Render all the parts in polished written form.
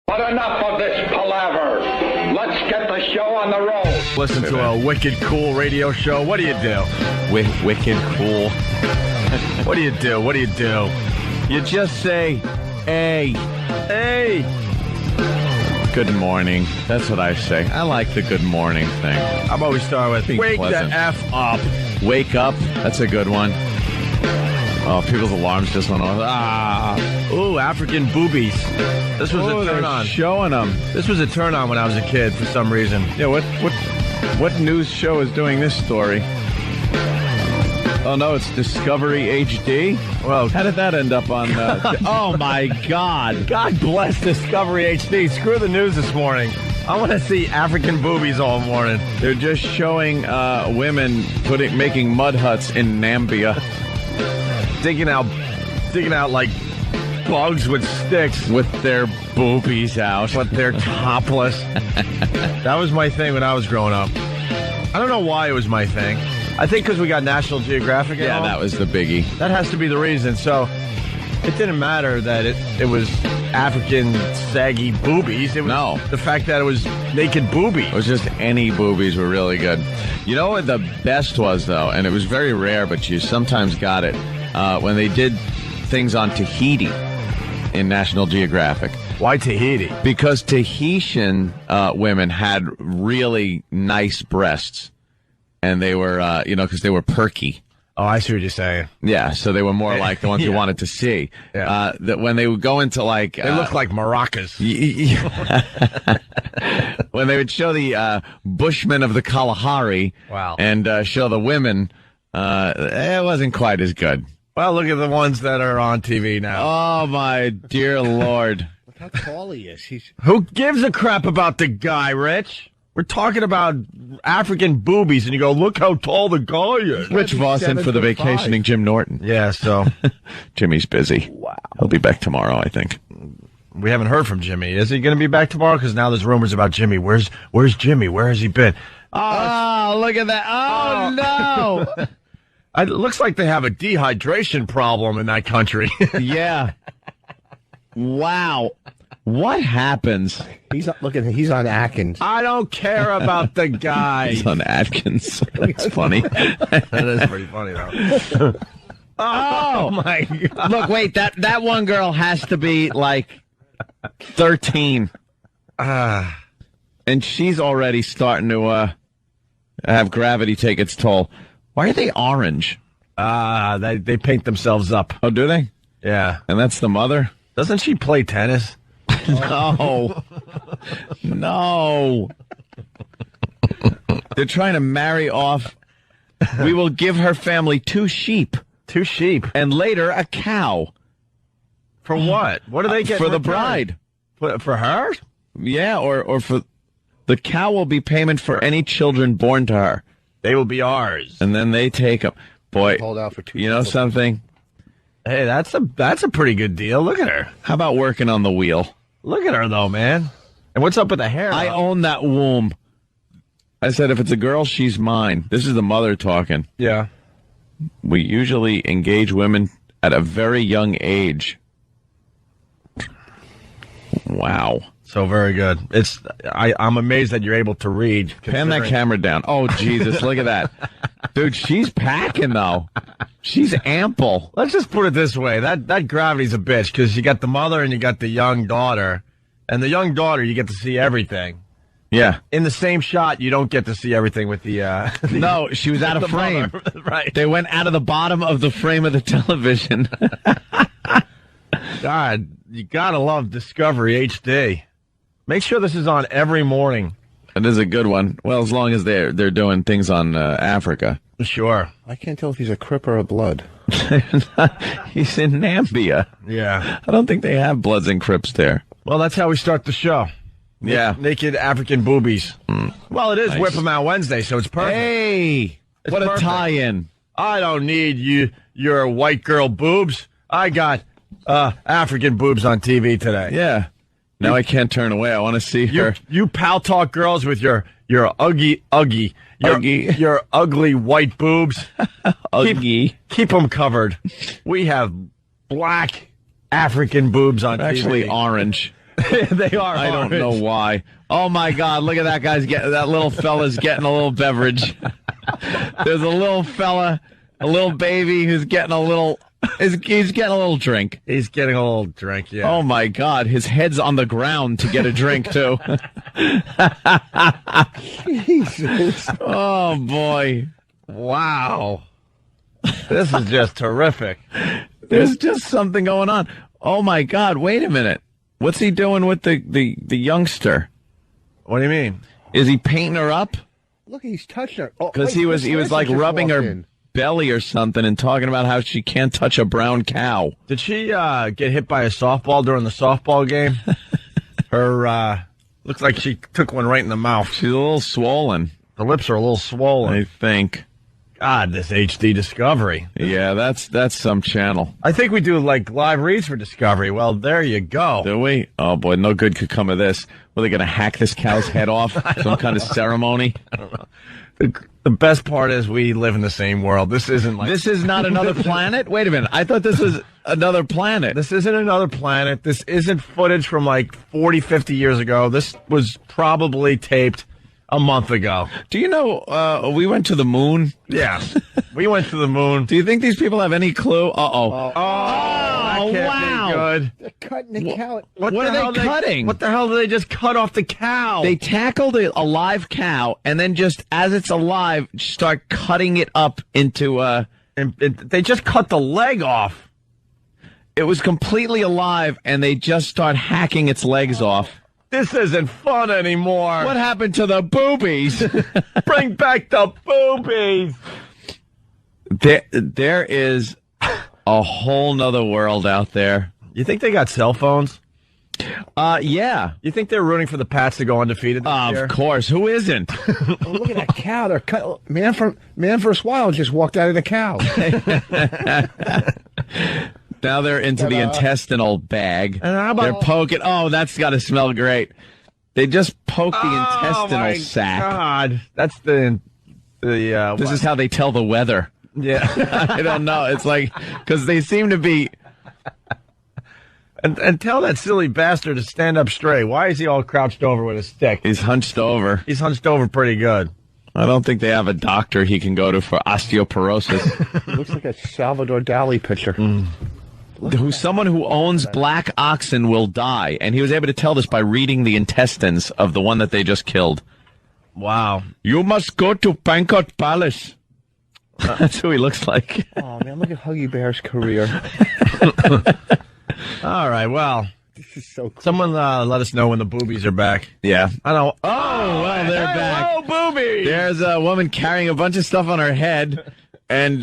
But enough of this palaver. Let's get the show on the road. Listen to a wicked cool radio show. What do you do? Wicked cool. What do you do? What do you do? You just say, hey, hey. Good morning. That's what I say. I like the good morning thing. I'm always starting with, Being wake pleasant. the F up. Wake up. That's a good one. Oh, people's alarms just went off. Ooh, African boobies. This was a turn they're on. showing them. This was a turn on when I was a kid for some reason. Yeah, what news show is doing this story? Oh, no, it's Discovery HD? Well, How did that end up on... oh, my God. God bless Discovery HD. Screw the news this morning. I want to see African boobies all morning. They're just showing women making mud huts in Nambia Digging out like bugs with sticks, with their boobies out. but they're topless. That was my thing when I was growing up. I don't know why it was my thing. I think because we got National Geographic. Yeah, that was the biggie. That has to be the reason. So it didn't matter that it was African saggy boobies. It was the fact that it was naked boobies. It was just any boobies were really good. You know what the best was, though? And it was very rare, but you sometimes got it. When they did things on Tahiti in National Geographic. Why Tahiti? Because Tahitian women had really nice breasts. And they were, because they were perky. Oh, I see what you're saying. Yeah, so they were more like the ones you wanted to see. Yeah. That when they would go into like... They look like maracas. When they would show the Bushmen of the Kalahari and show the women, it wasn't quite as good. Well, look at the ones that are on TV now. Oh, my dear Lord. Look how tall he is. Who gives a crap about the guy, Rich? We're talking about African boobies, and you go, look how tall the guy is. Rich Vossen for the vacationing Jim Norton. Yeah, so Jimmy's busy. Wow. He'll be back tomorrow, I think. we haven't heard from Jimmy. Is he going to be back tomorrow? Because now there's rumors about Jimmy. Where's Jimmy? Where has he been? Oh, look at that. Oh, no. It looks like they have a dehydration problem in that country. Yeah. Wow. What happens? He's on Atkins. I don't care about the guy. He's on Atkins. That's funny. That is pretty funny, though. Oh, my God. Look, wait, that one girl has to be like 13. And she's already starting to have gravity take its toll. Why are they orange? They paint themselves up. Oh, do they? Yeah. And that's the mother? Doesn't she play tennis? No. No. They're trying to marry off. We will give her family 2 sheep. 2 sheep. And later a cow. For what? What do they get? For the bride. For her? Yeah, or for... The cow will be payment for any children born to her. They will be ours. And then they take them. Boy, Hold out for 2 you know something? Hey, that's a pretty good deal. Look at her. How about working on the wheel? Look at her, though, man. And what's up with the hair? I own that womb. I said, if it's a girl, she's mine. This is the mother talking. Yeah. We usually engage women at a very young age. Wow. So very good. I'm amazed that you're able to read. Pan that camera down. Oh, Jesus, look at that. Dude, she's packing, though. She's ample. Let's just put it this way. That gravity's a bitch, because you got the mother and you got the young daughter. And the young daughter, you get to see everything. Yeah. In the same shot, you don't get to see everything with the... No, she was out of frame. Mother. Right. They went out of the bottom of the frame of the television. God, you gotta love Discovery HD. Make sure this is on every morning. It is a good one. Well, as long as they're doing things on Africa. Sure. I can't tell if he's a Crip or a Blood. He's in Nambia. Yeah. I don't think they have Bloods and Crips there. Well, that's how we start the show. Yeah. Naked African boobies. Well, it is Nice. Whip 'em Out Wednesday, so it's perfect. Hey, It's what perfect. a tie-in. I don't need your white girl boobs. I got African boobs on TV today. Yeah. Now I can't turn away. I want to see her. You pal talk girls with your ugly, your ugly white boobs. Ugly. Keep them covered. We have black African boobs on TV. Actually orange. They are. I don't know why. Oh my God! Look at that guy's that little fella's getting a little beverage. There's a little fella, a little baby who's getting a little. He's getting a little drink. He's getting a little drink. Yeah. Oh my God! His head's on the ground to get a drink too. Jesus. Oh boy! Wow. This is just terrific. There's just something going on. Oh my God! Wait a minute. What's he doing with the youngster? What do you mean? Is he painting her up? Look, he's touching her. Because he was like rubbing her belly or something and talking about how she can't touch a brown cow. Did she get hit by a softball during the softball game? Her looks like she took one right in the mouth. She's a little swollen. Her lips are a little swollen. I think. God, this HD Discovery. Yeah, that's some channel. I think we do like live reads for Discovery. Well, there you go. Do we? Oh boy, no good could come of this. Were they going to hack this cow's head off? Some kind of ceremony? I don't know. The best part is we live in the same world. This isn't like... This is not another planet? Wait a minute. I thought this was another planet. This isn't another planet. This isn't footage from like 40, 50 years ago. This was probably taped a month ago. Do you know we went to the moon? Yeah. We went to the moon. Do you think these people have any clue? Uh-oh. That can't wow. be good. They're cutting the cow. What are they cutting? What the hell did they just cut off the cow? They tackled a live cow and then just as it's alive, start cutting it up into they just cut the leg off. It was completely alive and they just start hacking its legs off. This isn't fun anymore. What happened to the boobies? Bring back the boobies. There is a whole nother world out there. You think they got cell phones? Yeah. You think they're rooting for the Pats to go undefeated this year? Of course. Who isn't? Oh, look at that cow. They're cut. Man first wild just walked out of the cow. Now they're into the intestinal bag. And how about they're poking. Oh, that's got to smell great. They just poke the intestinal sac. God, that's the. This is how they tell the weather. Yeah, I don't know. It's like because they seem to be. And tell that silly bastard to stand up straight. Why is he all crouched over with a stick? He's hunched over. He's hunched over pretty good. I don't think they have a doctor he can go to for osteoporosis. Looks like a Salvador Dali picture. Someone who owns black oxen will die, and he was able to tell this by reading the intestines of the one that they just killed. Wow. You must go to Pankot Palace. That's who he looks like. Oh, man, look at Huggy Bear's career. All right, well, This is so cool. someone let us know when the boobies are back. Yeah. I don't. Oh, well, they're back. Oh, boobies! There's a woman carrying a bunch of stuff on her head, and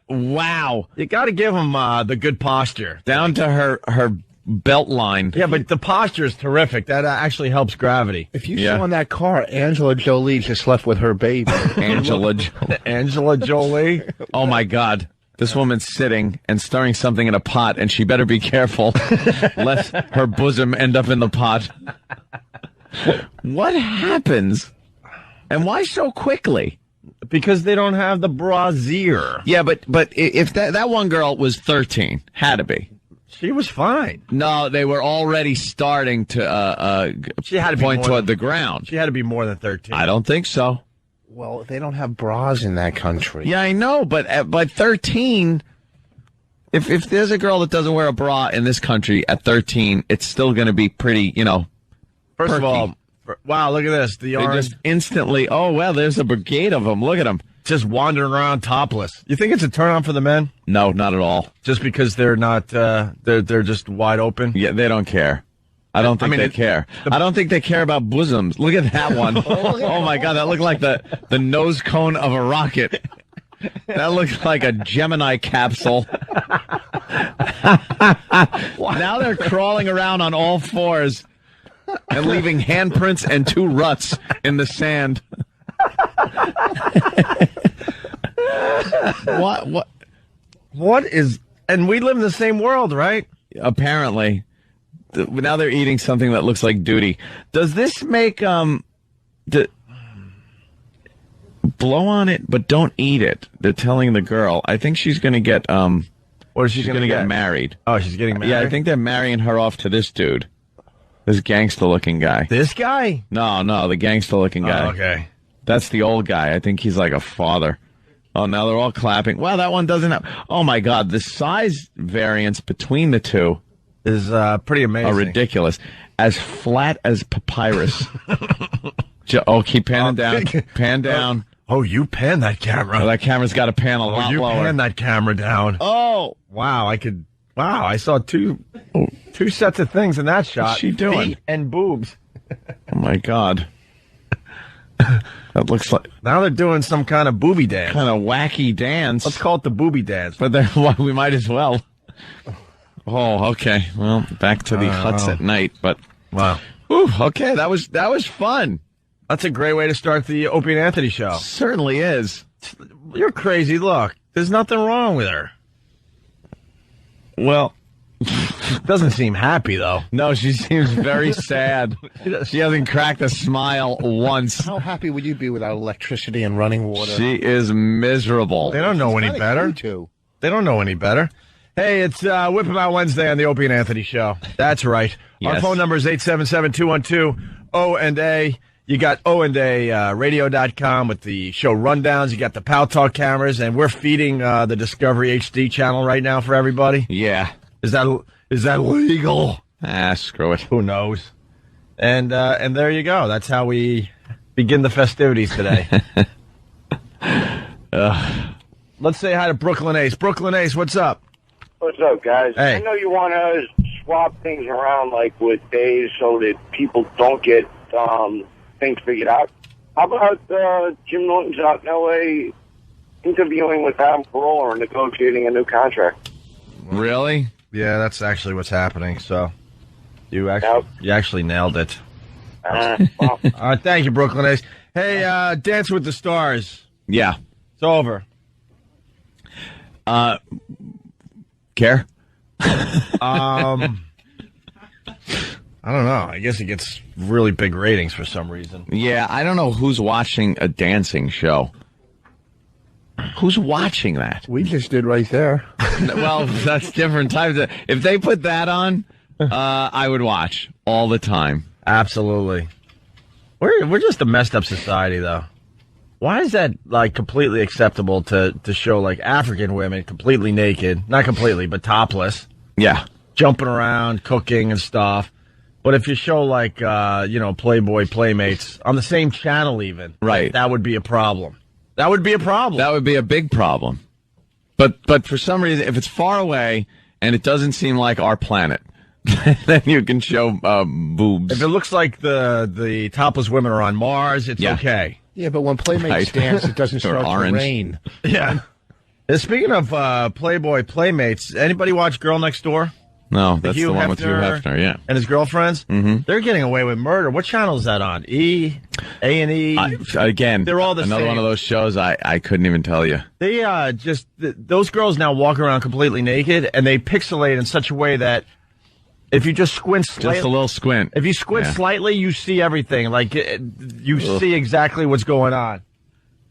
wow. You got to give them the good posture. Down to her belt line. Yeah, but the posture is terrific. That actually helps gravity. If you Yeah. saw in that car, Angela Jolie just left with her baby. Angela. Angela Jolie. Oh, my God. This woman's sitting and stirring something in a pot, and she better be careful lest her bosom end up in the pot. What happens? And why so quickly? Because they don't have the brassiere. Yeah, but if that one girl was 13, had to be. She was fine. No, they were already starting to She had to be point more toward than- the ground. She had to be more than 13. I don't think so. Well, they don't have bras in that country. Yeah, I know, but at 13, if there's a girl that doesn't wear a bra in this country at 13, it's still going to be pretty, First of perky. all, wow, look at this. The They orange just instantly, oh, well, there's a brigade of them. Look at them. just wandering around topless. You think it's a turn on for the men? No, not at all. Just because they're not, they're just wide open? Yeah, they don't care. I don't think they care. I don't think they care about bosoms. Look at that one. Oh, my God, that looked like the nose cone of a rocket. That looks like a Gemini capsule. Now they're crawling around on all fours and leaving handprints and 2 ruts in the sand. What is, and we live in the same world, right? Apparently. Now they're eating something that looks like duty. Does this make blow on it, but don't eat it? They're telling the girl. I think she's going to get What is she she's going going to to get married. Oh, she's getting married? Yeah, I think they're marrying her off to this dude. This gangster-looking guy. This guy? No, the gangster-looking guy. Oh, okay. That's the old guy. I think he's like a father. Oh, now they're all clapping. Wow, that one doesn't have... Oh, my God. The size variance between the two is pretty amazing. Are ridiculous. As flat as papyrus. Keep panning down. Pan down. Oh, you pan that camera. Oh, that camera's got to pan a lot lower. You pan that camera down. Oh. Wow, I saw two sets of things in that shot. What's she doing? Feet and boobs. Oh, my God. That looks like... Now they're doing some kind of booby dance. Kind of wacky dance. Let's call it the booby dance. But we might as well. Oh, okay. Well, back to the huts at night. But wow. Whew, okay, that was fun. That's a great way to start the Opie and Anthony show. Certainly is. You're crazy. Look, there's nothing wrong with her. Well... Doesn't seem happy, though. No, she seems very sad. She hasn't cracked a smile once. How happy would you be without electricity and running water? She is miserable. They don't know any better. They don't know any better. Hey, it's Whip 'em Out Wednesday on the Opie and Anthony show. That's right. Yes. Our phone number is 877-212-O&A. You got O&A radio.com with the show rundowns. You got the Pal Talk cameras, and we're feeding the Discovery HD channel right now for everybody. Yeah. Is that legal? Screw it. Who knows? And there you go. That's how we begin the festivities today. Let's say hi to Brooklyn Ace. Brooklyn Ace, what's up? What's up, guys? Hey. I know you want to swap things around, like with days, so that people don't get things figured out. How about Jim Norton's out in L.A. interviewing with Adam Carolla or negotiating a new contract? Really? Yeah, that's actually what's happening. So you actually nailed it. Well, All right, thank you, Brooklyn Ace. Hey, Dance with the Stars. Yeah. It's over. Care? I don't know. I guess it gets really big ratings for some reason. Yeah, I don't know who's watching a dancing show. Who's watching that? We just did right there. Well, that's different times. If they put that on, I would watch all the time. Absolutely. We're just a messed up society, though. Why is that like completely acceptable to show like African women completely naked, not completely, but topless, Yeah. jumping around, cooking and stuff? But if you show like Playboy Playmates on the same channel, even Right. that would be a problem. That would be a problem. That would be a big problem. But for some reason, if it's far away and it doesn't seem like our planet, then you can show boobs. If it looks like the topless women are on Mars, it's okay. Yeah, but when Playmates Right. dance, it doesn't Or start to orange. rain. Yeah. And speaking of Playboy Playmates, anybody watch Girl Next Door? No, that's Hugh the one with Hugh Hefner Hefner, yeah. And his girlfriends? Mm-hmm. They're getting away with murder. What channel is that on? E? A&E? Again, They're all the another same. one of those shows I couldn't even tell you. They those girls now walk around completely naked, and they pixelate in such a way that if you just squint slightly, Just a little squint. if you squint Yeah. slightly, you see everything. Like you see exactly what's going on.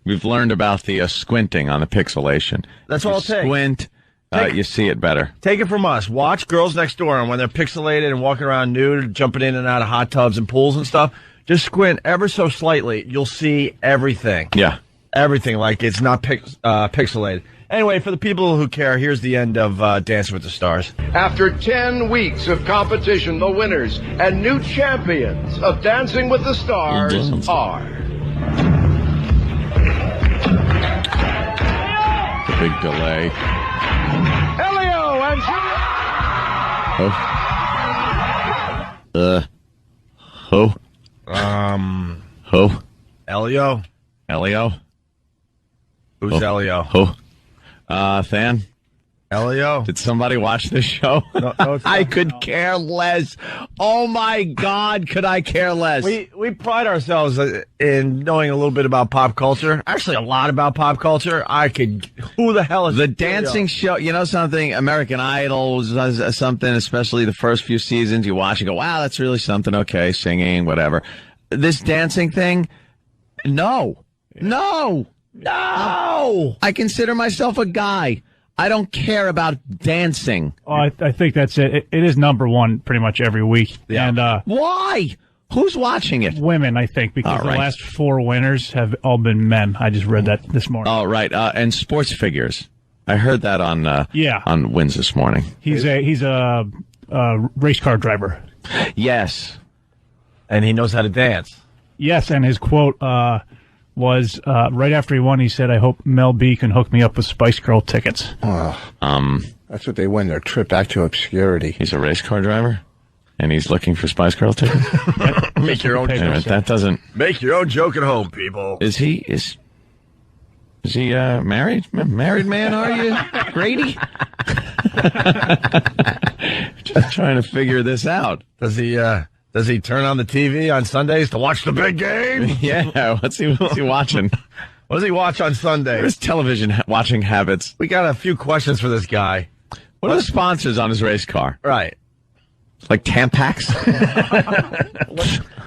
We've learned about the squinting on the pixelation. That's If all you it takes. squint, you see it better. Take it from us. Watch Girls Next Door, and when they're pixelated and walking around nude, jumping in and out of hot tubs and pools and stuff, just squint ever so slightly. You'll see everything. Yeah. Everything, like it's not pixelated. Anyway, for the people who care, here's the end of Dancing with the Stars. After 10 weeks of competition, the winners and new champions of Dancing with the Stars are... The big delay. Elio and Who? Elio? Elio? Who's Elio? Who? Than? Elio? Did somebody watch this show? No, it's I not. could care less. Oh my God, could I care less? We pride ourselves in knowing a little bit about pop culture. Actually, a lot about pop culture. Who the hell is The dancing show, you know something? American Idol was something, especially the first few seasons. You watch and go, wow, that's really something. Okay, singing, whatever. This dancing thing, no. I consider myself a guy. I don't care about dancing. Oh, I think that's it. It is number one pretty much every week. Yeah. And Why? Who's watching it? women, I think, because All right. the last 4 winners have all been men. I just read that this morning. Oh, right. And sports figures. I heard that on on Wins this morning. He's a race car driver. Yes. And he knows how to dance. Yes, and his quote was right after he won. He said, "I hope Mel B can hook me up with Spice Girl tickets." That's what they win, their trip back to obscurity. He's a race car driver, and he's looking for Spice Girl tickets. Make your own Wait a Wait a minute, that doesn't. Make your own joke at home, people. Is he married? Married man? Are you, Grady? Just trying to figure this out. Does he turn on the TV on Sundays to watch the big game? Yeah. What's he watching? What does he watch on Sundays? His television watching habits. We got a few questions for this guy. What are the sponsors on his race car? Right. Like Tampax?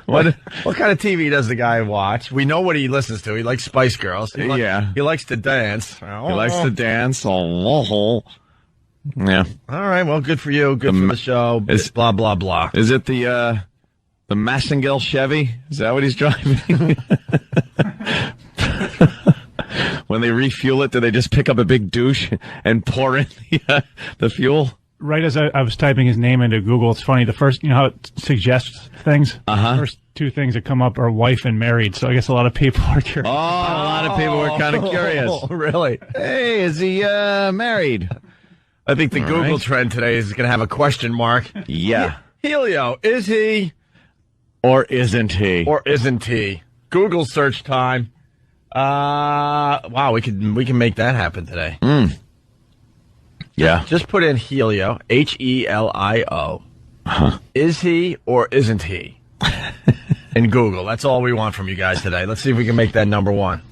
What kind of TV does the guy watch? We know what he listens to. He likes Spice Girls. He likes to dance. He likes to dance. Yeah. All right. Well, good for you. Good for the show. Blah blah blah. Is it the Massengale Chevy? Is that what he's driving? When they refuel it, do they just pick up a big douche and pour in the fuel? Right as I was typing his name into Google, it's funny. The first, how it suggests things? Uh-huh. The first 2 things that come up are wife and married. So I guess a lot of people are curious. Oh, a lot of people were kind of curious. Really? Hey, is he married? I think the Google right. trend today is going to have a question mark. Yeah. Helio, is he Or isn't he? or isn't he? Google search time. Wow, we can make that happen today. Yeah. Just put in Helio, Helio. Is he or isn't he? In Google. That's all we want from you guys today. Let's see if we can make that number one.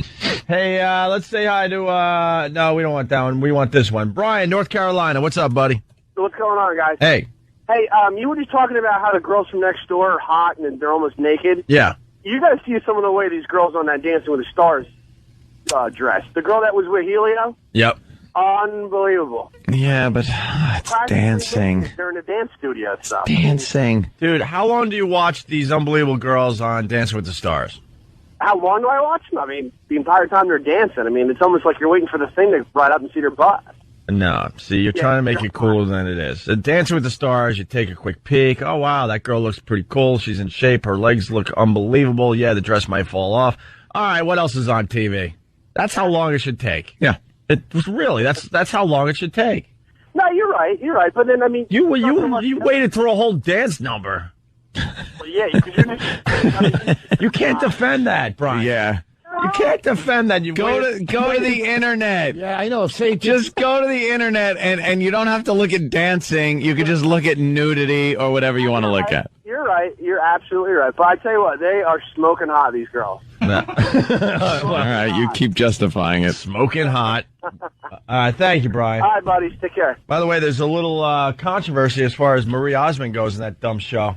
Hey, let's say hi to, no, we don't want that one. We want this one. Brian, North Carolina. What's up, buddy? What's going on, guys? Hey. Hey, you were just talking about how the girls from next door are hot and they're almost naked. Yeah. You guys see some of the way these girls on that Dancing with the Stars dress. The girl that was with Helio? Yep. Unbelievable. Yeah, but it's dancing. They're in a dance studio and stuff. Dancing. Dude, how long do you watch these unbelievable girls on Dancing with the Stars? How long do I watch them? I mean, the entire time they're dancing. I mean, it's almost like you're waiting for the thing to ride up and see their butt. No. See, you're trying to make it cooler than it is. Dancing with the Stars, you take a quick peek. Oh, wow, that girl looks pretty cool. She's in shape. Her legs look unbelievable. Yeah, the dress might fall off. All right, what else is on TV? That's how long it should take. Yeah. It was really, that's how long it should take. No, you're right. You're right. But then, I mean... You waited through a whole dance number. Well, yeah, because you're just... You can't defend that, Brian. Yeah. You can't defend that. Go to the internet. Yeah, I know. Just go to the internet, and you don't have to look at dancing. You can just look at nudity or whatever you want to look at. You're right. You're absolutely right. But I tell you what, they are smoking hot, these girls. All right, you keep justifying it. Smoking hot. Thank you, Brian. All right, buddies. Take care. By the way, there's a little controversy as far as Marie Osmond goes in that dumb show.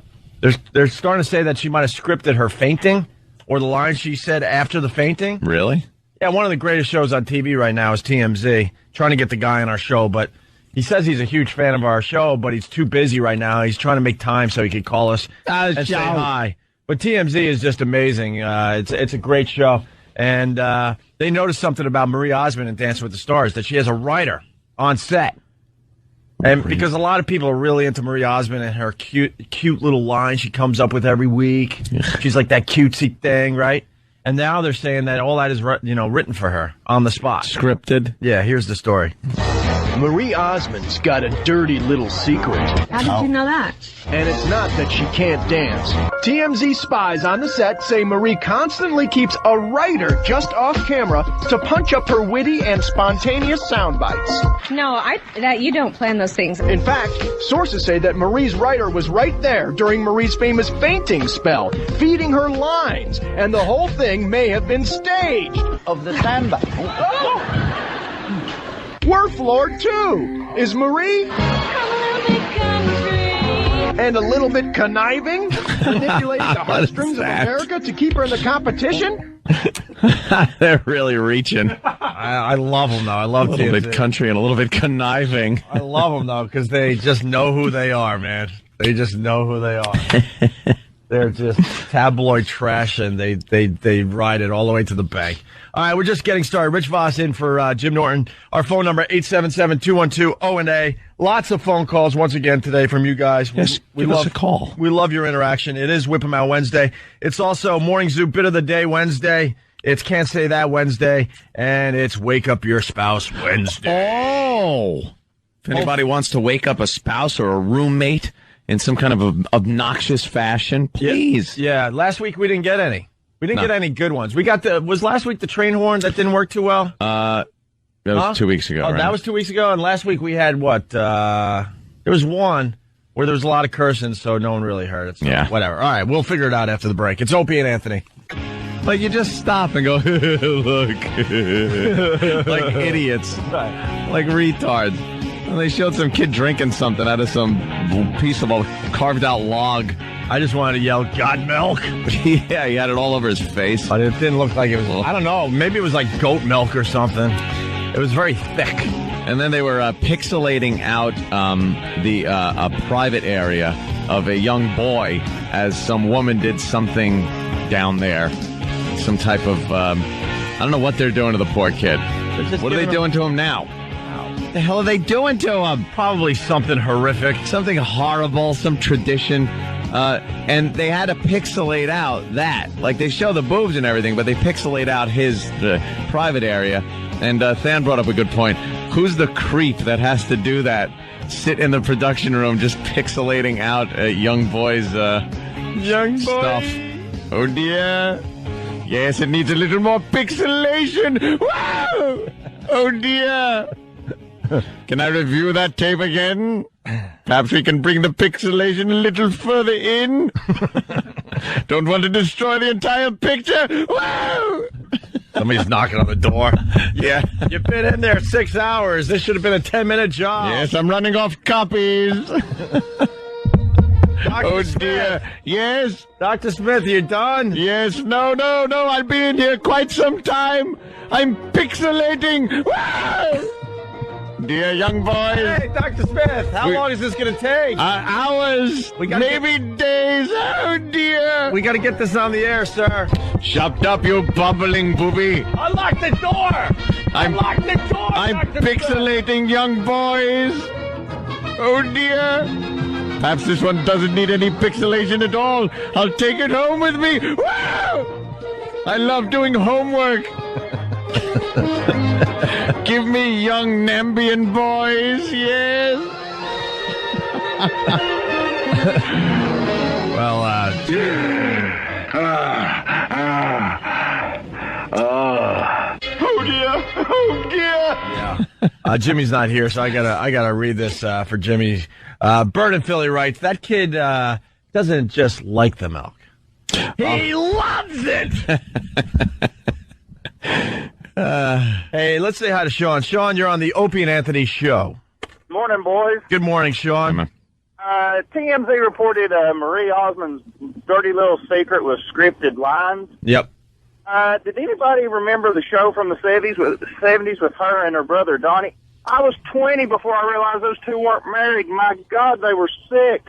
They're starting to say that she might have scripted her fainting or the lines she said after the fainting. Really? Yeah, one of the greatest shows on TV right now is TMZ. Trying to get the guy on our show, but he says he's a huge fan of our show, but he's too busy right now. He's trying to make time so he could call us and say hi. But TMZ is just amazing. It's a great show. And they noticed something about Marie Osmond in Dancing with the Stars, that she has a writer on set. And because a lot of people are really into Marie Osmond and her cute little line she comes up with every week. She's like that cutesy thing, right? And now they're saying that all that is written for her on the spot. Scripted? Yeah, here's the story. Marie Osmond's got a dirty little secret. How did you know that? And it's not that she can't dance. TMZ spies on the set say Marie constantly keeps a writer just off camera to punch up her witty and spontaneous sound bites. No, you don't plan those things. In fact, sources say that Marie's writer was right there during Marie's famous fainting spell, feeding her lines, and the whole thing may have been staged. Of the soundbite. We're floored too. Is Marie? And a little bit conniving, manipulating the heartstrings of America to keep her in the competition? They're really reaching. I love them, though. I love a little TMZ. bit country and a little bit conniving. I love them, though, because they just know who they are, man. They just know who they are. They're just tabloid trash, and they ride it all the way to the bank. All right, we're just getting started. Rich Voss in for Jim Norton. Our phone number, 877-212-O&A. Lots of phone calls once again today from you guys. Yes, give us a call. We love your interaction. It is Whip 'em Out Wednesday. It's also Morning Zoo Bit of the Day Wednesday. It's Can't Say That Wednesday. And it's Wake Up Your Spouse Wednesday. Oh! If anybody wants to wake up a spouse or a roommate in some kind of obnoxious fashion, please. Yeah, last week we didn't get any. We didn't get any good ones. We got was last week the train horn that didn't work too well? That was 2 weeks ago, Oh, right? that was 2 weeks ago, and last week we had what? There was one where there was a lot of cursing, so no one really heard it. So yeah. Whatever. All right, we'll figure it out after the break. It's Opie and Anthony. Like, you just stop and go, look. Like idiots. Like retards. And they showed some kid drinking something out of some piece of a carved out log. I just wanted to yell, "God milk!" Yeah, he had it all over his face. But it didn't look like it was. I don't know. Maybe it was like goat milk or something. It was very thick. And then they were pixelating out a private area of a young boy as some woman did something down there. Some type of I don't know what they're doing to the poor kid. What are they doing to him now? What the hell are they doing to him? Probably something horrific. Something horrible, some tradition. And they had to pixelate out that. Like, they show the boobs and everything, but they pixelate out his private area. And Than brought up a good point. Who's the creep that has to do that? Sit in the production room just pixelating out young boys' stuff. Oh, dear. Yes, it needs a little more pixelation. Wow! Oh, dear. Can I review that tape again? Perhaps we can bring the pixelation a little further in. Don't want to destroy the entire picture. Wow! Somebody's knocking on the door. Yeah. You've been in there 6 hours. This should have been a 10-minute job. Yes, I'm running off copies. Oh, dear. Yes? Dr. Smith, you done? Yes. No. I'll be in here quite some time. I'm pixelating. Wow! Dear young boys. Hey, Dr. Smith, how long is this going to take? Hours. Maybe days. Oh, dear. We got to get this on the air, sir. Shut up, you bubbling booby. Unlock the door. Unlock the door, I'm Dr. pixelating young boys. Oh, dear. Perhaps this one doesn't need any pixelation at all. I'll take it home with me. Wow! I love doing homework. Give me young Nambian boys, yes. Well, oh dear. Yeah. Jimmy's not here, so I gotta read this for Jimmy. Bird in Philly writes, that kid doesn't just like the milk. He loves it! Hey, let's say hi to Sean. Sean, you're on the Opie and Anthony show. Morning, boys. Good morning, Sean. TMZ reported Marie Osmond's dirty little secret was scripted lines. Yep. Did anybody remember the show from the 70s with her and her brother Donnie? I was 20 before I realized those two weren't married. My God, they were sick.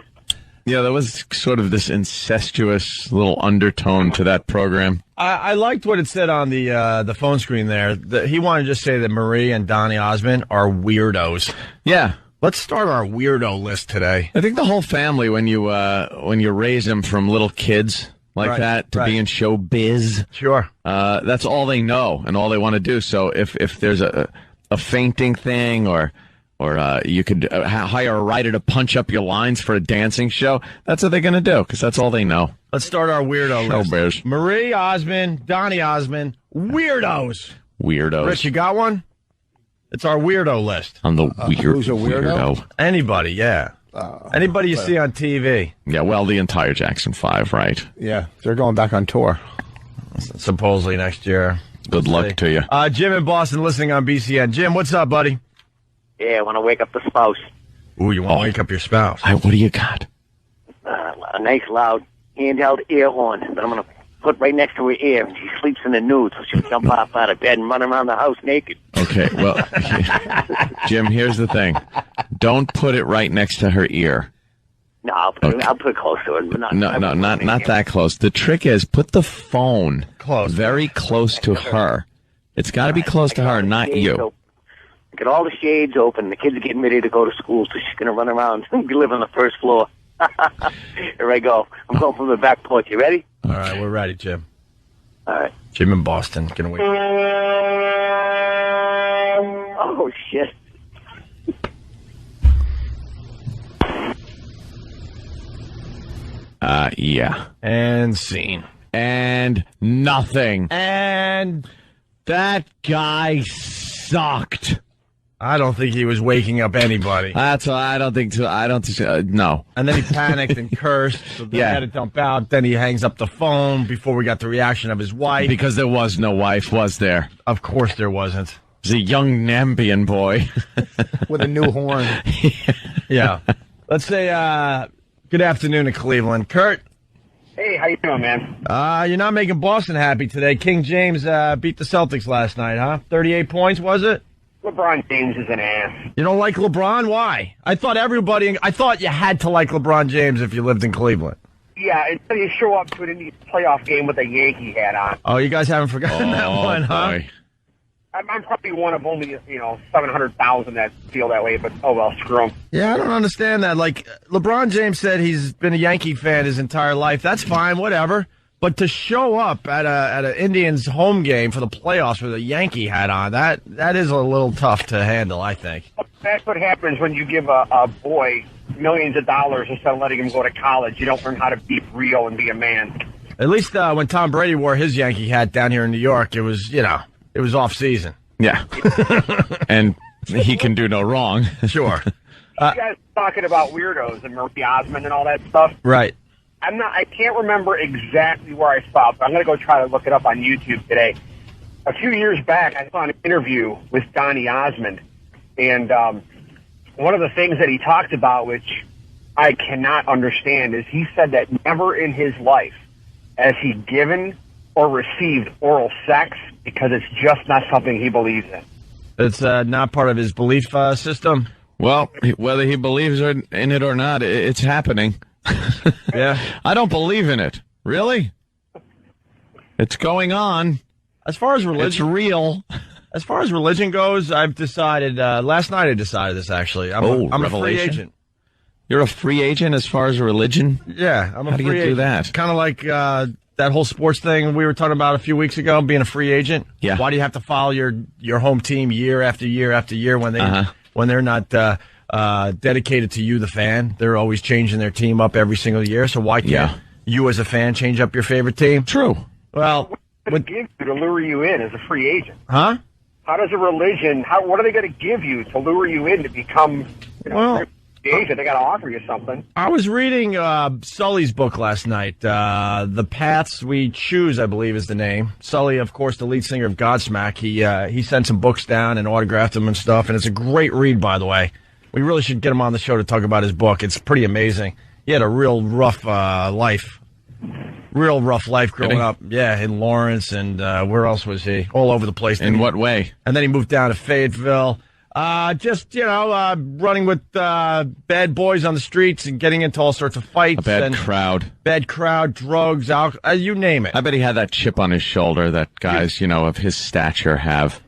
Yeah, there was sort of this incestuous little undertone to that program. I liked what it said on the phone screen there. He wanted to just say that Marie and Donnie Osmond are weirdos. Yeah. Let's start our weirdo list today. I think the whole family, when you raise them from little kids like that to be in show biz, sure, that's all they know and all they want to do. So if there's a fainting thing or you could hire a writer to punch up your lines for a dancing show, that's what they're going to do because that's all they know. Let's start our weirdo list. Showbiz. Marie Osmond, Donnie Osmond, weirdos. Weirdos. Rich, you got one? It's our weirdo list. I'm the who's a weirdo? Anybody, yeah. Anybody you see on TV. Yeah, well, the entire Jackson 5, right? Yeah, they're going back on tour. Supposedly next year. Good luck to you. Jim in Boston listening on BCN. Jim, what's up, buddy? Yeah, I want to wake up the spouse. Ooh, you want to wake up your spouse? What do you got? A nice loud handheld air horn that I'm going to put right next to her ear, and she sleeps in the nude, so she'll jump off out of bed and run around the house naked. Okay, well, Jim, here's the thing. Don't put it right next to her ear. No, I'll put it close to it. But not that close. The trick is put the phone very close to her. It's got to be close to her, not you. Get all the shades open. The kids are getting ready to go to school, so she's going to run around and live on the first floor. Here I go. I'm going from the back porch. You ready? All right, we're ready, Jim. All right. Jim in Boston. Gonna wait. Oh, shit. Yeah. And scene. And nothing. And that guy sucked. I don't think he was waking up anybody. That's why I don't think so. No. And then he panicked and cursed, so they had to dump out. Then he hangs up the phone before we got the reaction of his wife. Because there was no wife, was there? Of course there wasn't. It was a young Nambian boy. With a new horn. Yeah. Let's say good afternoon to Cleveland. Kurt? Hey, how you doing, man? You're not making Boston happy today. King James beat the Celtics last night, huh? 38 points, was it? LeBron James is an ass. You don't like LeBron? Why? I thought you had to like LeBron James if you lived in Cleveland. Yeah, until you show up to an Indians playoff game with a Yankee hat on. Oh, you guys haven't forgotten that one, huh? Boy. I'm probably one of only, 700,000 that feel that way, but oh well, screw him. Yeah, I don't understand that. Like, LeBron James said he's been a Yankee fan his entire life. That's fine, whatever. But to show up at an Indians home game for the playoffs with a Yankee hat on, that is a little tough to handle, I think. That's what happens when you give a boy millions of dollars instead of letting him go to college. You don't learn how to be real and be a man. At least when Tom Brady wore his Yankee hat down here in New York, it was, it was off season. Yeah. And he can do no wrong. Sure. You guys talking about weirdos and Murphy Osmond and all that stuff. Right. I can't remember exactly where I stopped, but I'm going to go try to look it up on YouTube today. A few years back, I saw an interview with Donny Osmond, and one of the things that he talked about, which I cannot understand, is he said that never in his life has he given or received oral sex because it's just not something he believes in. It's not part of his belief system? Well, whether he believes in it or not, it's happening. Yeah. I don't believe in it. Really? It's going on. As far as religion, it's real. As far as religion goes, I've decided, last night I decided this actually. I'm a free agent. You're a free agent as far as religion? Yeah, I'm a How free do you agent. do that? Kind of like that whole sports thing we were talking about a few weeks ago, being a free agent. Yeah. Why do you have to follow your home team year after year after year when they're not dedicated to you, the fan? They're always changing their team up every single year. So why can't you, as a fan, change up your favorite team? True. Well, what give you to lure you in as a free agent? Huh? How does a religion? What are they going to give you to lure you in to become? Well, the agent, they got to offer you something. I was reading Sully's book last night. The Paths We Choose, I believe, is the name. Sully, of course, the lead singer of Godsmack. He sent some books down and autographed them and stuff, and it's a great read, by the way. We really should get him on the show to talk about his book. It's pretty amazing. He had a real rough life. Real rough life growing up. Yeah, in Lawrence and where else was he? All over the place. In what way? And then he moved down to Fayetteville. Running with bad boys on the streets and getting into all sorts of fights. A bad crowd. Bad crowd, drugs, alcohol, you name it. I bet he had that chip on his shoulder that guys, of his stature have.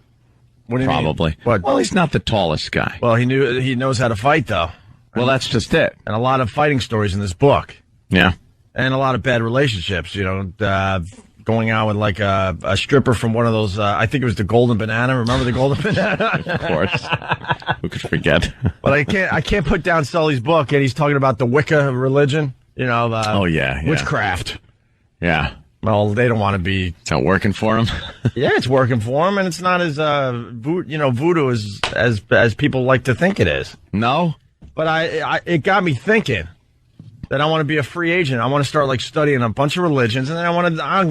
What do you Probably. mean? What? Well, he's not the tallest guy. Well, he knows how to fight, though. Well, that's just it. And a lot of fighting stories in this book. Yeah. And a lot of bad relationships, going out with like a stripper from one of those, I think it was the Golden Banana. Remember the Golden Banana? Of course. Who could forget? But I can't put down Sully's book, and he's talking about the Wicca religion, witchcraft. Yeah. Well, they don't want to be. It's not working for him. Yeah, it's working for him, and it's not as voodoo as people like to think it is. No, but it got me thinking that I want to be a free agent. I want to start studying a bunch of religions, and then I'm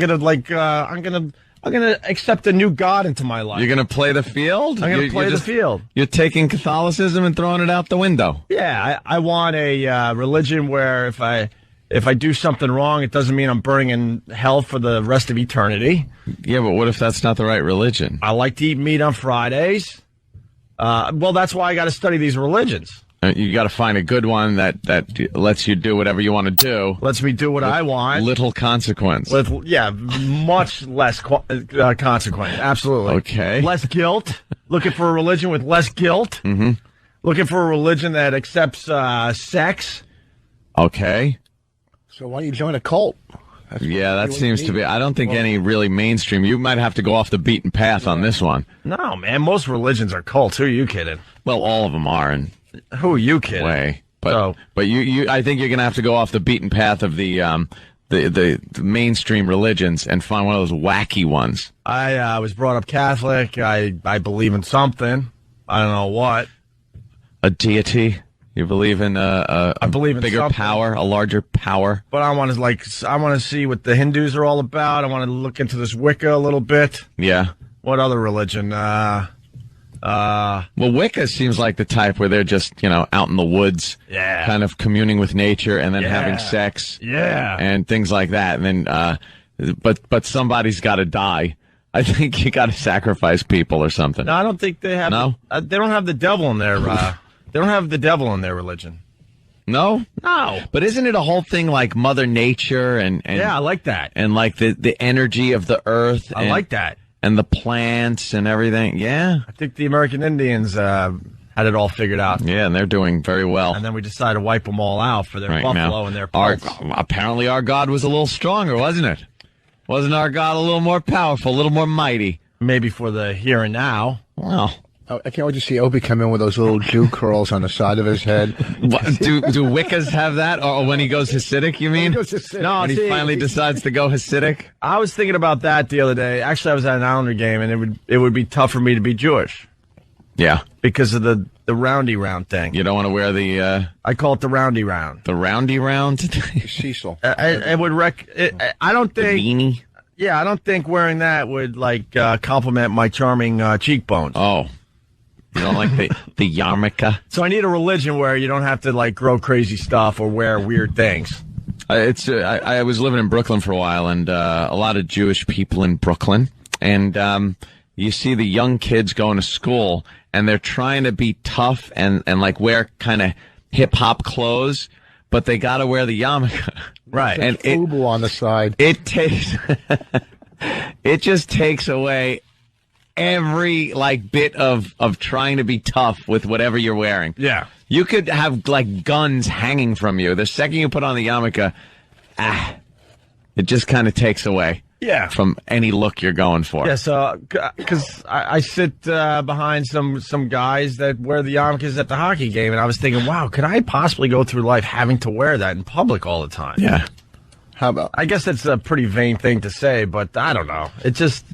gonna accept a new god into my life. You're gonna play the field. I'm gonna play the field. You're taking Catholicism and throwing it out the window. Yeah, I want a religion where if if I do something wrong, it doesn't mean I'm burning in hell for the rest of eternity. Yeah, but what if that's not the right religion? I like to eat meat on Fridays. Well, that's why I got to study these religions. You got to find a good one that lets you do whatever you want to do. Lets me do what I want. Little consequence. Much less consequence. Absolutely. Okay. Less guilt. Looking for a religion with less guilt. Mm-hmm. Looking for a religion that accepts sex. Okay. So why don't you join a cult? That seems to be. I don't think any really mainstream. You might have to go off the beaten path on this one. No, man. Most religions are cults. Who are you kidding? Well, all of them are. And who are you kidding? Way. But you I think you're going to have to go off the beaten path of the mainstream religions and find one of those wacky ones. I was brought up Catholic. I believe in something. I don't know what. A deity. You believe in I believe in bigger something. power, a larger power. But I want to see what the Hindus are all about. I want to look into this Wicca a little bit. Yeah. What other religion? Well, Wicca seems like the type where they're just, out in the woods, kind of communing with nature and then having sex, and things like that. And then, but somebody's got to die. I think you got to sacrifice people or something. No, I don't think they have. No, they don't have the devil in their. They don't have the devil in their religion. No, no. But isn't it a whole thing like Mother Nature and yeah, I like that. And like the energy of the earth. I like that. And the plants and everything. Yeah. I think the American Indians had it all figured out. Yeah, and they're doing very well. And then we decided to wipe them all out for their buffalo and their parts. Apparently our God was a little stronger, wasn't it? Wasn't our God a little more powerful, a little more mighty? Maybe for the here and now. Well, I can't wait to see Opie come in with those little Jew curls on the side of his head. Do Wiccas have that? Or when he goes Hasidic, you mean? No, when he finally decides to go Hasidic? I was thinking about that the other day. Actually, I was at an Islander game, and it would be tough for me to be Jewish. Yeah. Because of the roundy round thing. You don't want to wear the... I call it the roundy round. The roundy round? Cecil. I would I don't think... The beanie? Yeah, I don't think wearing that would, compliment my charming cheekbones. Oh. You don't like the yarmulke? So I need a religion where you don't have to, grow crazy stuff or wear weird things. I was living in Brooklyn for a while, and a lot of Jewish people in Brooklyn. And you see the young kids going to school, and they're trying to be tough and wear kind of hip-hop clothes, but they got to wear the yarmulke. Right. And FUBU on the side. It just takes away every bit of trying to be tough with whatever you're wearing. Yeah. You could have guns hanging from you. The second you put on the yarmulke, it just kind of takes away. Yeah. From any look you're going for. Yeah, so, because I sit behind some guys that wear the yarmulkes at the hockey game, and I was thinking, wow, could I possibly go through life having to wear that in public all the time? Yeah. How about? I guess that's a pretty vain thing to say, but I don't know. It just...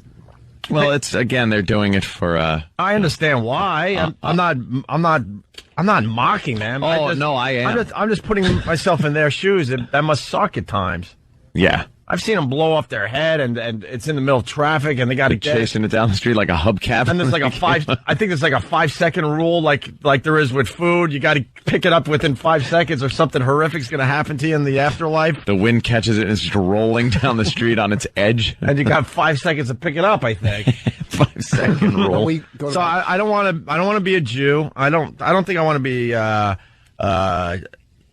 Well, they're doing it for... I understand why. I'm not mocking them. Oh, I am. I'm just putting myself in their shoes. That must suck at times. Yeah. I've seen them blow off their head, and it's in the middle of traffic, and they got to chasing it down the street like a hubcap. And there's I think there's a 5-second rule, like there is with food. You got to pick it up within 5 seconds, or something horrific's going to happen to you in the afterlife. The wind catches it and it's just rolling down the street on its edge, and you got 5 seconds to pick it up. I think 5-second rule. So I don't want to be a Jew. I don't think I want to be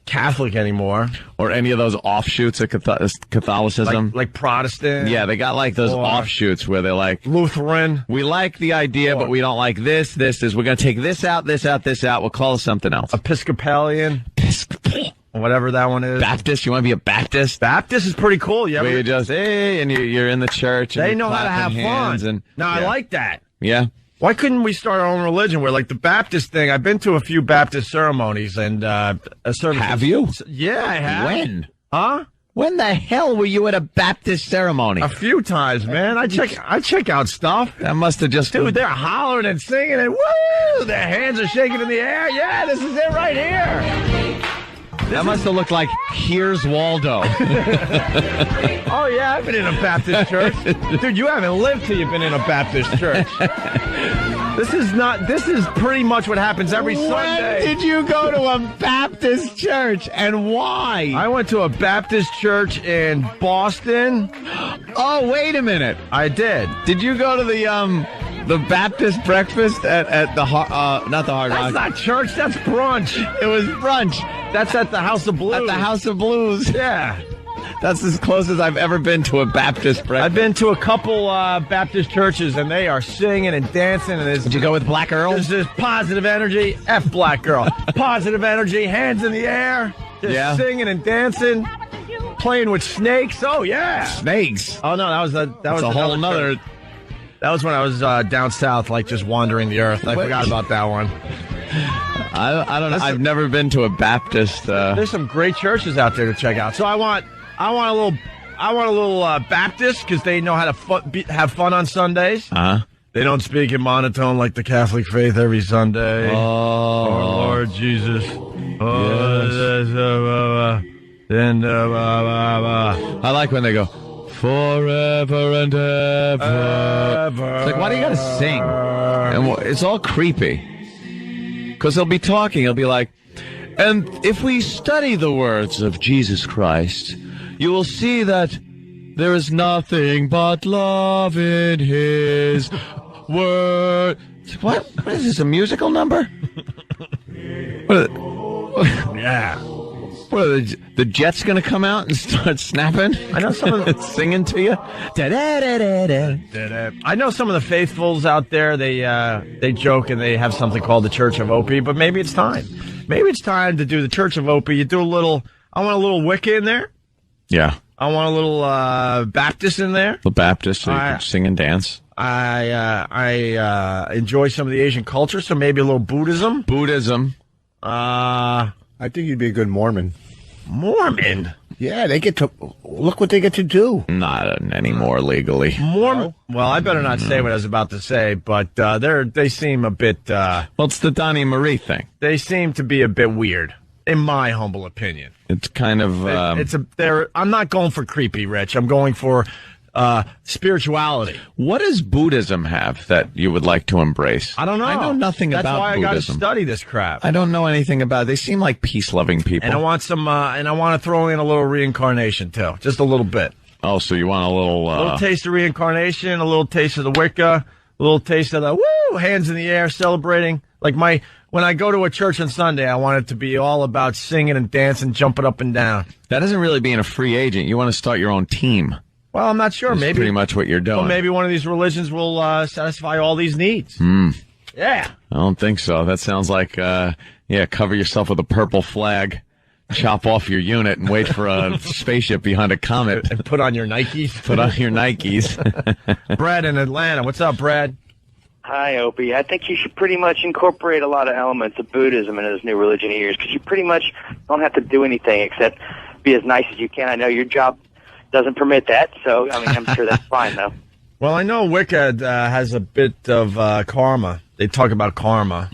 Catholic anymore, or any of those offshoots of Catholicism, like Protestant. Yeah, they got those offshoots where they're Lutheran. We like the idea, but we don't like this. This is we're going to take this out. We'll call it something else. Episcopalian, whatever that one is. Baptist. You want to be a Baptist? Baptist is pretty cool. Yeah, where you just and you're in the church. And they know how to have fun. I like that. Yeah. Why couldn't we start our own religion where, the Baptist thing, I've been to a few Baptist ceremonies and a service. Have you? Yeah, I have. When? Huh? When the hell were you at a Baptist ceremony? A few times, man. I check out stuff. That must have just... Dude, they're hollering and singing and woo! Their hands are shaking in the air. Yeah, this is it right here. That must have looked like Here's Waldo. Oh, yeah, I've been in a Baptist church. Dude, you haven't lived till you've been in a Baptist church. This is pretty much what happens every Sunday. When did you go to a Baptist church, and why? I went to a Baptist church in Boston. Oh, wait a minute. I did. Did you go to the Baptist breakfast at the not the Hard Rock? That's not church. That's brunch. It was brunch. That's at the House of Blues. At the House of Blues. Yeah. That's as close as I've ever been to a Baptist breakfast. I've been to a couple Baptist churches, and they are singing and dancing. And Did you go with Black Earl? There's this positive energy. F Black Girl. Positive energy, hands in the air, just singing and dancing, playing with snakes. Oh yeah, snakes. Oh no, that was a whole nother. That was when I was down south, like just wandering the earth. I forgot about that one. I don't know. I've never been to a Baptist. There's some great churches out there to check out. So I want a little Baptist, because they know how to have fun on Sundays. They don't speak in monotone like the Catholic faith every Sunday. Oh, Lord Jesus. I like when they go forever and ever. It's like, why do you gotta sing? And it's all creepy. Because they'll be talking. He'll be like, and if we study the words of Jesus Christ, you will see that there is nothing but love in his word. What? What is this, a musical number? Yeah. What are the Jets going to come out and start snapping? I know some of singing to you. I know some of the faithfuls out there. They joke and they have something called the Church of Opie. But maybe it's time. Maybe it's time to do the Church of Opie. You do a little. I want a little Wicca in there. Yeah. I want a little Baptist in there. The Baptist, so you can sing and dance. I enjoy some of the Asian culture, so maybe a little Buddhism. I think you'd be a good Mormon. Mormon? Yeah, they get to look what they get to do. Not anymore legally. Mormon? Well, I better not say what I was about to say, but they seem a bit. Well, it's the Donnie Marie thing. They seem to be a bit weird, in my humble opinion. It's kind of. I'm not going for creepy, Rich. I'm going for spirituality. What does Buddhism have that you would like to embrace? I don't know. I know nothing about That's why I got to Buddhism. study this crap. I don't know anything about it. They seem like peace-loving people. And I want some. And I want to throw in a little reincarnation too, just a little bit. Oh, so you want a little taste of reincarnation, a little taste of the Wicca, a little taste of the woo, hands in the air, celebrating. Like when I go to a church on Sunday, I want it to be all about singing and dancing, jumping up and down. That isn't really being a free agent. You want to start your own team. Well, I'm not sure. That's maybe pretty much what you're doing. Well, maybe one of these religions will satisfy all these needs. Yeah. I don't think so. That sounds like, cover yourself with a purple flag, chop off your unit, and wait for a spaceship behind a comet. And put on your Nikes. Put on your Nikes. Brad in Atlanta. What's up, Brad? Hi, Opie. I think you should pretty much incorporate a lot of elements of Buddhism into this new religion of yours, because you pretty much don't have to do anything except be as nice as you can. I know your job doesn't permit that, so I mean, I'm sure that's fine, though. Well, I know Wicca has a bit of karma. They talk about karma.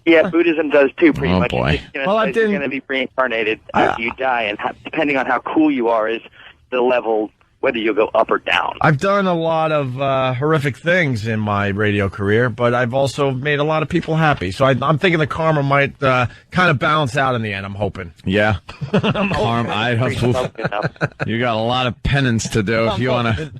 Yeah, Buddhism does too, pretty much. Boy. You're going to be reincarnated after you die, and depending on how cool you are is the level, whether you'll go up or down. I've done a lot of horrific things in my radio career, but I've also made a lot of people happy. So I'm thinking the karma might kind of balance out in the end, I'm hoping. Yeah. Karma. You got a lot of penance to do if you want to.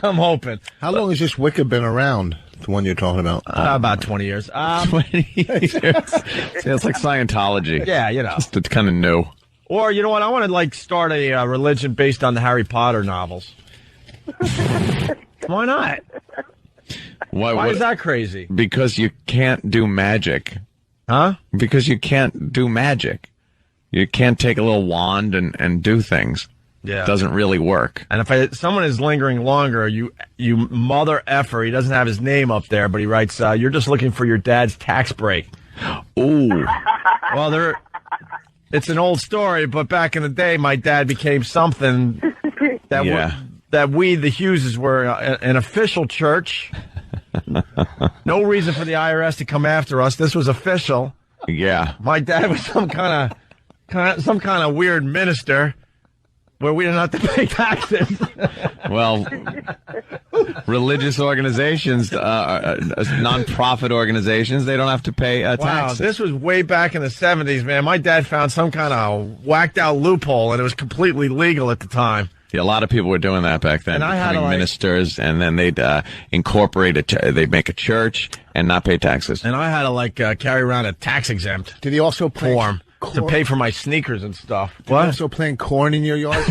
I'm hoping. How long has this Wicca been around, the one you're talking about? About 20 years. 20 years. See, it's like Scientology. Yeah, you know. It's kind of new. Or, you know what, I want to, start a religion based on the Harry Potter novels. Why not? Why is that crazy? Because you can't do magic. Huh? Because you can't do magic. You can't take a little wand and do things. Yeah. It doesn't really work. And if someone is lingering longer, you mother effer, he doesn't have his name up there, but he writes, you're just looking for your dad's tax break. Ooh. Well, it's an old story, but back in the day, my dad became something that we, the Hugheses, were an official church. No reason for the IRS to come after us. This was official. Yeah. My dad was some kind of weird minister where we didn't have to pay taxes. Well, religious organizations, non-profit organizations, they don't have to pay Wow, taxes. this was way back in the 70s, man. My dad found some kind of whacked out loophole, and it was completely legal at the time. Yeah, a lot of people were doing that back then, And I had becoming ministers, and then they'd incorporate they'd make a church and not pay taxes. And I had to carry around a tax exempt Did he also play form to pay for my sneakers and stuff. Did he also plant corn in your yard?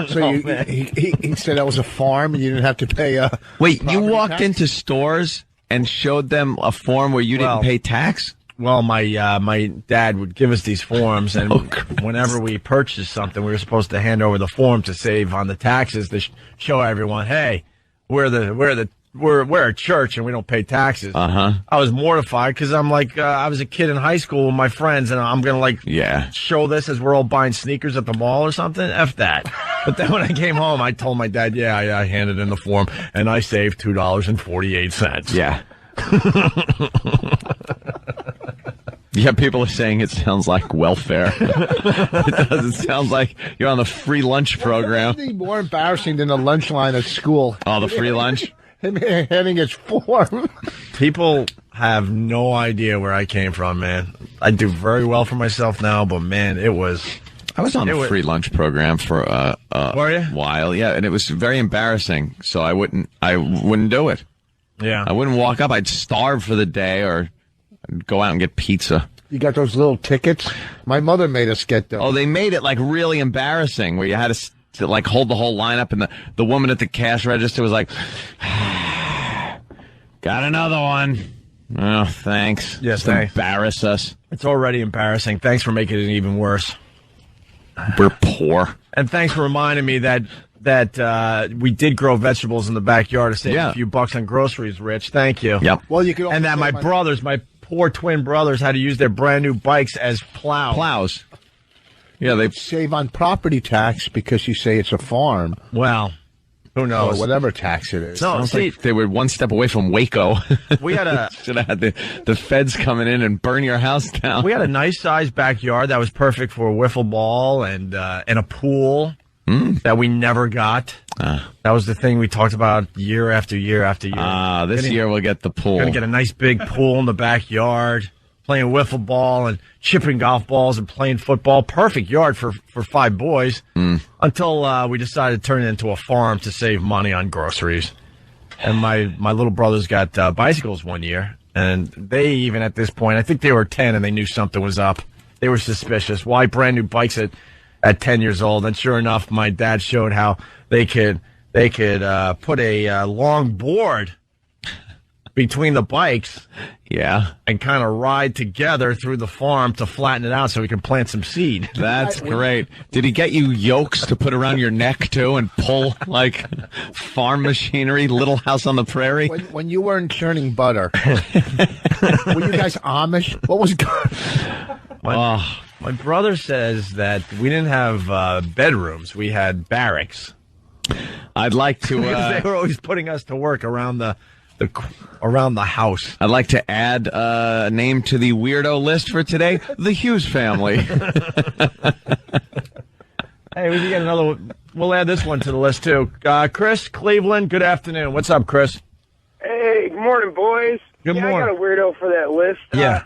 So Man. he said that was a farm and you didn't have to pay. Wait, you property walked tax? into stores and showed them a form where you didn't pay tax? Well, my dad would give us these forms, and whenever we purchased something, we were supposed to hand over the form to save on the taxes to show everyone, hey, we're a church and we don't pay taxes. Uh-huh. I was mortified because I'm I was a kid in high school with my friends, and I'm gonna show this as we're all buying sneakers at the mall or something. F that. But then when I came home, I told my dad, I handed in the form and I saved $2.48. Yeah. Yeah, people are saying it sounds like welfare. It does. It sounds like you're on the free lunch program. Nothing more embarrassing than the lunch line at school. Oh, the free lunch? Him handing his form. People have no idea where I came from, man. I do very well for myself now, but man, I was on the free lunch program for a while, yeah, and it was very embarrassing. So I wouldn't do it. Yeah, I wouldn't walk up. I'd starve for the day, or I'd go out and get pizza. You got those little tickets? My mother made us get those. Oh, they made it really embarrassing, where you had to hold the whole lineup, and the woman at the cash register was like, "Got another one." Oh, thanks. Yes, Just embarrass us. It's already embarrassing. Thanks for making it even worse. We're poor. And thanks for reminding me that we did grow vegetables in the backyard to save a few bucks on groceries, Rich. Thank you. Yep. Well, you could also and that my poor twin brothers had to use their brand new bikes as plows. Yeah, they save on property tax because you say it's a farm. Well, who knows? Or whatever tax it is. No, Sounds like they were one step away from Waco. We had should have had the feds coming in and burn your house down. We had a nice sized backyard that was perfect for a wiffle ball and a pool that we never got. That was the thing we talked about year after year after year. This year we'll get the pool. Gonna get a nice big pool in the backyard, playing wiffle ball and chipping golf balls and playing football. Perfect yard for 5 boys. Until we decided to turn it into a farm to save money on groceries. And my little brothers got bicycles one year, and they even at this point, I think they were 10 and they knew something was up. They were suspicious. Why brand new bikes at 10 years old? And sure enough, my dad showed how they could put a long board between the bikes, and kind of ride together through the farm to flatten it out so we can plant some seed. That's great. Did he get you yokes to put around your neck too and pull like farm machinery, Little House on the Prairie? When you weren't churning butter, were you guys Amish? What was going? My brother says that we didn't have bedrooms; we had barracks. I'd like to. Because they were always putting us to work around the house. I'd like to add a name to the weirdo list for today: the Hughes family. Hey, we can get another one. We'll add this one to the list too. Chris, Cleveland. Good afternoon. What's up, Chris? Hey, good morning, boys. Good morning. I got a weirdo for that list. Yeah.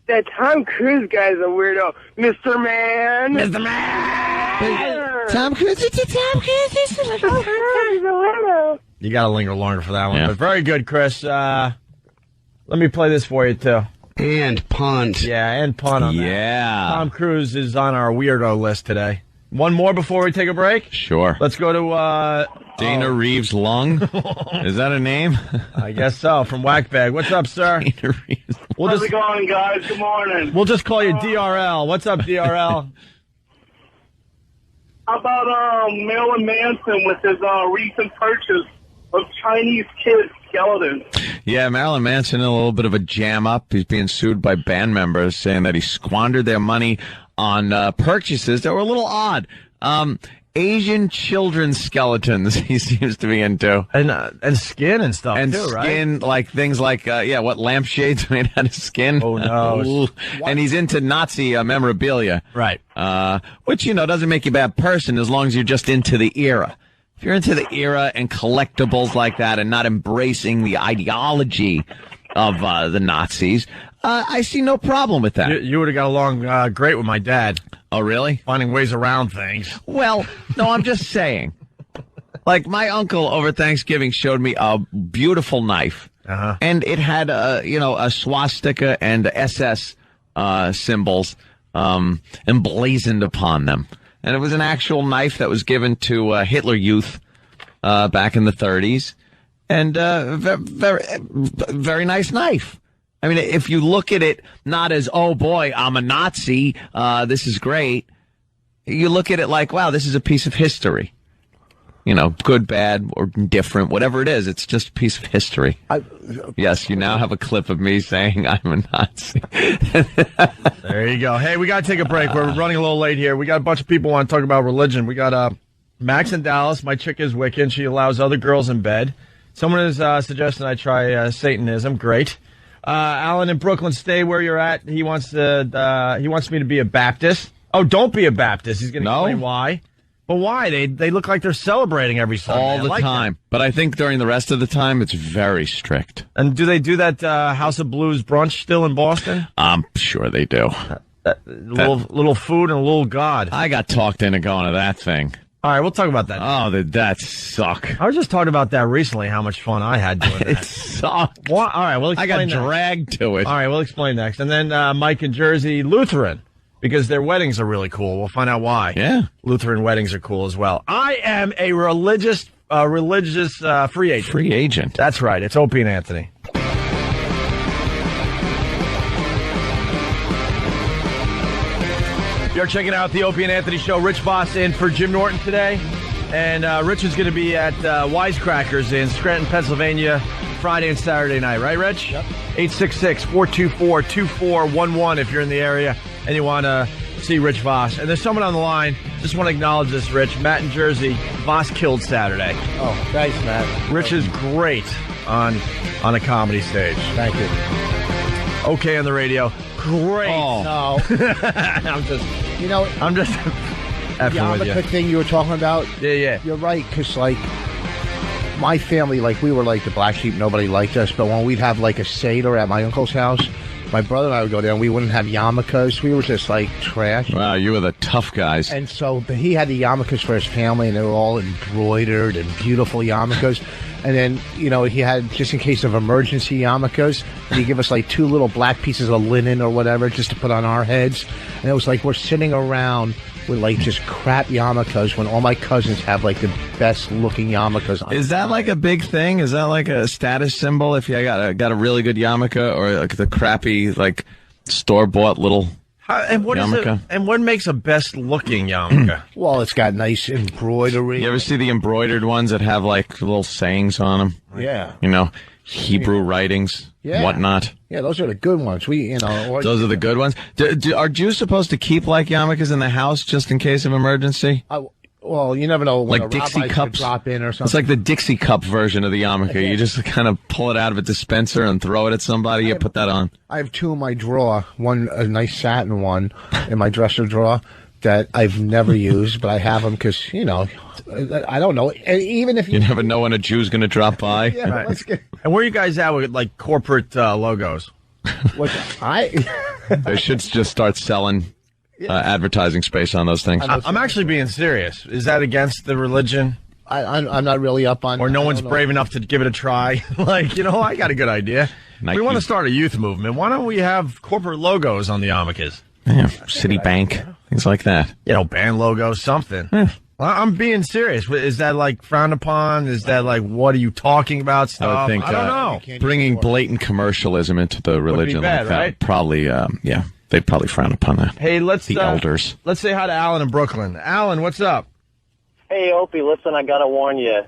That Tom Cruise guy's a weirdo. Mr. Man. Mr. Man. Tom Cruise. It's Tom Cruise. Tom Cruise is a weirdo. You got to linger longer for that one. Yeah. But very good, Chris. Let me play this for you too. And punt. Yeah, and punt on that. Yeah. Tom Cruise is on our weirdo list today. One more before we take a break? Sure. Let's go to Dana Reeves Lung. Is that a name? I guess so. From Whackbag. What's up, sir? Dana Reeves. How's it going, guys? Good morning. We'll just call you DRL. What's up, DRL? How about Marilyn Manson with his recent purchase of Chinese kid skeletons? Yeah, Marilyn Manson in a little bit of a jam up. He's being sued by band members saying that he squandered their money on purchases that were a little odd. Asian children's skeletons he seems to be into. And skin and stuff, and too, right? skin, like things like, lampshades made out of skin. Oh, no. And he's into Nazi memorabilia. Right. Which, doesn't make you a bad person as long as you're just into the era. if you're into the era and collectibles like that and not embracing the ideology of the Nazis, I see no problem with that. You would have got along great with my dad. Oh, really? Finding ways around things. Well, no, I'm just saying. Like, my uncle over Thanksgiving showed me a beautiful knife. And it had, a swastika and SS symbols emblazoned upon them. And it was an actual knife that was given to Hitler Youth back in the 30s. And very, very nice knife. I mean, if you look at it not as, oh, boy, I'm a Nazi, this is great. You look at it like, wow, this is a piece of history. You know, good, bad, or indifferent, whatever it is, it's just a piece of history. Yes, you now have a clip of me saying I'm a Nazi. There you go. Hey, we got to take a break. We're running a little late here. We got a bunch of people want to talk about religion. We got Max in Dallas. My chick is Wiccan. She allows other girls in bed. Someone is suggesting I try Satanism. Great. Alan in Brooklyn, stay where you're at. He wants me to be a Baptist. Oh, don't be a Baptist. He's going to explain why. But why? They look like they're celebrating every Sunday. All the time. That. But I think during the rest of the time, it's very strict. And do they do that House of Blues brunch still in Boston? I'm sure they do. Little food and a little God. I got talked into going to that thing. All right, we'll talk about that. Oh, that suck. I was just talking about that recently, how much fun I had doing that. It sucked. All right, we'll explain I got dragged to it. All right, we'll explain next. And then Mike in Jersey, Lutheran, because their weddings are really cool. We'll find out why. Yeah. Lutheran weddings are cool as well. I am a religious free agent. Free agent. That's right. It's Opie and Anthony. You're checking out the Opie and Anthony Show. Rich Voss in for Jim Norton today. And Rich is going to be at Wisecrackers in Scranton, Pennsylvania, Friday and Saturday night. Right, Rich? Yep. 866-424-2411 if you're in the area and you want to see Rich Voss. And there's someone on the line. Just want to acknowledge this, Rich. Matt in Jersey. Voss killed Saturday. Oh, thanks, Matt. Rich is great on a comedy stage. Thank you. Okay on the radio. Great. Oh. No. I'm just the yarmulke thing you were talking about. Yeah. You're right, because, like, my family, like, we were, like, the black sheep. Nobody liked us. But when we'd have, like, a Seder at my uncle's house, my brother and I would go there, and we wouldn't have yarmulkes. We were just, like, trash. Wow, you were the tough guys. And so he had the yarmulkes for his family, and they were all embroidered and beautiful yarmulkes. And then, he had, just in case of emergency yarmulkes, he'd give us, like, 2 little black pieces of linen or whatever just to put on our heads. And it was like we're sitting around with, like, just crap yarmulkes when all my cousins have, like, the best-looking yarmulkes on. Is that, like, a big thing? Is that, like, a status symbol if you got a really good yarmulke or, like, the crappy, like, store-bought little... And what yarmulke? Is it, and what makes a best-looking yarmulke? Well, it's got nice embroidery. You ever see the embroidered ones that have, like, little sayings on them? Yeah. Hebrew writings, whatnot. Yeah, those are the good ones. Those are the good ones. Are Jews supposed to keep, like, yarmulkes in the house just in case of emergency? Well, you never know when like a Dixie rabbi cups could drop in or something. It's like the Dixie cup version of the yarmulke. You just kind of pull it out of a dispenser and throw it at somebody. You put that on. I have 2 in my drawer. One, a nice satin one, in my dresser drawer that I've never used, but I have them because, I don't know. And even if you never know when a Jew's going to drop by. Yeah, right. And where are you guys at with, like, corporate logos? They should just start selling advertising space on those things. I'm actually being serious. Is that against the religion? I'm not really up on. Or no one's brave enough to give it a try. Like, I got a good idea. Nike. We want to start a youth movement. Why don't we have corporate logos on the yarmulkes? Yeah, Citibank, things like that. Band logos, something. Well, I'm being serious. Is that, like, frowned upon? Is that, like, what are you talking about stuff? I would think, I don't know. Bringing blatant commercialism into the religion bad, like that right? Probably, they'd probably frown upon that. Hey, the elders. Let's say hi to Alan in Brooklyn. Alan, what's up? Hey, Opie, listen, I got to warn you.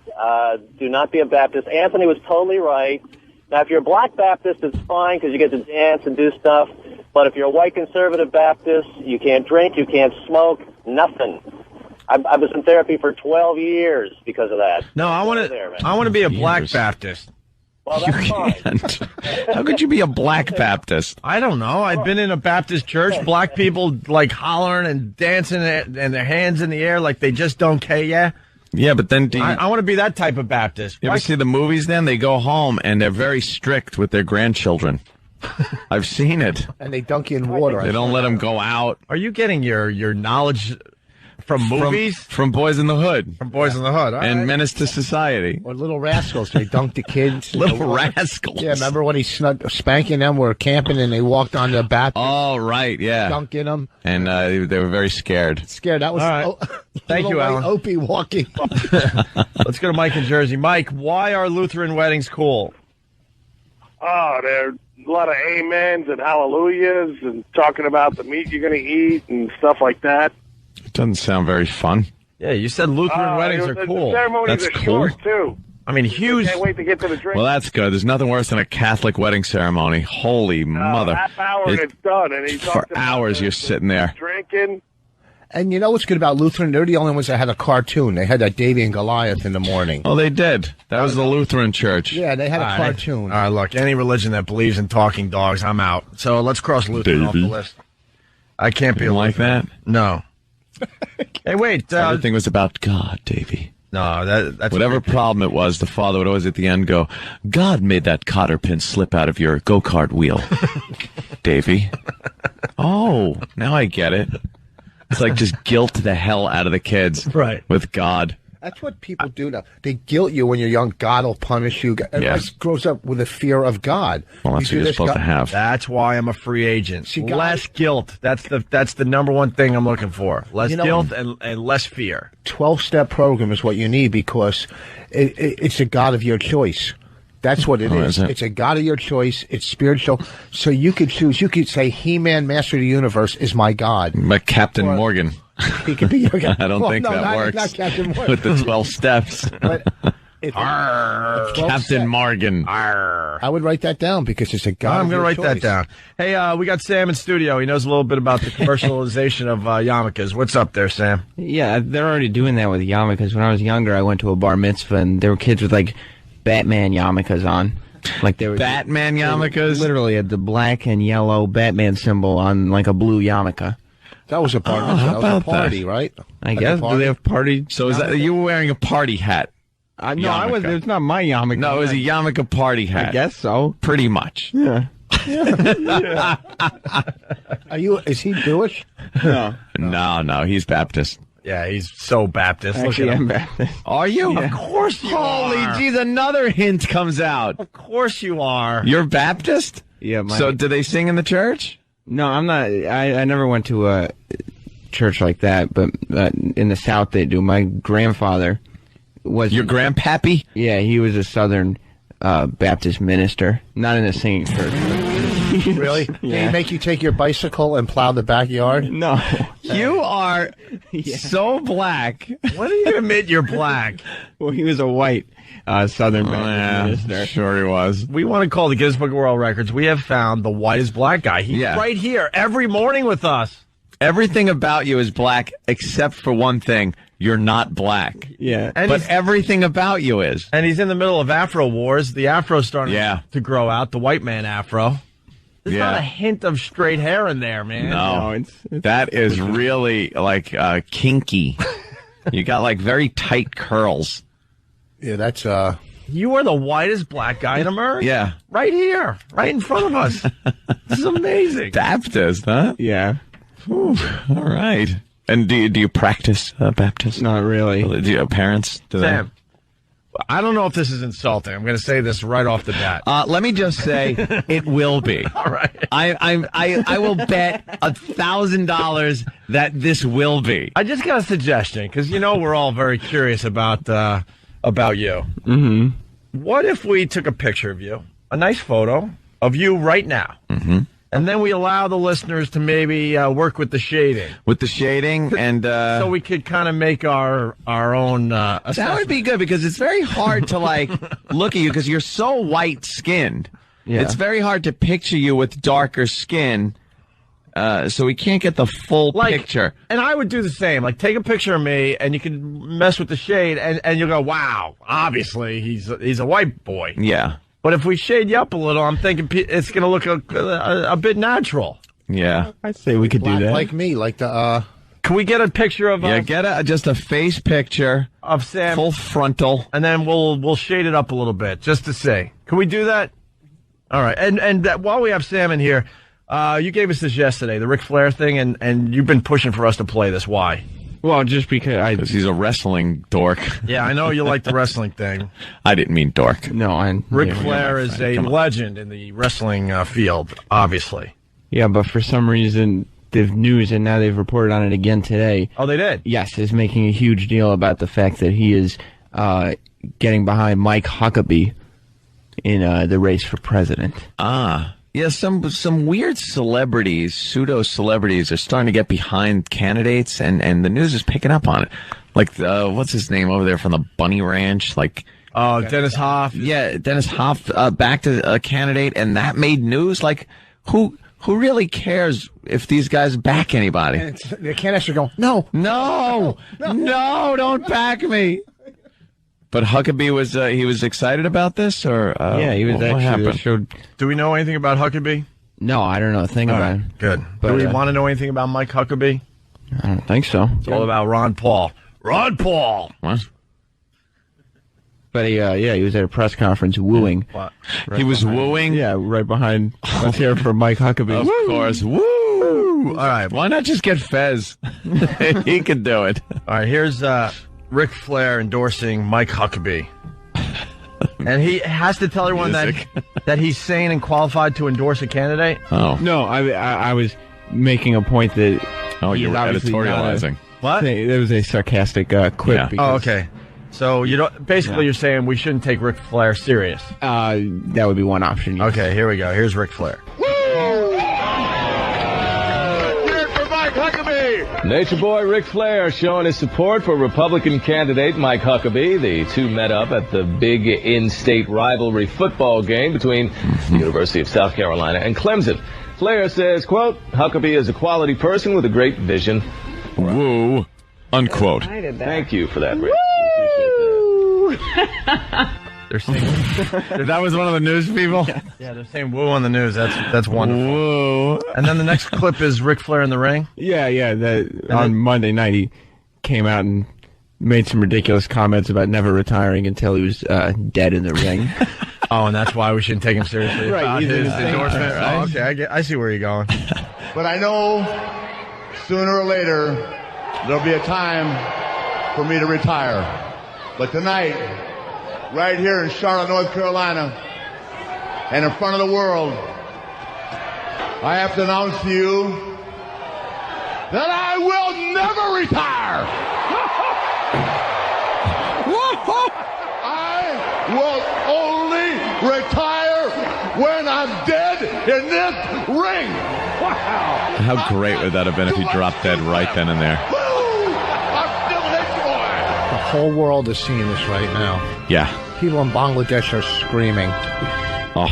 Do not be a Baptist. Anthony was totally right. Now, if you're a black Baptist, it's fine because you get to dance and do stuff. But if you're a white conservative Baptist, you can't drink, you can't smoke, nothing. I was in therapy for 12 years because of that. No, I want to be a black Baptist. Well, that's fine. How could you be a black Baptist? I don't know. I've been in a Baptist church. Black people, like, hollering and dancing and their hands in the air like they just don't care. Yeah. Yeah, but then I want to be that type of Baptist. You ever see the movies then? They go home and they're very strict with their grandchildren. I've seen it. And they dunk you in water. They don't let them go out. Are you getting your knowledge from movies? From Boys in the Hood. From Boys in the Hood. All and right. Menace to Society. Or Little Rascals. They dunked the kids. Little Rascals. Yeah, remember when he spanking them? Were camping and they walked on the bathroom. Oh, right, yeah. Dunking them. And they were very scared. Scared. That was Thank you, Alan. Opie walking. Let's go to Mike in Jersey. Mike, why are Lutheran weddings cool? Oh, there's a lot of amens and hallelujahs and talking about the meat you're going to eat and stuff like that. It doesn't sound very fun. Yeah, you said Lutheran weddings are cool. The ceremonies That's are cool. short, too. I mean, huge. Can't wait to get to the drink. Well, that's good. There's nothing worse than a Catholic wedding ceremony. Holy mother. Half hour and it's done. And For hours you're sitting there. Drinking. And you know what's good about Lutheran? They're the only ones that had a cartoon. They had that Davy and Goliath in the morning. Oh, they did. That was the Lutheran church. Yeah, they had a cartoon. All right, look, any religion that believes in talking dogs, I'm out. So let's cross Lutheran off the list. I can't be like that? No. Hey, wait. Everything was about God, Davy. No, that's whatever problem it was, the father would always at the end go, God made that cotter pin slip out of your go-kart wheel, Davy. Oh, now I get it. It's like just guilt the hell out of the kids with God. That's what people do now. They guilt you when you're young. God will punish you. Everybody grows up with a fear of God. Well, that's what you're supposed to have. That's why I'm a free agent. Less guilt. That's the number one thing I'm looking for. Less guilt and less fear. 12-step program is what you need because it's a God of your choice. That's what it is. It's a God of your choice. It's spiritual. So you could choose. You could say He-Man, Master of the Universe, is my God. But Captain Morgan. He could be your God. I don't think that works. Not Captain Morgan. With the 12 steps. But Captain Morgan. I would write that down because it's a God. I'm going to write that down. Hey, we got Sam in studio. He knows a little bit about the commercialization of yarmulkes. What's up there, Sam? Yeah, they're already doing that with yarmulkes. When I was younger, I went to a bar mitzvah, and there were kids with, like, Batman yarmulkes on. Like they were Batman yarmulkes? Literally had the black and yellow Batman symbol on, like, a blue yarmulke. That was a bar mitzvah. That was a party, right? I guess. Do they have party? So is that you were wearing a party hat? No, I was. It's not my yarmulke. No, it was a yarmulke party hat. I guess so. Pretty much. Yeah. Is he Jewish? No, he's Baptist. Yeah, he's so Baptist. Actually, I'm Baptist. Are you? Yeah. Of course you are. Holy jeez, another hint comes out. Of course you are. You're Baptist? Yeah. So do they sing in the church? No, I'm not. I never went to a church like that, but in the South they do. My grandfather was... Your grandpappy? Yeah, he was a Southern Baptist minister. Not in a singing church. Really? Yeah. Did he make you take your bicycle and plow the backyard? No. You are so black. When do you admit you're black? Well, he was a white Southern Baptist minister. Sure he was. We want to call the Guinness Book of World Records. We have found the whitest black guy. He's right here every morning with us. Everything about you is black except for one thing. You're not black. Yeah. But everything about you is. And he's in the middle of Afro Wars. The Afro's starting to grow out, the white man Afro. There's not a hint of straight hair in there, man. No, it's that is really like kinky. You got like very tight curls. Yeah, that's You are the whitest black guy in America. Yeah. Right here, right in front of us. This is amazing. Baptist, huh? Yeah. Whew, all right. And do you practice Baptist? Not really. Do you have parents? Sam, I don't know if this is insulting. I'm going to say this right off the bat. Let me just say it will be. All right. I will bet $1,000 that this will be. I just got a suggestion because we're all very curious about you. Mm-hmm. What if we took a picture of you, a nice photo of you right now? Mm-hmm. And then we allow the listeners to maybe work with the shading. With the shading and... so we could kind of make our own assessment. That would be good because it's very hard to, look at you because you're so white-skinned. Yeah. It's very hard to picture you with darker skin, so we can't get the full picture. And I would do the same. Take a picture of me, and you can mess with the shade, and you'll go, wow, obviously he's a white boy. Yeah. But if we shade you up a little, I'm thinking it's going to look a bit natural. Yeah. I'd say we could do that. Like me, like the Can we get a picture of get just a face picture of Sam, full frontal, and then we'll shade it up a little bit just to see. Can we do that? All right. And while we have Sam in here, you gave us this yesterday, the Ric Flair thing, and you've been pushing for us to play this. Why? Well, just because he's a wrestling dork. Yeah, I know you like the wrestling thing. I didn't mean dork. No, Ric Flair is a legend in the wrestling field, obviously. Yeah, but for some reason, the news, and now they've reported on it again today. Oh, they did? Yes, is making a huge deal about the fact that he is getting behind Mike Huckabee in the race for president. Yeah, some weird celebrities, pseudo-celebrities, are starting to get behind candidates, and the news is picking up on it. Like, what's his name over there from the Bunny Ranch? Like, Dennis Hoff. Yeah, Dennis Hoff backed a candidate, and that made news. Like, who really cares if these guys back anybody? And the candidates are going, no, don't back me. But Huckabee was excited about this, or yeah, he was what happened? Do we know anything about Huckabee? No, I don't know a thing about him. Good. But, do we want to know anything about Mike Huckabee? I don't think so. It's all about Ron Paul. Ron Paul. What? But he was at a press conference wooing. What? He was wooing? Yeah, right behind. Let's hear it from Mike Huckabee. Of course. Woo! All right. Why not just get Fez? He can do it. All right, here's Ric Flair endorsing Mike Huckabee. And he has to tell everyone that he's sane and qualified to endorse a candidate? Oh. No, I was making a point that... Oh, you were editorializing. What? There was a sarcastic quip. Yeah. Oh, okay. So you're saying we shouldn't take Ric Flair serious? That would be one option. Yes. Okay, here we go. Here's Ric Flair. Nature Boy Ric Flair showing his support for Republican candidate Mike Huckabee. The two met up at the big in-state rivalry football game between the University of South Carolina and Clemson. Flair says, quote, Huckabee is a quality person with a great vision. Woo, unquote. Thank you for that, Rick. They're saying that was one of the news people? Yeah, they're saying woo on the news. That's wonderful. Woo. And then the next clip is Ric Flair in the ring? Yeah. On Monday night, he came out and made some ridiculous comments about never retiring until he was dead in the ring. Oh, and that's why we shouldn't take him seriously. Right, about his insane. endorsement. Right. Oh, okay, I see where you're going. But I know sooner or later there'll be a time for me to retire. But tonight, right here in Charlotte, North Carolina, and in front of the world, I have to announce to you that I will never retire. I will only retire when I'm dead in this ring. Wow. How great would that have been if he dropped dead right then and there? The whole world is seeing this right now. Yeah. People in Bangladesh are screaming. Oh.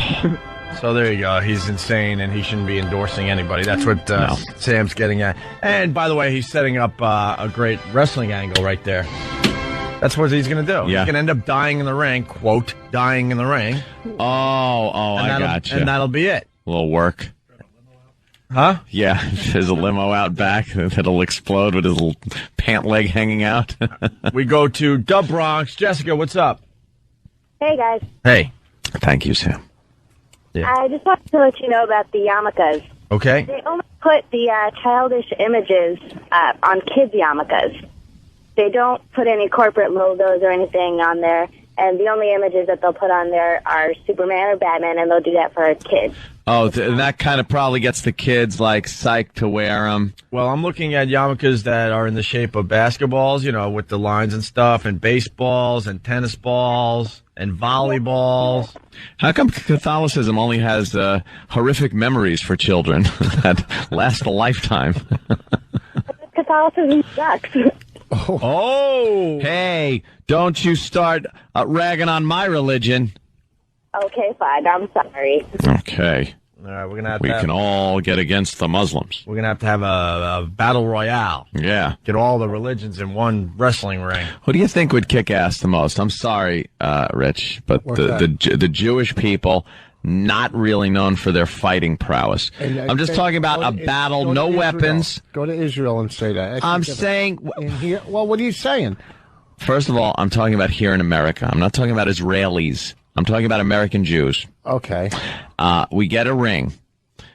So there you go. He's insane, and he shouldn't be endorsing anybody. That's what Sam's getting at. And by the way, he's setting up a great wrestling angle right there. That's what he's going to do. Yeah. He's going to end up dying in the ring, quote, dying in the ring. Oh, I gotcha. And that'll be it. A little work. Huh? Yeah, there's a limo out back that'll explode with his little pant leg hanging out. We go to Dub Bronx. Jessica, what's up? Hey, guys. Hey. Thank you, Sam. Yeah. I just wanted to let you know about the yarmulkes. Okay. They only put the childish images on kids' yarmulkes. They don't put any corporate logos or anything on there, and the only images that they'll put on there are Superman or Batman, and they'll do that for kids. Oh, that kind of probably gets the kids, like, psyched to wear them. Well, I'm looking at yarmulkes that are in the shape of basketballs, you know, with the lines and stuff, and baseballs, and tennis balls, and volleyballs. How come Catholicism only has horrific memories for children that last a lifetime? Catholicism sucks. Oh! Hey, don't you start ragging on my religion. Okay, fine. I'm sorry. Okay. All right, we're gonna have we can all get against the Muslims. We're gonna have to have a battle royale. Yeah. Get all the religions in one wrestling ring. Who do you think would kick ass the most? I'm sorry, Rich, but the Jewish people not really known for their fighting prowess. I'm just talking about a battle, no weapons. Go to Israel and say that. I'm saying... In here, well, what are you saying? First of all, I'm talking about here in America. I'm not talking about Israelis. I'm talking about American Jews. Okay. We get a ring.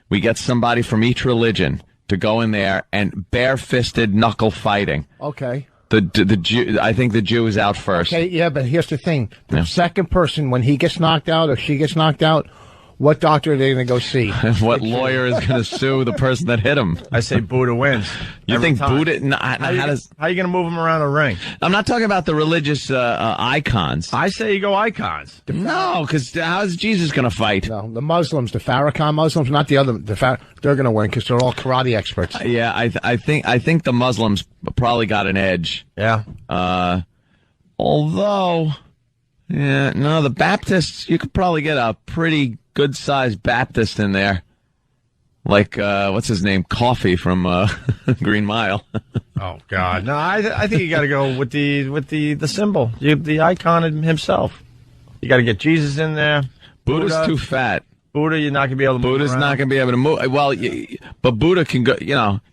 We get somebody from each religion to go in there and bare-fisted knuckle fighting. Okay. The Jew, I think the Jew is out first. Okay, yeah, but here's the thing. The second person, when he gets knocked out or she gets knocked out, what doctor are they going to go see? What lawyer is going to sue the person that hit him? I say Buddha wins. You think Buddha? How are you going to move him around a ring? I'm not talking about the religious icons. I say you go icons. No, because how's Jesus going to fight? No, the Muslims, the Farrakhan Muslims, not the other. They're going to win because they're all karate experts. Yeah, I think the Muslims probably got an edge. Yeah. Although, the Baptists, you could probably get a pretty good-sized Baptist in there. Like, what's his name? Coffee from Green Mile. Oh, God. No, I think you got to go with the symbol, the icon himself. You got to get Jesus in there. Buddha's too fat. Buddha, you're not going to be able to move Buddha's around. not going to be able to move. Well, but Buddha can go,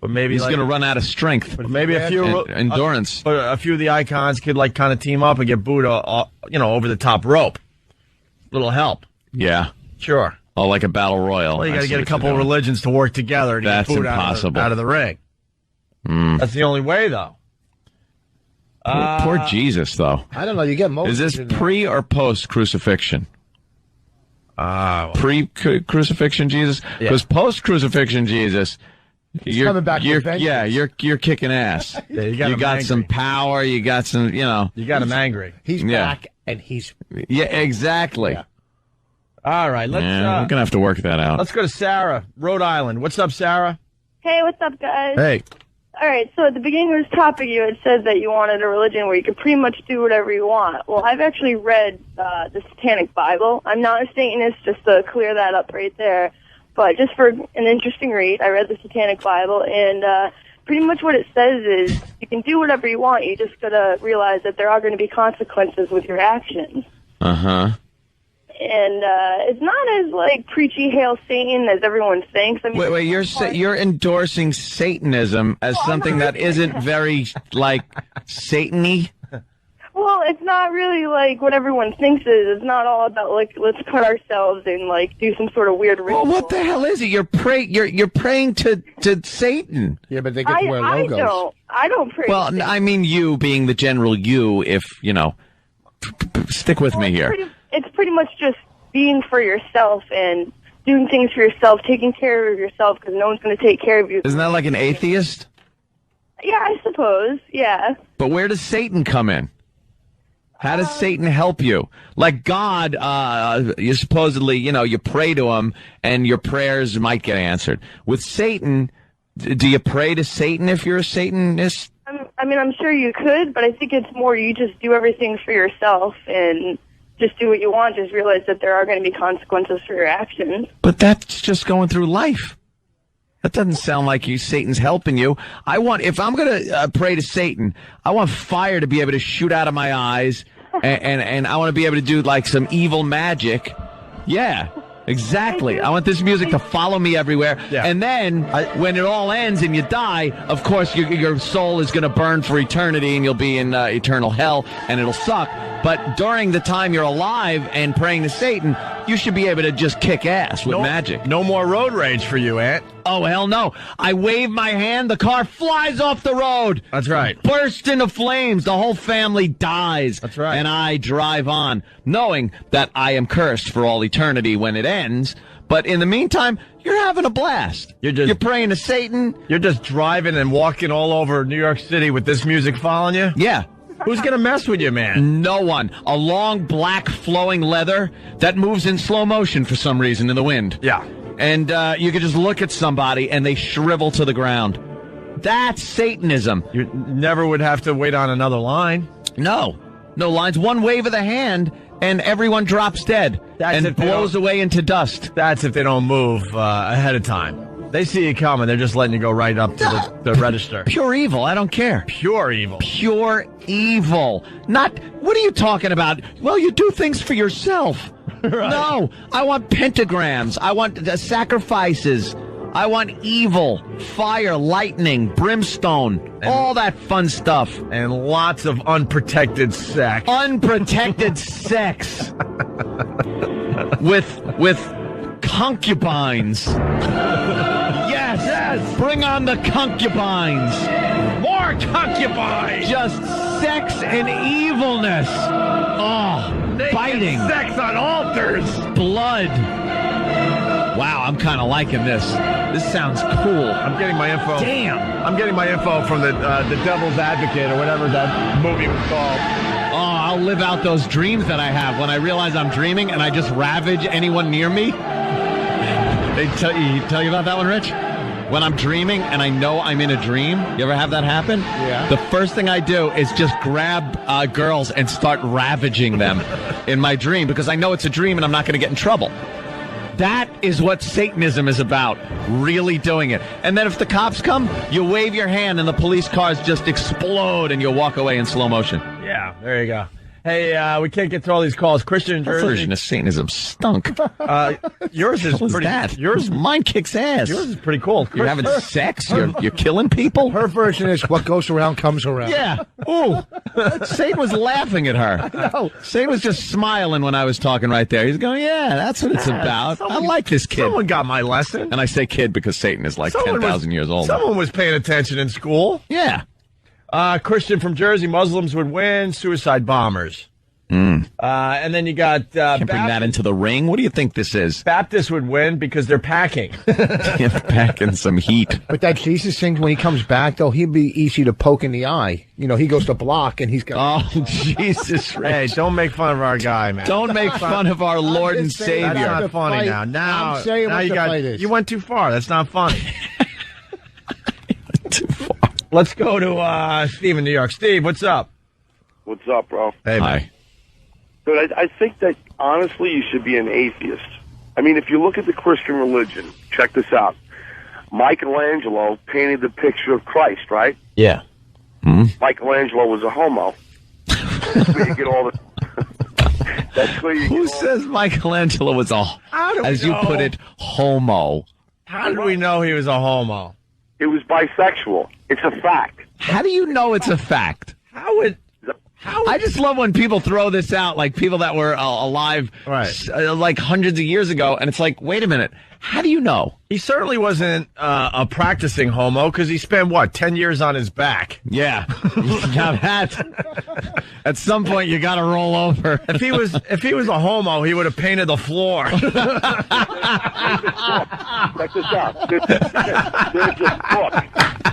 but maybe he's going to run out of strength. But maybe a few... endurance. A few of the icons could, kind of team up and get Buddha, over the top rope. Little help. Yeah. Sure. Oh, like a battle royal. Well, you got to get a couple of religions to work together to That's get Buddha impossible. Out of the ring. That's the only way, though. Poor Jesus, though. I don't know. You get most. Is this pre or post crucifixion? Pre-crucifixion Jesus? Because post-crucifixion Jesus, He's coming back with vengeance. you're kicking ass. Yeah, you got some power. You got some, You got him angry. He's back, and he's... Yeah, exactly. Yeah. All right, let's... we're going to have to work that out. Let's go to Sarah, Rhode Island. What's up, Sarah? Hey, what's up, guys? Hey. All right, so at the beginning of this topic, you had said that you wanted a religion where you could pretty much do whatever you want. Well, I've actually read the Satanic Bible. I'm not a Satanist, just to clear that up right there. But just for an interesting read, I read the Satanic Bible, and pretty much what it says is you can do whatever you want. You just got to realize that there are going to be consequences with your actions. Uh-huh. And it's not as, preachy Hail Satan as everyone thinks. I mean, Wait, you're endorsing Satanism as something that isn't very, Satan-y? Well, it's not really what everyone thinks it is. It's not all about let's cut ourselves and do some sort of weird ritual. Well, what the hell is it? You're praying to Satan. Yeah, but they get to wear logos. I don't pray. Well, I mean you being the general you. If stick with me here. It's pretty much just being for yourself and doing things for yourself, taking care of yourself because no one's going to take care of you. Isn't that like an atheist? Yeah, I suppose. Yeah. But where does Satan come in? How does Satan help you? Like God, you supposedly, you pray to him and your prayers might get answered. With Satan, do you pray to Satan if you're a Satanist? I'm sure you could, but I think it's more you just do everything for yourself and just do what you want. Just realize that there are going to be consequences for your actions. But that's just going through life. That doesn't sound like Satan's helping you. If I'm going to pray to Satan, I want fire to be able to shoot out of my eyes, and I want to be able to do some evil magic. Yeah, exactly. I want this music to follow me everywhere. Yeah. And then when it all ends and you die, of course your soul is going to burn for eternity, and you'll be in eternal hell, and it'll suck. But during the time you're alive and praying to Satan, you should be able to just kick ass with magic. No more road rage for you, Ant. Oh, hell no. I wave my hand, the car flies off the road. That's right. Burst into flames, the whole family dies. That's right. And I drive on, knowing that I am cursed for all eternity when it ends. But in the meantime, you're having a blast. You're praying to Satan. You're just driving and walking all over New York City with this music following you? Yeah. Who's going to mess with you, man? No one. A long, black, flowing leather that moves in slow motion for some reason in the wind. Yeah. And you could just look at somebody and they shrivel to the ground. That's Satanism. You never would have to wait on another line. No. No lines. One wave of the hand and everyone drops dead and blows away into dust. That's if they don't move ahead of time. They see you coming. They're just letting you go right up to the register. Pure evil. I don't care. Pure evil. Pure evil. Not, what are you talking about? Well, you do things for yourself. No, I want pentagrams. I want sacrifices. I want evil, fire, lightning, brimstone, all that fun stuff. And lots of unprotected sex. Unprotected sex. With concubines. Yes. Bring on the concubines. More concubines. Just sex and evilness. Oh, naked biting. Sex on altars. Blood. Wow, I'm kind of liking this. This sounds cool. I'm getting my info. Damn. I'm getting my info from the Devil's Advocate or whatever that movie was called. Oh, I'll live out those dreams that I have when I realize I'm dreaming and I just ravage anyone near me. They tell you about that one, Rich? When I'm dreaming and I know I'm in a dream, you ever have that happen? Yeah. The first thing I do is just grab girls and start ravaging them in my dream because I know it's a dream and I'm not going to get in trouble. That is what Satanism is about, really doing it. And then if the cops come, you wave your hand and the police cars just explode and you walk away in slow motion. Yeah, there you go. Hey, we can't get to all these calls. Christian in Jersey. That version of Satanism stunk. Yours is What pretty. that? Yours, Mine kicks ass. yours is pretty cool. You're having sex? You're killing people? Her version is what goes around comes around. Yeah. Ooh. Satan was laughing at her. No. Satan was just smiling when I was talking right there. He's going, yeah, that's what it's about. I like this kid. Someone got my lesson. And I say kid because Satan is like 10,000 years old. Someone was paying attention in school. Yeah. Christian from Jersey. Muslims would win. Suicide bombers. And then you got Can't bring that into the ring. What do you think this is? Baptists would win because they're packing. Packing some heat. But that Jesus thing, when he comes back, though, he'd be easy to poke in the eye. You know, he goes to block, and he's got... Oh, Jesus. Hey, don't make fun of our guy, man. Don't make fun of our Lord and just saying Savior. That's not the funny fight. now. Now, I'm saying now what you the got. fight is. You went too far. That's not funny. Too far. Let's go to Steve in New York. Steve, what's up? What's up, bro? Hey, man. Hi. But I think that, honestly, you should be an atheist. I mean, if you look at the Christian religion, check this out. Michelangelo painted the picture of Christ, right? Yeah. Michelangelo was a homo. That's where you get all the... That's where you Who get all says Michelangelo was a, How do we as you know? put it, homo? How did we know he was a homo? It was bisexual. It's a fact. How do you know it's a fact? I just love when people throw this out, like people that were alive like hundreds of years ago, and it's like, wait a minute, how do you know? He certainly wasn't a practicing homo because he spent, 10 years on his back? Yeah. Now that, at some point, you got to roll over. If he was a homo, he would have painted the floor. Check this out. There's a book,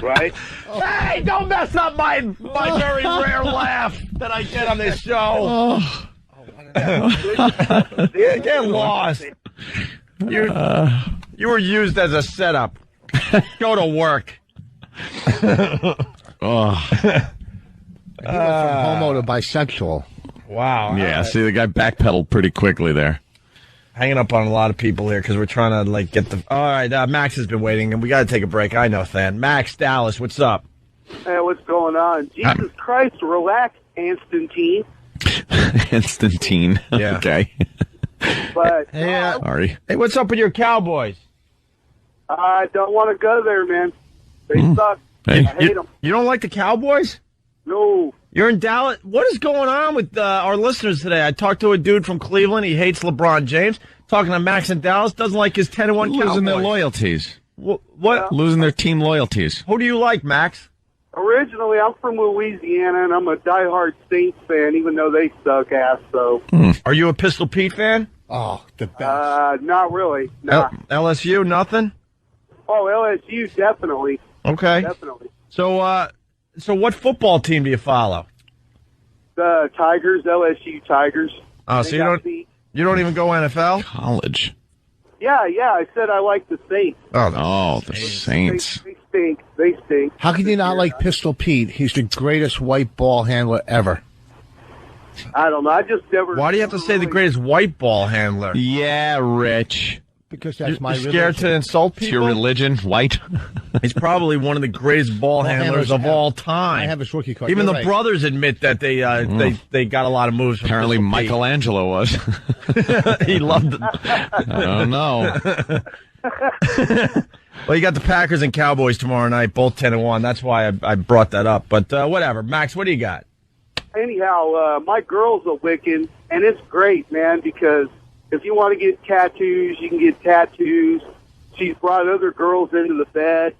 right? Hey, don't mess up my very rare laugh that I get on this show. Get lost. You were used as a setup. Go to work. He went from homo to bisexual. Wow. Yeah, see, the guy backpedaled pretty quickly there. Hanging up on a lot of people here because we're trying to get the... All right, Max has been waiting, and we got to take a break. I know, Than. Max, Dallas, what's up? Hey, what's going on? Jesus Christ, relax, Constantine. Constantine. Yeah. Okay. But Sorry. Hey, what's up with your Cowboys? I don't want to go there, man. They suck. Hey. I hate them. You don't like the Cowboys? No. You're in Dallas. What is going on with our listeners today? I talked to a dude from Cleveland. He hates LeBron James. Talking to Max in Dallas. Doesn't like his 10-1 Cowboys. Losing their loyalties. What? Losing their team loyalties. Who do you like, Max? Originally, I'm from Louisiana, and I'm a diehard Saints fan, even though they suck ass, so. Are you a Pistol Pete fan? Oh, the best. Not really. Nah. LSU, nothing? Oh, LSU, definitely. Okay. Definitely. So what football team do you follow? The Tigers, LSU Tigers. Oh, so you don't even go NFL? College. Yeah, I said I like the Saints. Oh, the Saints. They stink. They stink. How can you not like Pistol Pete? He's the greatest white ball handler ever. I don't know. I just never... Why do you have to say the greatest white ball handler? Yeah, Rich. Because that's my You're scared to insult people? It's your religion, white. He's probably one of the greatest ball handlers of all time. I have his rookie card. Even You're the right. brothers admit that they got a lot of moves. From Apparently Pistol Pete. Michelangelo was. He loved it. I don't know. Well, you got the Packers and Cowboys tomorrow night, both 10-1. That's why I brought that up. But whatever. Max, what do you got? Anyhow, my girl's a Wiccan, and it's great, man, because if you want to get tattoos, you can get tattoos. She's brought other girls into the bed.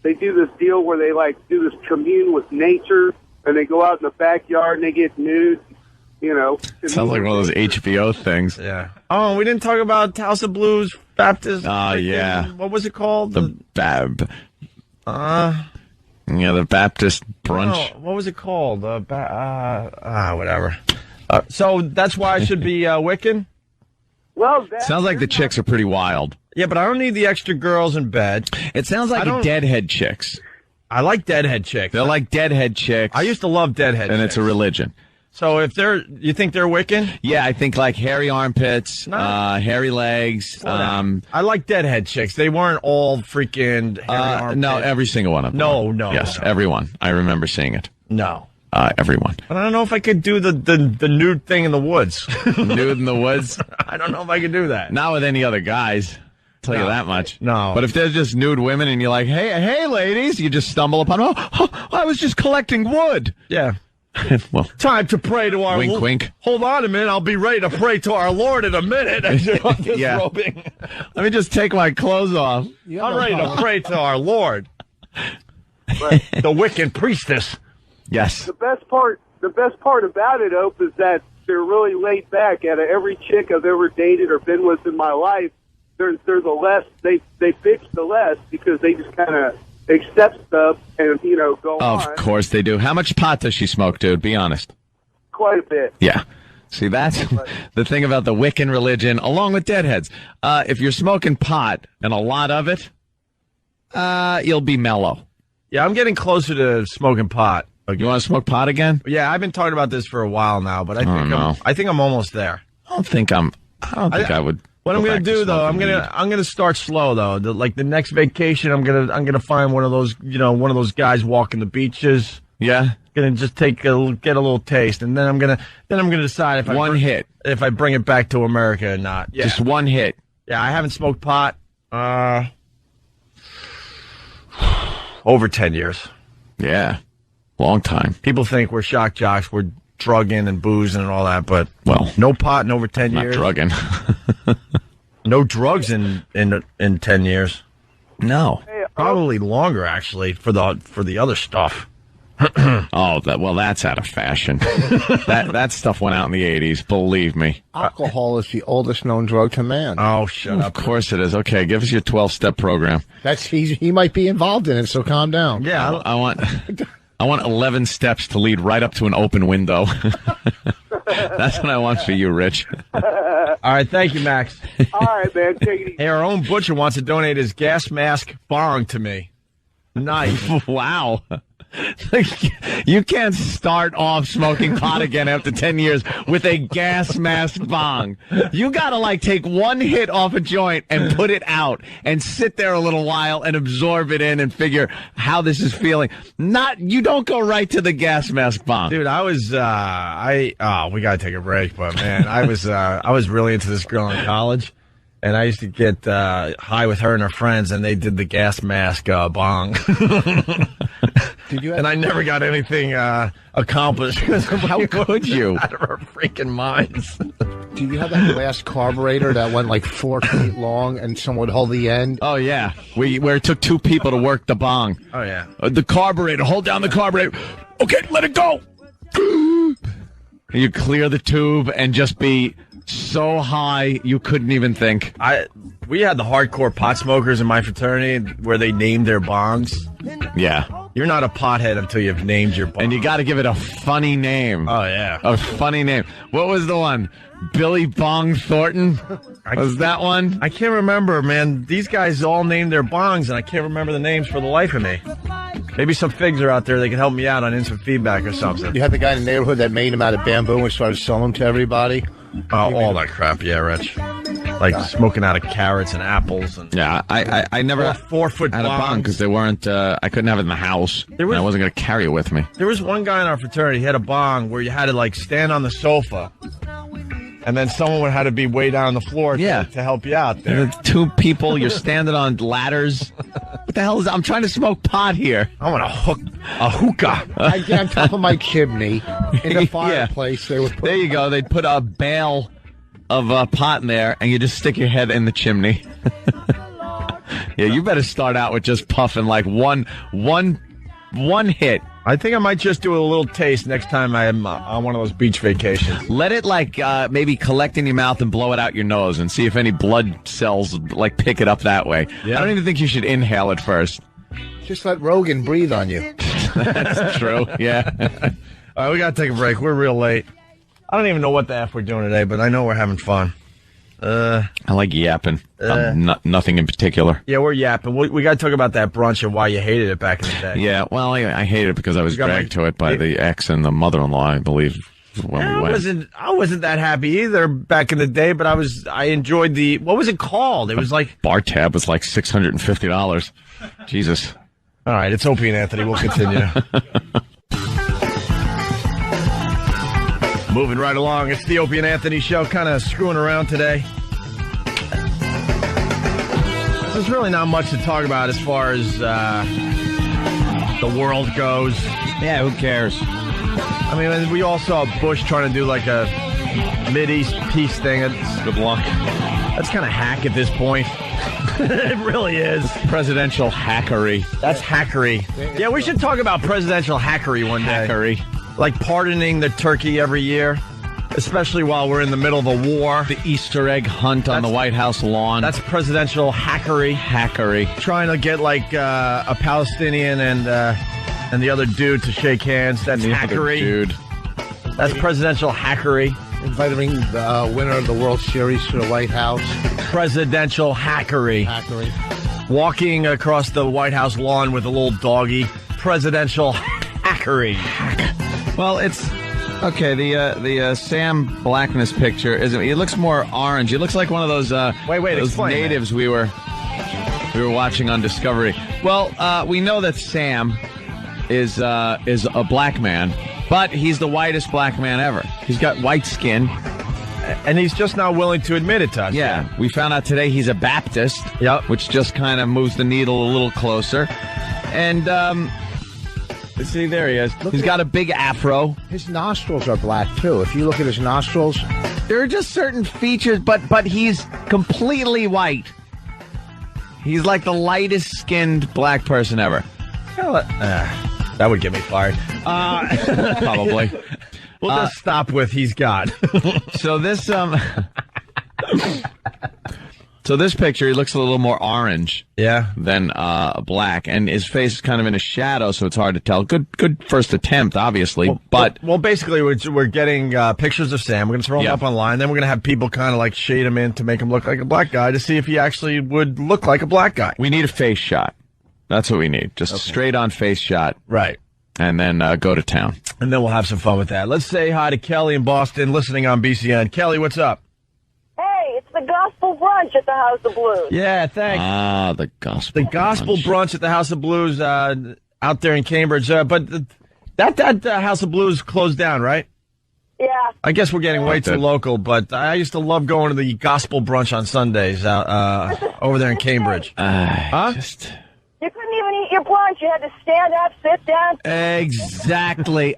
They do this deal where they, like, do this commune with nature, and they go out in the backyard and they get nude, you know. Sounds like one of those HBO things. Yeah. Oh, we didn't talk about House of Blues Baptist. Oh, yeah. What was it called? The Baptist brunch. No, what was it called? Whatever. So that's why I should be Wiccan? Well, Sounds like the chicks are pretty wild. Yeah, but I don't need the extra girls in bed. It sounds like deadhead chicks. I like deadhead chicks. They're like deadhead chicks. I used to love deadhead and chicks. it's a religion. So you think they're Wiccan? Yeah, I think like hairy armpits, hairy legs. I like deadhead chicks. They weren't all freaking hairy armpits. No, every single one of them. No. Yes, everyone. I remember seeing it. No. Everyone. But I don't know if I could do the nude thing in the woods. Nude in the woods? I don't know if I could do that. Not with any other guys. Tell you that much. No. But if there's just nude women and you're like, hey, ladies, you just stumble upon, I was just collecting wood. Yeah. Well, time to pray to our wink, wink. Hold on a minute. I'll be ready to pray to our Lord in a minute. As you're disrobing. Let me just take my clothes off. I'm ready to pray to our Lord. The Wiccan priestess. Yes. The best part about it, Ope, is that they're really laid back. Out of every chick I've ever dated or been with in my life, they're the less they bitch the less because they just kind of accept stuff and go on. Of course they do. How much pot does she smoke, dude? Be honest. Quite a bit. Yeah. See, that's the thing about the Wiccan religion, along with deadheads. If you're smoking pot and a lot of it, you'll be mellow. Yeah, I'm getting closer to smoking pot. You want to smoke pot again? Yeah, I've been talking about this for a while now, but I think I'm almost there. I don't think I would. What I'm going to do though, I'm going to start slow though. The next vacation, I'm going to find one of those, one of those guys walking the beaches. Yeah. Going to just get a little taste, and then I'm going to decide if I bring it back to America or not. Yeah. Just one hit. Yeah, I haven't smoked pot over 10 years. Yeah. Long time. People think we're shock jocks, we're drugging and boozing and all that, but no pot in over 10 years. Not drugging. No drugs in 10 years. No. Probably longer actually for the other stuff. That's out of fashion. that stuff went out in the 80s, believe me. Alcohol is the oldest known drug to man. Oh, shut up. Of course it is. Okay, give us your 12-step program. He might be involved in it, so calm down. Yeah, I want 11 steps to lead right up to an open window. That's what I want for you, Rich. All right, thank you, Max. All right, man. Take it easy. Hey, our own butcher wants to donate his gas mask bong to me. Nice. Wow. You can't start off smoking pot again after 10 years with a gas mask bong. You gotta take one hit off a joint and put it out and sit there a little while and absorb it in and figure how this is feeling. You don't go right to the gas mask bong. Dude, I was, we gotta take a break, but man, I was really into this girl in college. And I used to get high with her and her friends, and they did the gas mask bong. And I never got anything accomplished. How could you? Out of our freaking minds. Do you have that glass carburetor that went 4 feet long and someone would hold the end? Oh, yeah. Where it took 2 people to work the bong. Oh, yeah. The carburetor. Hold down the carburetor. Okay, let it go. You clear the tube and just be so high you couldn't even think. We had the hardcore pot smokers in my fraternity where they named their bongs. Yeah. You're not a pothead until you've named your bong. And you got to give it a funny name. Oh, yeah. A funny name. What was the one? Billy Bong Thornton? Was that one? I can't remember, man. These guys all named their bongs, and I can't remember the names for the life of me. Maybe some figs are out there that can help me out on instant feedback or something. You had the guy in the neighborhood that made them out of bamboo and started selling them to everybody. Oh, all that crap, yeah, Rich. Like smoking out of carrots and apples. And yeah, I never 4-foot had a bong because they weren't. I couldn't have it in the house. And I wasn't going to carry it with me. There was one guy in our fraternity. He had a bong where you had to like stand on the sofa, and then someone would have to be way down on the floor to help you out there. The two people, you're standing on ladders. What the hell is? I'm trying to smoke pot here. I want a hookah. I get on top of my chimney in the fireplace. They would. There you go. They'd put a bale of pot in there, and you just stick your head in the chimney. Yeah, you better start out with just puffing like one hit. I think I might just do a little taste next time I'm on one of those beach vacations. Let it like maybe collect in your mouth and blow it out your nose and see if any blood cells like pick it up that way. Yeah. I don't even think you should inhale it first. Just let Rogan breathe on you. That's true. Yeah. All right, we got to take a break. We're real late. I don't even know what the F we're doing today, but I know we're having fun. I like yapping. Nothing in particular. Yeah, we're yapping. We got to talk about that brunch and why you hated it back in the day. Yeah, well, I hated it because I was dragged to it by the ex and the mother-in-law, I believe, when we went. I wasn't that happy either back in the day, but I enjoyed what was it called? It was like... Bar tab was like $650. Jesus. All right, it's Opie and Anthony. We'll continue. Moving right along, it's the Opie and Anthony show, kind of screwing around today. There's really not much to talk about as far as the world goes. Yeah, who cares? I mean, we all saw Bush trying to do like a Mideast peace thing. Good luck. That's kind of hack at this point. It really is. Presidential hackery. That's hackery. Yeah, we should talk about presidential hackery one day. Hackery. Like pardoning the turkey every year, especially while we're in the middle of a war. The Easter egg hunt on the White House lawn. That's presidential hackery. Hackery. Trying to get like a Palestinian and the other dude to shake hands. That's hackery. Dude. That's presidential hackery. Inviting the winner of the World Series to the White House. Presidential hackery. Hackery. Walking across the White House lawn with a little doggy. Presidential hackery. Well, it's okay. The Sam Blackness picture it looks more orange. It looks like one of those those natives that. we were watching on Discovery. Well, we know that Sam is a black man, but he's the whitest black man ever. He's got white skin, and he's just not willing to admit it to us. Yeah, we found out today he's a Baptist. Yep, which just kind of moves the needle a little closer, and. See, there he is. He's got a big afro. His nostrils are black, too. If you look at his nostrils... There are just certain features, but he's completely white. He's like the lightest-skinned black person ever. That would get me fired. Probably. We'll just stop with he's got. So this... So this picture, he looks a little more orange, than black, and his face is kind of in a shadow, so it's hard to tell. Good first attempt, obviously, but basically, we're getting pictures of Sam. We're going to throw them up online. Then we're going to have people kind of like shade him in to make him look like a black guy to see if he actually would look like a black guy. We need a face shot. That's what we need. Just a straight on face shot, right? And then go to town, and then we'll have some fun with that. Let's say hi to Kelly in Boston, listening on BCN. Kelly, what's up? The gospel brunch at the House of Blues. Yeah, thanks. The gospel. The gospel brunch at the House of Blues out there in Cambridge. But that House of Blues closed down, right? Yeah. I guess we're getting way too local, but I used to love going to the gospel brunch on Sundays over there in Cambridge. You couldn't even eat your brunch. You had to stand up, sit down. Exactly.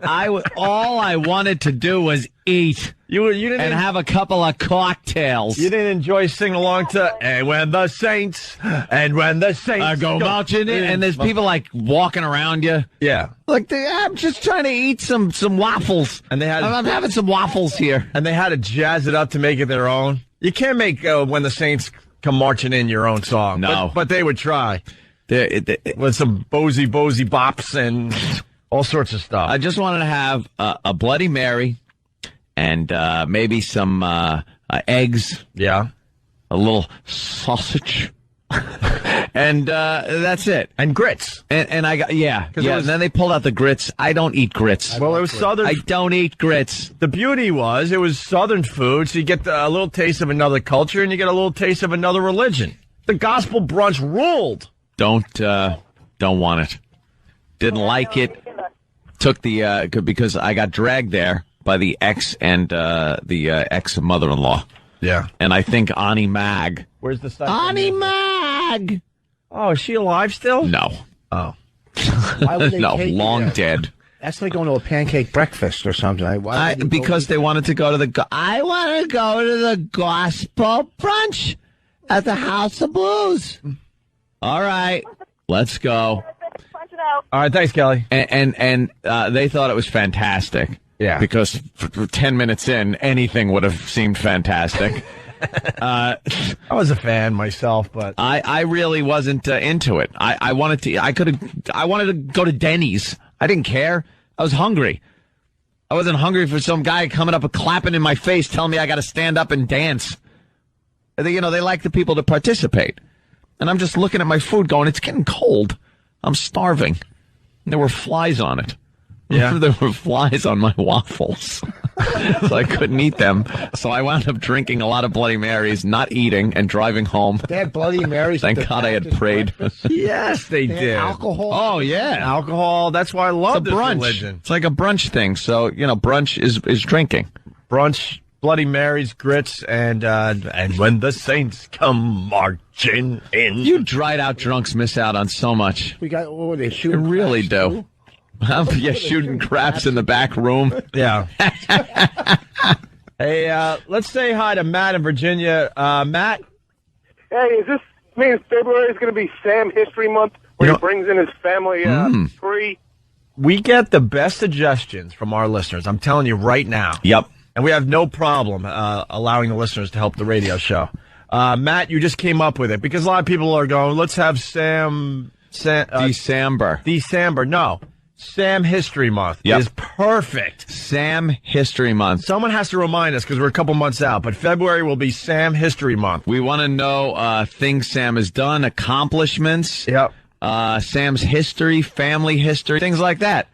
All I wanted to do was eat. You didn't have a couple of cocktails. You didn't enjoy singing along to "And when the saints go marching in," and there's people like walking around you. Yeah, like I'm just trying to eat some waffles, and I'm having some waffles here, and they had to jazz it up to make it their own. You can't make "When the Saints Come Marching In" your own song. No, but they would try. With some Bozy bops and all sorts of stuff. I just wanted to have a Bloody Mary and maybe some eggs. Yeah. A little sausage. And that's it. And grits. And I got, and then they pulled out the grits. I don't eat grits. Well, it was Southern. I don't eat grits. The beauty was it was Southern food, so you get a little taste of another culture and you get a little taste of another religion. The gospel brunch ruled. Don't want it. Didn't like it. Took the, because I got dragged there by the ex and the ex mother-in-law. Yeah. And I think Ani Mag. Where's the stuff? Ani Mag! Oh, is she alive still? No. Oh. Why would they No, take you long there? dead. That's like going to a pancake breakfast or something. Because they wanted to go to I want to go to the gospel brunch at the House of Blues. All right, let's go. All right, thanks, Kelly. And they thought it was fantastic. Yeah. Because for 10 minutes in, anything would have seemed fantastic. I was a fan myself, but I really wasn't into it. I wanted to go to Denny's. I didn't care. I was hungry. I wasn't hungry for some guy coming up and clapping in my face, telling me I got to stand up and dance. They like the people to participate. And I'm just looking at my food going, it's getting cold. I'm starving. And there were flies on it. Yeah. There were flies on my waffles. So I couldn't eat them. So I wound up drinking a lot of Bloody Marys, not eating, and driving home. They had Bloody Marys. Thank God I had prayed. Yes, they They had did. alcohol. Oh, yeah. Alcohol. That's why I love It's a this brunch. religion. It's like a brunch thing. So, brunch is drinking. Brunch, Bloody Marys, grits, and when the saints come marching in. You dried out drunks miss out on so much. We got, what were they You shooting? really do. Shooting craps in the back room. Yeah. Hey, let's say hi to Matt in Virginia. Matt? Hey, is this mean February is going to be Sam History Month, where he brings in his family free? We get the best suggestions from our listeners. I'm telling you right now. Yep. And we have no problem allowing the listeners to help the radio show. Matt, you just came up with it because a lot of people are going, let's have December. No. Sam History Month is perfect. Sam History Month. Someone has to remind us because we're a couple months out, but February will be Sam History Month. We want to know things Sam has done, accomplishments. Yep. Sam's history, family history, things like that.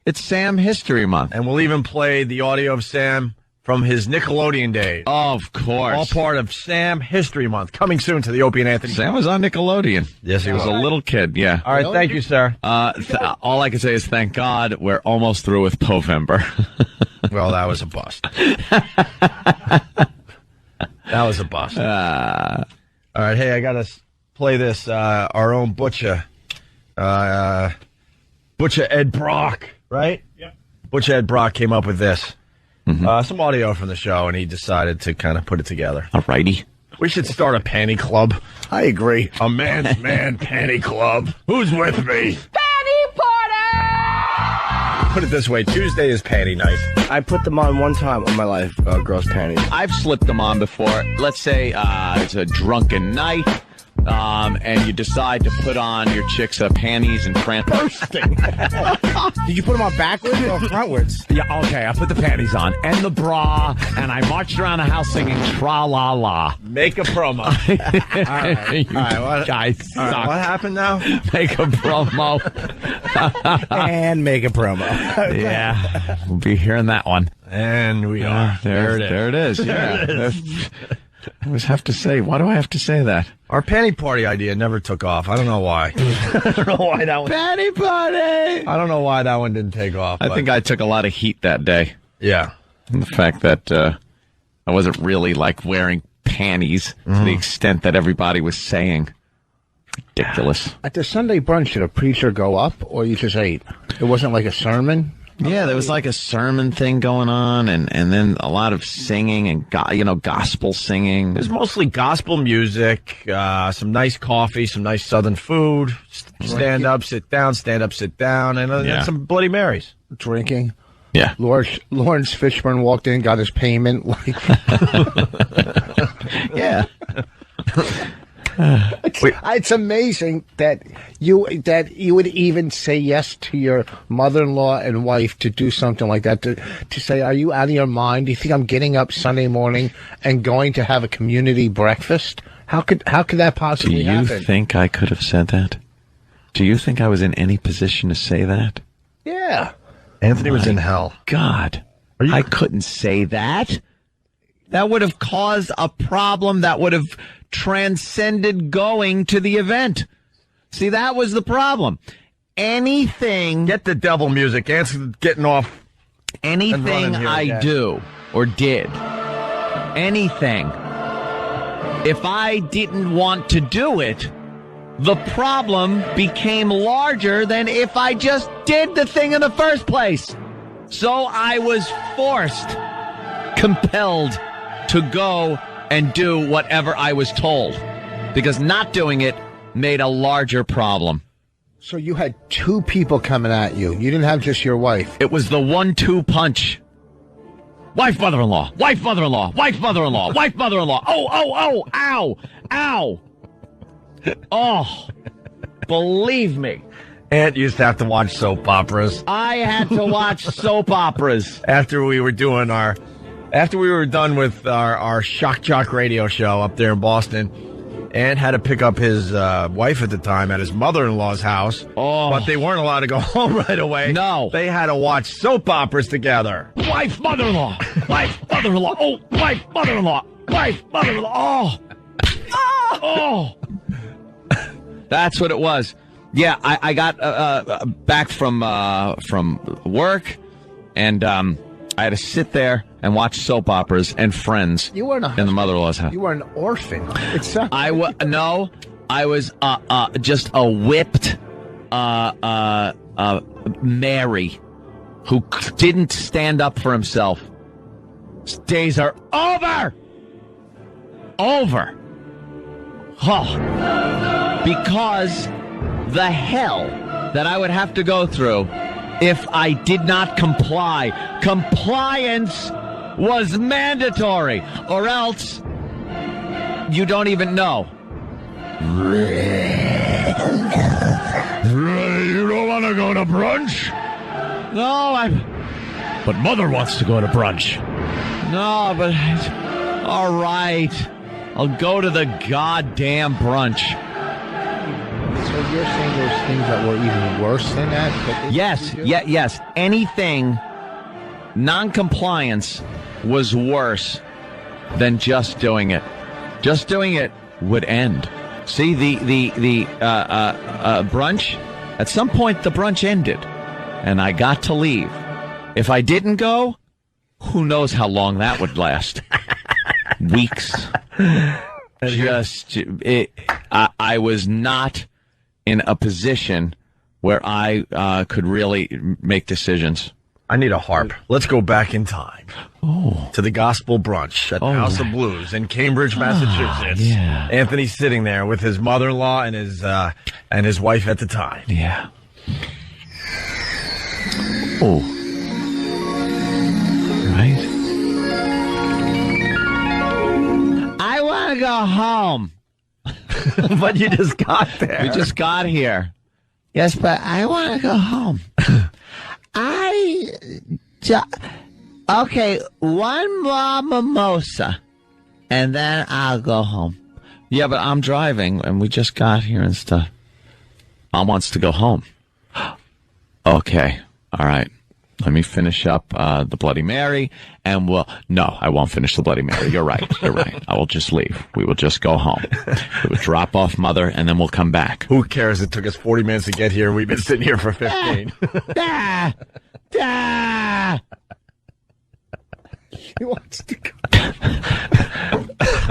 It's Sam History Month. And we'll even play the audio of Sam from his Nickelodeon days. Of course. All part of Sam History Month. Coming soon to the Opie and Anthony. Sam was on Nickelodeon. Yes, he was. A little kid, yeah. All right, thank you, sir. All I can say is thank God we're almost through with Povember. Well, that was a bust. That was a bust. All right, hey, I got to play this. Our own Butcher. Butcher Ed Brock, right? Yeah. Butcher Ed Brock came up with this. Some audio from the show, and he decided to kind of put it together. All righty. We should start a panty club. I agree. A man's man panty club. Who's with me? Panty party! Put it this way, Tuesday is panty night. I put them on one time in my life, girls' panties. I've slipped them on before. Let's say it's a drunken night. And you decide to put on your chick's panties and bursting. Did you put them on backwards or frontwards? Yeah, okay, I put the panties on and the bra, and I marched around the house singing tra-la-la. Make a promo. All right, what, guys suck. What happened now? Make a promo. And make a promo. Yeah, we'll be hearing that one. And we are. There it is. Yeah. I always have to say, why do I have to say that? Our panty party idea never took off. I don't know why. I don't know why that one. Panty party! I don't know why that one didn't take off. I think I took a lot of heat that day. Yeah. And the fact that I wasn't really like wearing panties to the extent that everybody was saying. Ridiculous. At the Sunday brunch, did a preacher go up, or you just ate? It wasn't like a sermon? Yeah, there was like a sermon thing going on, and then a lot of singing and gospel singing. There's mostly gospel music, some nice coffee, some nice Southern food, stand up, sit down, and then some Bloody Marys. Drinking. Yeah. Lawrence Fishburne walked in, got his payment. Yeah. It's amazing that you would even say yes to your mother-in-law and wife to do something like that. To say, are you out of your mind? Do you think I'm getting up Sunday morning and going to have a community breakfast? How could that possibly happen? Do you think I could have said that? Do you think I was in any position to say that? Yeah. Anthony was in hell. God, I couldn't say that. That would have caused a problem that would have transcended going to the event. See, that was the problem. Anything... Get the devil music. Anthony's getting off. Anything I do or did, anything, if I didn't want to do it, the problem became larger than if I just did the thing in the first place. So I was forced, compelled to go and do whatever I was told, because not doing it made a larger problem. So you had two people coming at you. You didn't have just your wife. It was the 1-2 punch. Wife, mother-in-law. Wife, mother-in-law. Wife, mother-in-law. Wife, mother-in-law. Oh, ow, ow. Oh, believe me. Aunt used to have to watch soap operas. I had to watch soap operas. After we were done with our Shock Jock radio show up there in Boston, Aunt had to pick up his wife at the time at his mother-in-law's house. Oh. But they weren't allowed to go home right away. No. They had to watch soap operas together. Wife, mother-in-law. Wife, mother-in-law. Oh, wife, mother-in-law. Wife, mother-in-law. Oh. Oh. That's what it was. Yeah, I got back from work, and I had to sit there and watch soap operas and Friends in the mother-in-law's house. You were an orphan. I was just a whipped Mary who didn't stand up for himself. His days are over. Over. Oh. Because the hell that I would have to go through if I did not comply. Compliance was mandatory, or else you don't even know. You don't want to go to brunch? No, But Mother wants to go to brunch. No, but... All right. I'll go to the goddamn brunch. So you're saying there's things that were even worse than that? Yes. Anything non-compliance was worse than just doing it. Just doing it would end. See, the brunch, at some point the brunch ended, and I got to leave. If I didn't go, who knows how long that would last. Weeks. I was not in a position where I could really make decisions. I need a harp. Let's go back in time to the gospel brunch at the House of Blues in Cambridge, Massachusetts. Yeah. Anthony's sitting there with his mother-in-law and his wife at the time. Yeah. Oh. Right. I want to go home. But you just got there. We just got here. Yes, but I want to go home. Okay, one more mimosa, and then I'll go home. Yeah, but I'm driving, and we just got here and stuff. Mom wants to go home. Okay, all right. Let me finish up the Bloody Mary, and no, I won't finish the Bloody Mary. You're right. I will just leave. We will just go home. We will drop off Mother, and then we'll come back. Who cares? It took us 40 minutes to get here. We've been sitting here for 15. He wants to go.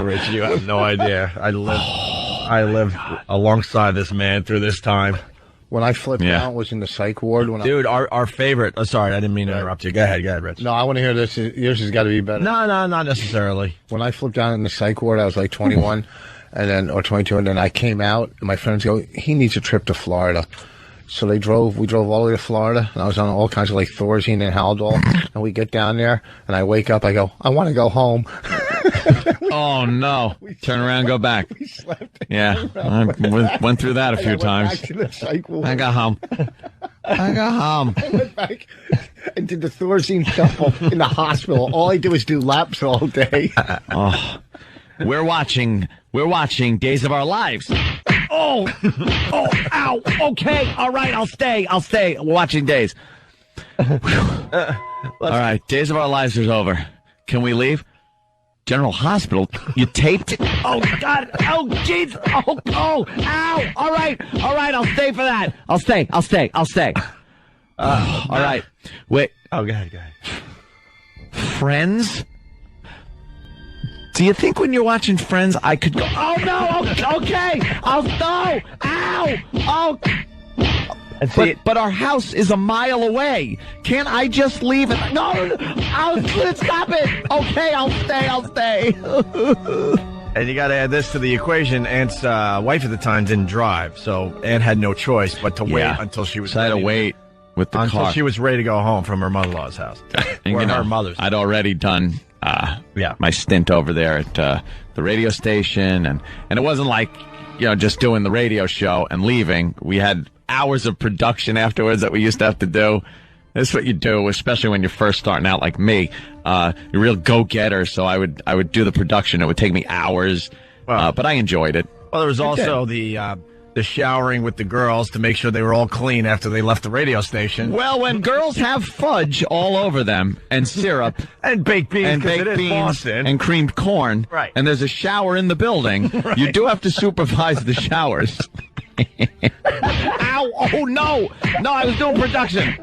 Rich, you have no idea. I lived alongside this man through this time. When I flipped out, was in the psych ward. Our favorite. Oh, sorry, I didn't mean to interrupt you. Go ahead, Rich. No, I want to hear this. Yours has got to be better. No, not necessarily. When I flipped out in the psych ward, I was like 21, or 22, and then I came out, and my friends go, he needs a trip to Florida. So we drove all the way to Florida, and I was on all kinds of like Thorazine and Haldol, and we get down there, and I wake up, I go, I want to go home. Oh, no. Turn around, go back. We slept. Yeah, I went through that a few times. I got home. I went back and did the Thorazine shuffle in the hospital. All I do is do laps all day. We're watching Days of Our Lives. Oh, ow. Okay, all right, I'll stay. We're watching Days. All right, Days of Our Lives is over. Can we leave? General Hospital? You taped it? Oh, God. Oh, jeez. Oh, ow. All right, I'll stay for that. I'll stay. All right. Wait. Oh, go ahead. Friends? Do you think when you're watching Friends, I could go, oh, no, okay, I'll go, ow, oh. But our house is a mile away. Can't I just leave? No, stop it. Okay, I'll stay. And you got to add this to the equation. Aunt's wife at the time didn't drive, so Aunt had no choice but to wait until she was I had to wait with the until car. she was ready to go home from her mother-in-law's house. And, or you know, her mother's. I'd already done my stint over there at the radio station, and it wasn't like, just doing the radio show and leaving. We had hours of production afterwards that we used to have to do. That's what you do, especially when you're first starting out like me. You're a real go-getter, so I would do the production. It would take me hours, but I enjoyed it. Well, there was also the showering with the girls to make sure they were all clean after they left the radio station. Well, when girls have fudge all over them and syrup and baked beans, Boston. And creamed corn, right, and there's a shower in the building, right, you do have to supervise the showers. Ow! Oh no! No, I was doing production.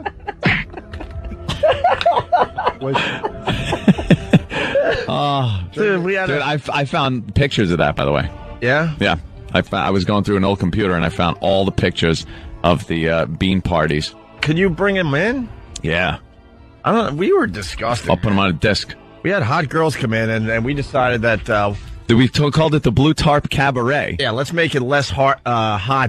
Dude, I found pictures of that, by the way. Yeah? Yeah. I was going through an old computer and I found all the pictures of the bean parties. Could you bring them in? Yeah. I don't know. We were disgusting. I'll put them on a disc. We had hot girls come in and we decided that... we called it the Blue Tarp Cabaret. Yeah, let's make it less hot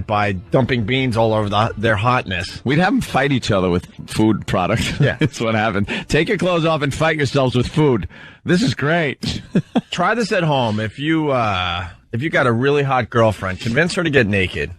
by dumping beans all over their hotness. We'd have them fight each other with food products. Yeah. That's what happened. Take your clothes off and fight yourselves with food. This is great. Try this at home. If you got a really hot girlfriend, convince her to get naked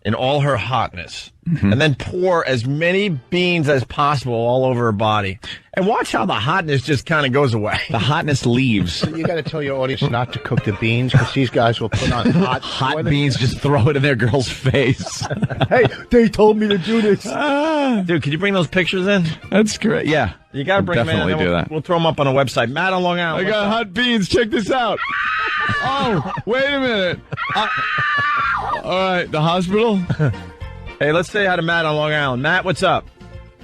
in all her hotness, and then pour as many beans as possible all over her body. And watch how the hotness just kind of goes away. The hotness leaves. You got to tell your audience not to cook the beans because these guys will put on hot beans, just throw it in their girl's face. Hey, they told me to do this. Dude, can you bring those pictures in? That's great. Yeah. You got to bring them in. Definitely do that. We'll throw them up on a website. Matt on Long Island. I got hot beans. Check this out. Oh, wait a minute. All right, the hospital. Hey, let's say hi to Matt on Long Island. Matt, what's up?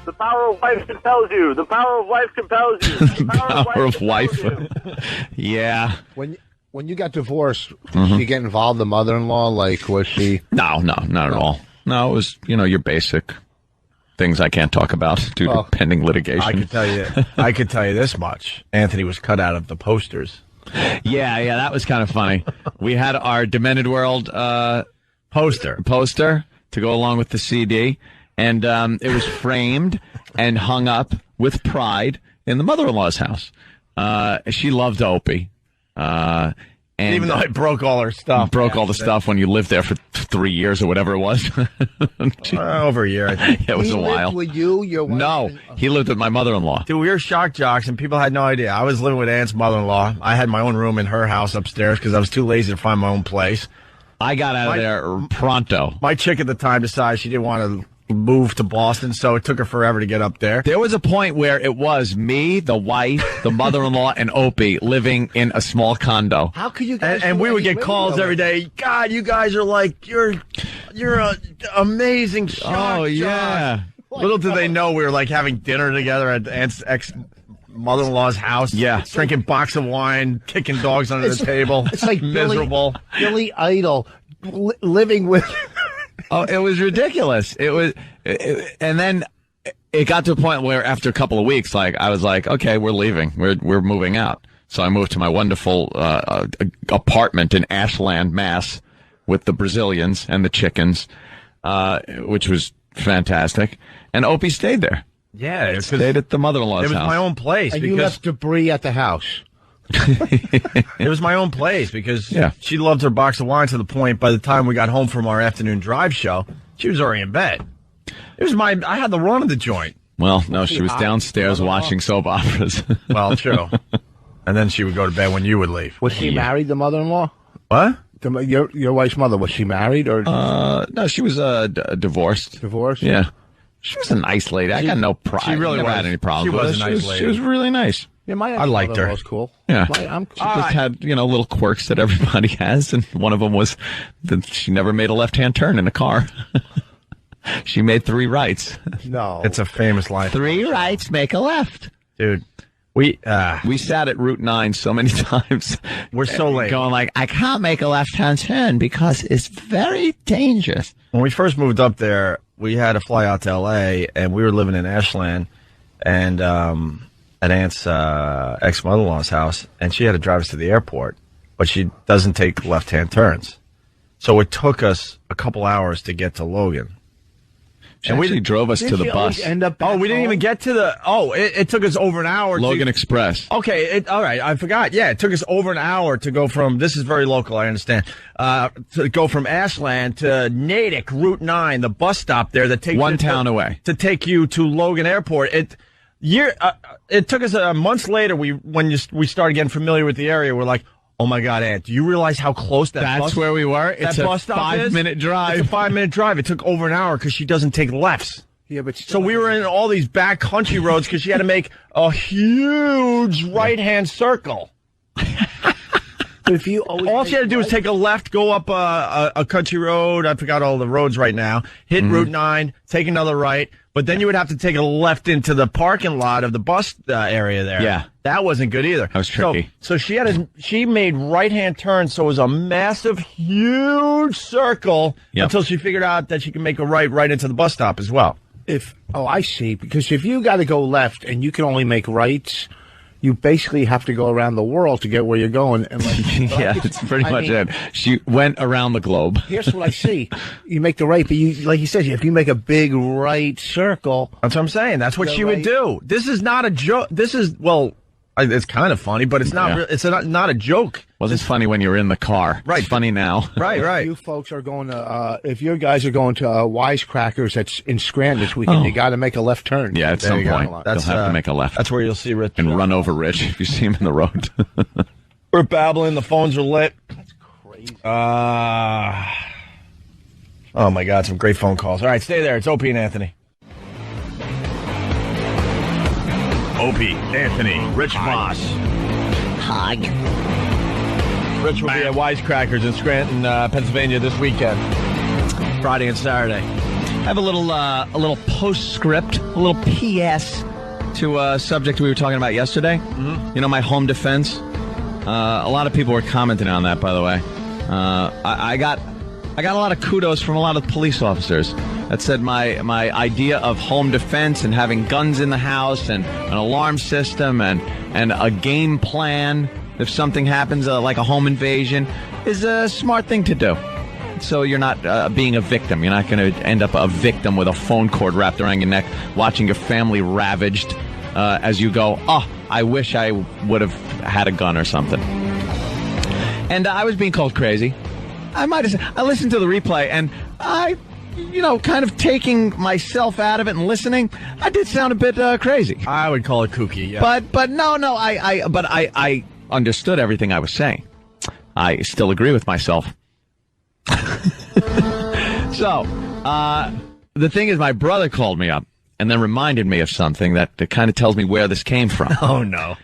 The power of wife compels you. The power of wife compels you. The power of wife. Yeah. When you got divorced, did you get involved? The mother-in-law, like, was she? No, not at all. No, it was your basic things I can't talk about due to pending litigation. I could tell you this much. Anthony was cut out of the posters. Yeah, that was kind of funny. We had our Demented World poster to go along with the CD, and it was framed and hung up with pride in the mother-in-law's house. She loved Opie. And even though I broke all her stuff. All the stuff when you lived there for 3 years or whatever it was. Over a year, I think. It was a while. With you, your wife? No, he lived with my mother-in-law. Dude, we were shock jocks, and people had no idea. I was living with Aunt's mother-in-law. I had my own room in her house upstairs because I was too lazy to find my own place. I got out of there pronto. My chick at the time decided she didn't want to move to Boston, so it took her forever to get up there. There was a point where it was me, the wife, the mother-in-law, and Opie living in a small condo. How could you guys? And we would get calls every day. God, you guys are like you're an amazing shock. Oh yeah. Little did they know we were like having dinner together at Aunt's mother-in-law's house. Yeah. Drinking box of wine, kicking dogs under the table. It's like miserable. Billy Idol living with. Oh, it was ridiculous. It was, and then it got to a point where after a couple of weeks, I was like, okay, we're leaving. We're moving out. So I moved to my wonderful apartment in Ashland, Mass, with the Brazilians and the chickens, which was fantastic. And Opie stayed there. Yeah, stayed at the mother-in-law's house. It was my own place. And you left debris at the house. It was my own place because she loved her box of wine to the point by the time we got home from our afternoon drive show, she was already in bed. It was I had the run of the joint. Well, no, she was downstairs watching soap operas. Well, true. And then she would go to bed when you would leave. Was she married, the mother-in-law? What? Your wife's mother, was she married? Or no, she was divorced. Divorced? Yeah. She was a nice lady. I got no problem. She really never was. had any problems. She was with a her. nice lady. She was really nice. Yeah, my I liked her. was cool. Yeah. I'm She just had, little quirks that everybody has, and one of them was that she never made a left-hand turn in a car. She made 3 rights. No. It's a famous line. 3 rights, make a left. Dude, we sat at Route 9 so many times. We're so late. Going like, I can't make a left-hand turn because it's very dangerous. When we first moved up there, we had to fly out to L.A., and we were living in Ashland, and at Aunt's ex-mother-in-law's house, and she had to drive us to the airport, but she doesn't take left-hand turns. So it took us a couple hours to get to Logan. And we drove us to the bus. We didn't even get to the... Oh, it took us over an hour. Logan Express. Okay, all right, I forgot. Yeah, it took us over an hour to go from... This is very local, I understand. To go from Ashland to Natick, Route 9, the bus stop there that takes... One town away. To take you to Logan Airport. It took us months later, when we started getting familiar with the area, we're like... Oh my God, Aunt! Do you realize how close That's where we were. It's a bus stop 5-minute drive. It's a 5-minute drive. It took over an hour because she doesn't take lefts. Yeah, but so we were in all these back country roads because she had to make a huge right-hand circle. But if you all she had to do was take a left, go up a country road. I forgot all the roads right now. Hit Route 9, take another right, but then you would have to take a left into the parking lot of the bus area there. Yeah. That wasn't good either. That was tricky. So she made right-hand turns, so it was a massive, huge circle until she figured out that she can make a right into the bus stop as well. I see. Because if you got to go left and you can only make rights, you basically have to go around the world to get where you're going. And yeah, it's pretty much it. She went around the globe. Here's what I see. You make the right, but like you said, if you make a big right circle. That's what I'm saying. That's what she would do. This is not a joke. This is, it's kind of funny, but it's not. It's not a joke. Well, it's funny when you're in the car. Right. It's funny now. Right. You folks are going to, if your guys are going to Wisecrackers that's in Scranton this weekend, you got to make a left turn. Yeah, at some point. You'll have to make a left. That's where you'll see Rich. And run over Rich if you see him in the road. We're babbling. The phones are lit. That's crazy. Oh, my God. Some great phone calls. All right, stay there. It's Opie and Anthony. Opie, Anthony, Rich Voss. Hi. Rich will be at Wisecrackers in Scranton, Pennsylvania this weekend, Friday and Saturday. I have a little postscript, a little PS to a subject we were talking about yesterday. Mm-hmm. You know, my home defense. A lot of people were commenting on that, by the way. I got a lot of kudos from a lot of police officers that said my idea of home defense and having guns in the house and an alarm system and a game plan if something happens, like a home invasion, is a smart thing to do. So you're not being a victim. You're not going to end up a victim with a phone cord wrapped around your neck, watching your family ravaged as you go, I wish I would have had a gun or something. And I was being called crazy. I listened to the replay, and I, kind of taking myself out of it and listening, I did sound a bit crazy. I would call it kooky, yeah. But no, I understood everything I was saying. I still agree with myself. So, the thing is, my brother called me up and then reminded me of something that kind of tells me where this came from. Oh, no.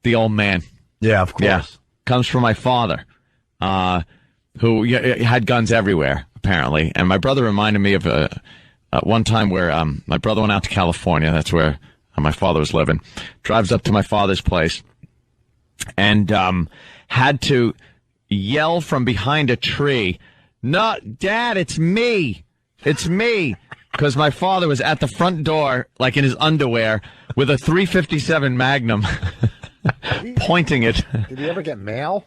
The old man. Yeah, of course. Yeah. Comes from my father, who had guns everywhere, apparently. And my brother reminded me of one time where my brother went out to California. That's where my father was living. Drives up to my father's place and had to yell from behind a tree, "No, Dad, it's me. It's me." Because my father was at the front door, like in his underwear, with a .357 Magnum, pointing it. Did he ever get mail?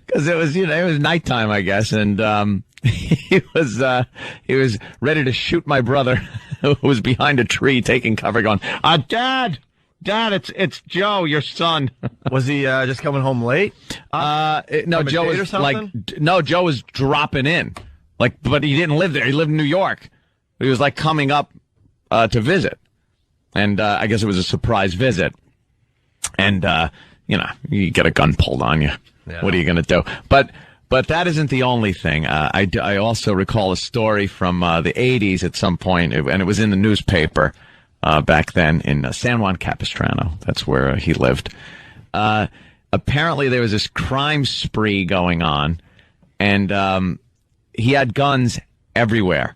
Because it was nighttime, I guess, and he was ready to shoot my brother, who was behind a tree taking cover, going, Dad, Dad, it's Joe, your son. Was he just coming home late? No, Joe or was something? Joe was dropping in. But he didn't live there. He lived in New York. He was coming up to visit. And I guess it was a surprise visit. And you get a gun pulled on you. Yeah. What are you going to do? But that isn't the only thing. I also recall a story from the 80s at some point, and it was in the newspaper back then in San Juan Capistrano. That's where he lived. Apparently, there was this crime spree going on, and he had guns everywhere,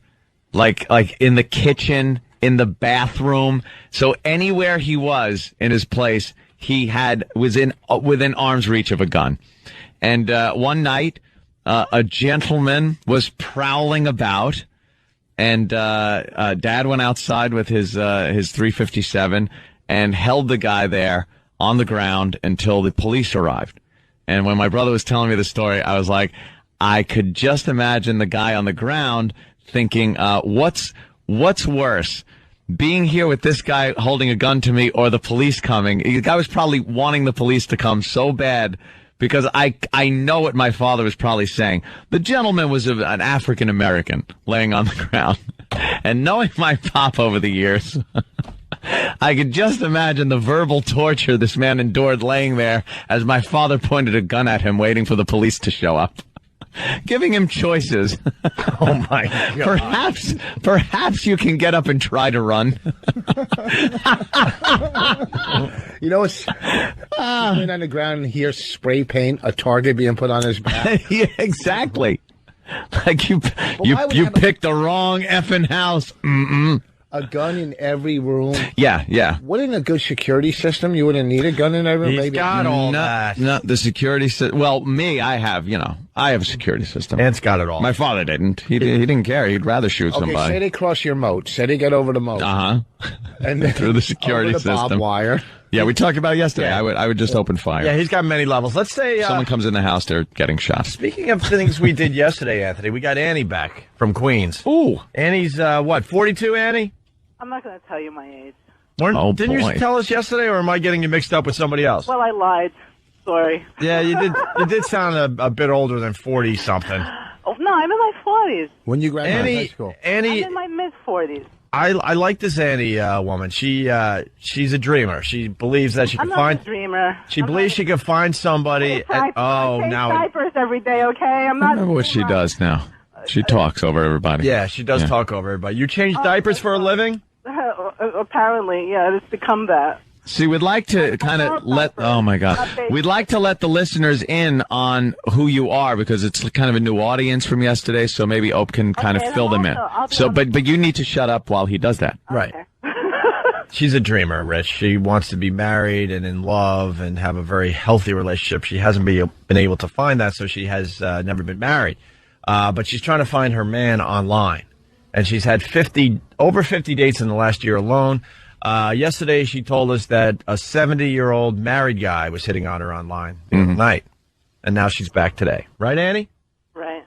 like in the kitchen, in the bathroom. So anywhere he was in his place, he was within arm's reach of a gun. And one night, a gentleman was prowling about, and Dad went outside with his 357 and held the guy there on the ground until the police arrived. And when my brother was telling me the story, I was like, I could just imagine the guy on the ground thinking, what's worse? Being here with this guy holding a gun to me or the police coming? The guy was probably wanting the police to come so bad because I know what my father was probably saying. The gentleman was an African American laying on the ground. And knowing my pop over the years, I could just imagine the verbal torture this man endured laying there as my father pointed a gun at him waiting for the police to show up. Giving him choices. Oh my God. Perhaps you can get up and try to run. You know, it's laying on the ground and hear spray paint, a target being put on his back. Yeah, exactly. Like you picked the wrong effing house. Mm-mm. A gun in every room. Yeah. Wouldn't a good security system? You wouldn't need a gun in every room. He's got all that. No, the security system. Well, me, I have a security system. Ant's got it all. My father didn't. He didn't care. He'd rather shoot somebody. Say they cross your moat. Say they get over the moat. And then through the security over the system. barbed wire. Yeah, we talked about it yesterday. Yeah. I would just open fire. Yeah, he's got many levels. Let's say someone comes in the house, they're getting shot. Speaking of things we did yesterday, Anthony, we got Annie back from Queens. Ooh. Annie's, 42, Annie? I'm not going to tell you my age. Didn't you tell us yesterday, or am I getting you mixed up with somebody else? Well, I lied. Sorry. Yeah, you did. You did sound a bit older than 40-something. Oh, no, I'm in my 40s. When you graduated high school? Annie, I'm in my mid-40s. I like this Annie woman. She's a dreamer. She believes that she can find. I'm not a dreamer. She believes she can find somebody. I change diapers every day. Okay, I'm not. Remember what she does now. She talks over everybody. Yeah, she does talk over everybody. You change diapers for a living? Apparently, yeah, it's become that. See, we'd like to kind of we'd like to let the listeners in on who you are because it's kind of a new audience from yesterday, so maybe Ope can kind of fill them in. So, but you need to shut up while he does that. Right. She's a dreamer, Rich. She wants to be married and in love and have a very healthy relationship. She hasn't been able to find that, so she has never been married. But she's trying to find her man online. And she's had over 50 dates in the last year alone. Yesterday, she told us that a 70-year-old married guy was hitting on her online the other night. And now she's back today. Right, Annie? Right.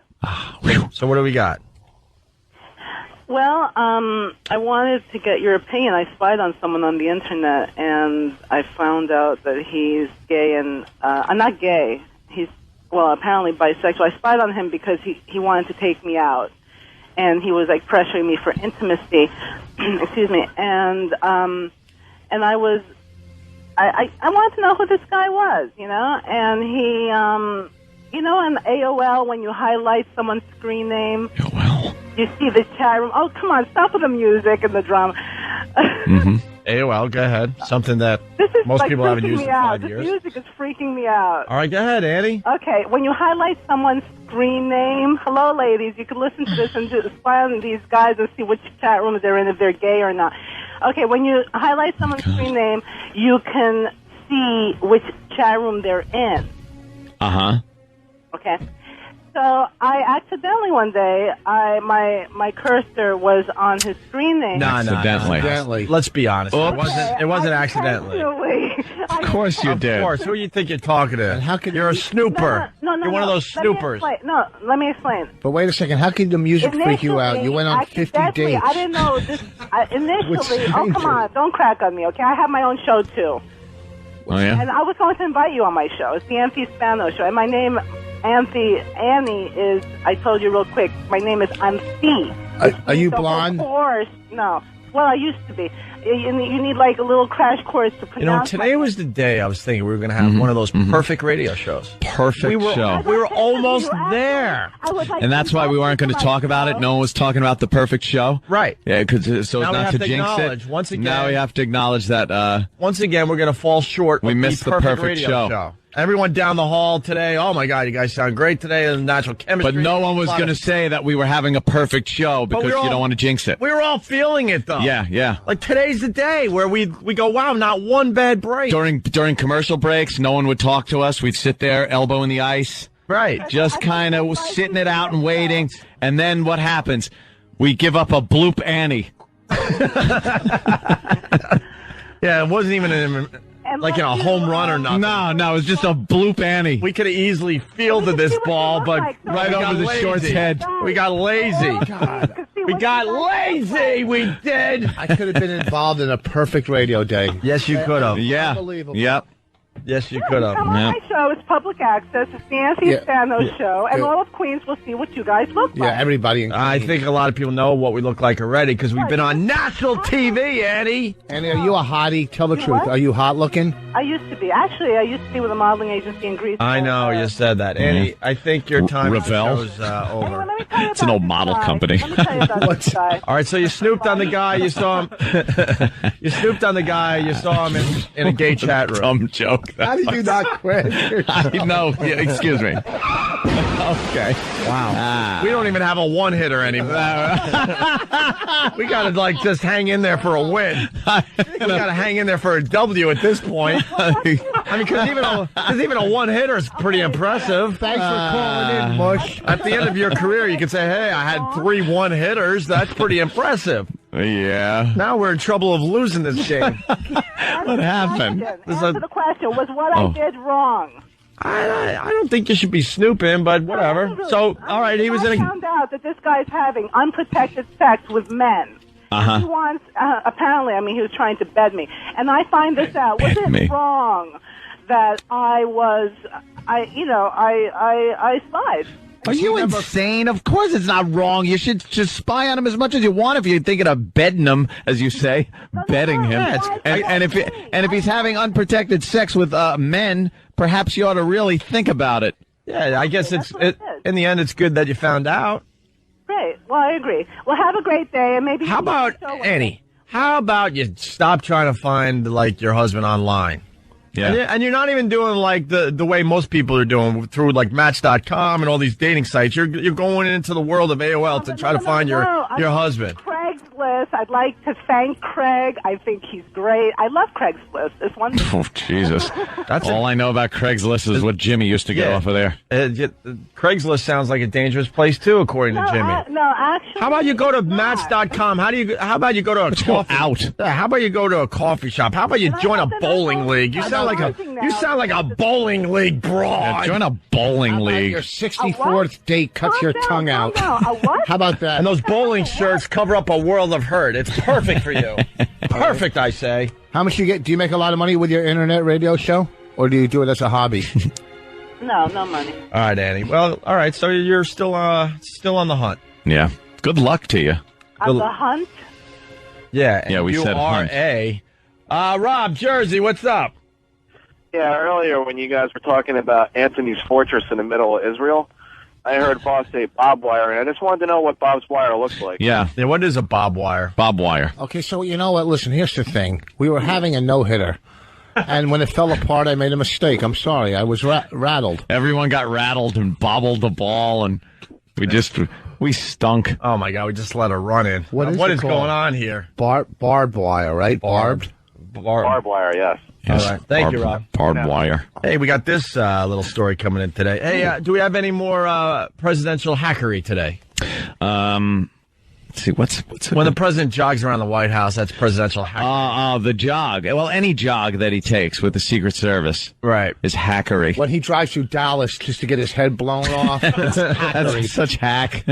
So what do we got? Well, I wanted to get your opinion. I spied on someone on the Internet, and I found out that he's gay and... I'm not gay. He's, apparently bisexual. I spied on him because he wanted to take me out. And he was pressuring me for intimacy, excuse me. And I was, I wanted to know who this guy was, And he, in AOL when you highlight someone's screen name, you see the chat room. Oh, come on, stop with the music and the drama. AOL, go ahead. Something that most people haven't used in 5 years. This music is freaking me out. All right, go ahead, Annie. Okay, when you highlight someone's screen name, hello, ladies, you can listen to this and just spy on these guys and see which chat rooms they're in, if they're gay or not. Okay, when you highlight someone's screen name, you can see which chat room they're in. Uh-huh. Okay. So I accidentally one day, my cursor was on his screen name. No. Accidentally. Let's be honest. Oops. It wasn't accidentally. Of course you did. Of course. Who do you think you're talking to? And how could you're a snooper. No, you're one of those snoopers. Let me explain. But wait a second. How could the music freak you out? You went on 50 dates. I didn't know this initially. Oh, strangers. come on. Don't crack on me, okay? I have my own show, too. Oh, yeah? And I was going to invite you on my show. It's the Anthony Spano Show. And my name, Annie, is, I told you real quick, my name is Anthi. Are you blonde? Of course. No. Well, I used to be. You need like a little crash course to pronounce. Today was the day I was thinking we were going to have one of those perfect radio shows. Perfect show. We were almost there. And that's why we weren't going to talk about it. No one was talking about the perfect show. Right. Yeah, because so Now as we not have to to jinx acknowledge, it. once again- Now we have to acknowledge that Once again, we're going to fall short. We of missed the perfect perfect radio show. Everyone down the hall today, oh my God, you guys sound great today. The natural chemistry. But no one was going to say that we were having a perfect show because we were you all- don't want to jinx it. We were all feeling it, though. Yeah. Like today's the day where we go, wow, not one bad break. During commercial breaks, no one would talk to us. We'd sit there, elbow in the ice. Right. Just kind of sitting it out and waiting. And then what happens? We give up a bloop Annie. Yeah, it wasn't even a home run or nothing. No, it was just a bloop Annie. We could have easily fielded this ball, but right we over got the lazy. short's head. We got lazy. We got lazy. We did. I could have been involved in a perfect radio day. Yes, you could have. Yeah. Unbelievable. Yep. Yes, you could have. Come on my show. It's public access. It's the Anthony Spano Show. And all of Queens will see what you guys look like. Yeah, everybody. I think a lot of people know what we look like already because we've been on national TV, Annie. Annie, are you a hottie? Tell the truth. Are you hot looking? I used to be. Actually, I used to be with a modeling agency in Greece. I know, you said that. Annie, I think your time Ravel? is over. It's an old model company. Let me tell you about this guy. All right, so you snooped on the guy. You saw him. You snooped on the guy. You saw him in a gay chat room. Dumb joke. How did you not quit? I know. Yeah, excuse me. Okay. Wow. We don't even have a one-hitter anymore. We got to, just hang in there for a win. We got to hang in there for a W at this point. I mean, because even a one-hitter is pretty impressive. Thanks for calling in, Mush. At the end of your career, you can say, hey, I had 3 one-hitters. That's pretty impressive. Yeah. Now we're in trouble of losing this game. What happened? Answer the question. Was what I did wrong? I don't think you should be snooping, but whatever. So, all right, he was in I a... found out that this guy's having unprotected sex with men. Uh-huh. He wants, apparently, he was trying to bed me. And I find this out. Was it wrong that I spied? Are you insane? Of course it's not wrong. You should just spy on him as much as you want if you're thinking of bedding him, as you say, bedding him. And if he's having unprotected sex with men, perhaps you ought to really think about it. Yeah, I guess in the end, it's good that you found out. Great. Well, I agree. Well, have a great day, and maybe... How about, Annie, how about you stop trying to find, your husband online? Yeah. And you're not even doing, the way most people are doing through, Match.com and all these dating sites. You're going into the world of AOL to try to find your husband. Craigslist. I'd like to thank Craig. I think he's great. I love Craigslist. It's wonderful. Oh, Jesus. That's all I know about Craigslist is what Jimmy used to get off of there. Craigslist sounds like a dangerous place, too, according to Jimmy. No, actually... How about you go to Match.com? How about you go to a coffee... out. Yeah, how about you go to a coffee shop? How about you join a bowling league? You sound like a bowling league broad. Yeah, join a bowling league. Your 64th date cuts your tongue out. What? How about that? And those bowling shirts cover up a world of hurt. It's perfect for you. Perfect, I say. How much you get? Do you make a lot of money with your internet radio show? Or do you do it as a hobby? No money. All right, Annie. Well, all right, so you're still on the hunt. Yeah. Good luck to you. On the hunt? Yeah. Yeah, we said hunt. Rob, Jersey, what's up? Yeah, earlier when you guys were talking about Anthony's fortress in the middle of Israel, I heard Bob say barbed wire, and I just wanted to know what Bob's wire looks like. Yeah. What is a barbed wire? Barbed wire. Okay, so you know what? Listen, here's the thing. We were having a no-hitter. And when it fell apart, I made a mistake. I'm sorry. I was rattled. Everyone got rattled and bobbled the ball, and we stunk. Oh, my God. We just let her run in. What is going on here? Barbed wire, right? Barbed wire, yes. All right. Thank you, Rob. Barbed wire. Hey, we got this little story coming in today. Hey, do we have any more presidential hackery today? Let's see, what's when the president jogs around the White House, that's presidential hackery. The jog. Well, any jog that he takes with the Secret Service, right, is hackery. When he drives through Dallas just to get his head blown off, That's such hack.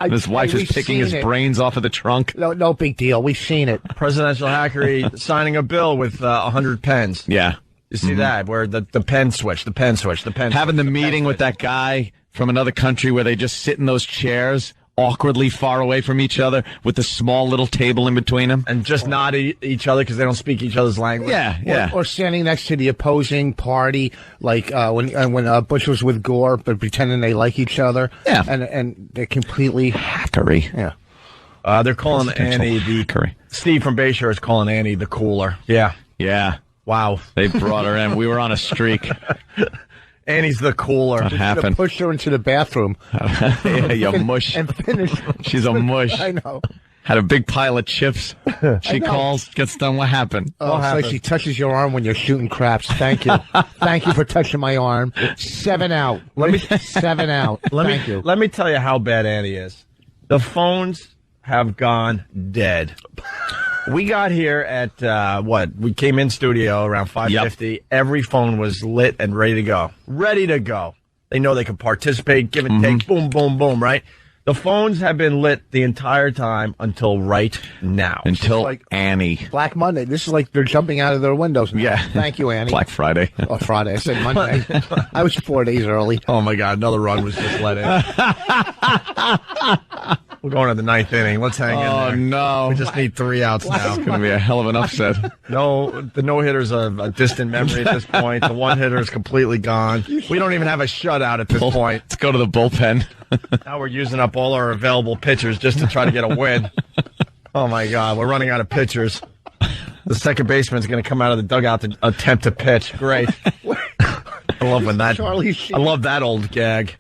His wife is picking his brains off of the trunk. No big deal. We've seen it. Presidential hackery signing a bill with 100 pens. Yeah. You see that, where the pen switch. Having the meeting with that guy from another country where they just sit in those chairs awkwardly far away from each other with the small little table in between them. And just nod at each other because they don't speak each other's language. Yeah. Or standing next to the opposing party, like when Bush was with Gore, but pretending they like each other. Yeah. And they're completely hackery. Yeah. They're calling Annie the... hackery. Steve from Bayshore is calling Annie the cooler. Yeah. Wow. They brought her in. We were on a streak. Annie's the cooler. What happened? Pushed her into the bathroom. Yeah, you mush. And finished. She's a mush. I know. Had a big pile of chips. She calls, gets done. What happened? Oh, it's like she touches your arm when you're shooting craps. Thank you. Thank you for touching my arm. 7 out. 7 out. Thank you. Let me tell you how bad Annie is. The phones have gone dead. We got here at, we came in studio around 5:50. Yep. Every phone was lit and ready to go. They know they can participate, give and take, boom, boom, boom, right? The phones have been lit the entire time until right now. Until like Annie. Black Monday. This is like they're jumping out of their windows now. Yeah. Thank you, Annie. Black Friday. Oh, Friday. I said Monday. I was 4 days early. Oh, my God. Another run was just let in. We're going to the ninth inning. Let's hang in there. Oh, no. We just need 3 outs now. It's going to be a hell of an upset. No, the no-hitter's a distant memory at this point. The one-hitter is completely gone. We don't even have a shutout at this point. Let's go to the bullpen. Now we're using up all our available pitchers just to try to get a win. Oh, my God. We're running out of pitchers. The second baseman's going to come out of the dugout to attempt to pitch. Great. I love that old gag.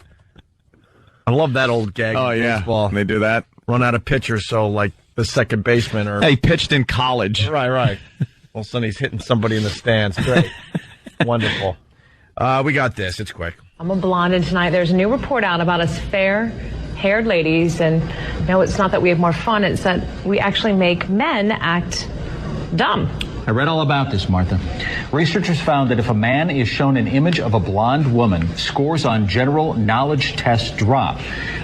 Oh, yeah. Baseball. They do that. Run out of pitchers, so like the second baseman or... Hey, he pitched in college. Right. All of a sudden he's hitting somebody in the stands. Great. Wonderful. We got this. It's quick. I'm a blonde, and tonight there's a new report out about us fair-haired ladies, and no, it's not that we have more fun, it's that we actually make men act dumb. I read all about this, Martha. Researchers found that if a man is shown an image of a blonde woman, scores on general knowledge tests drop.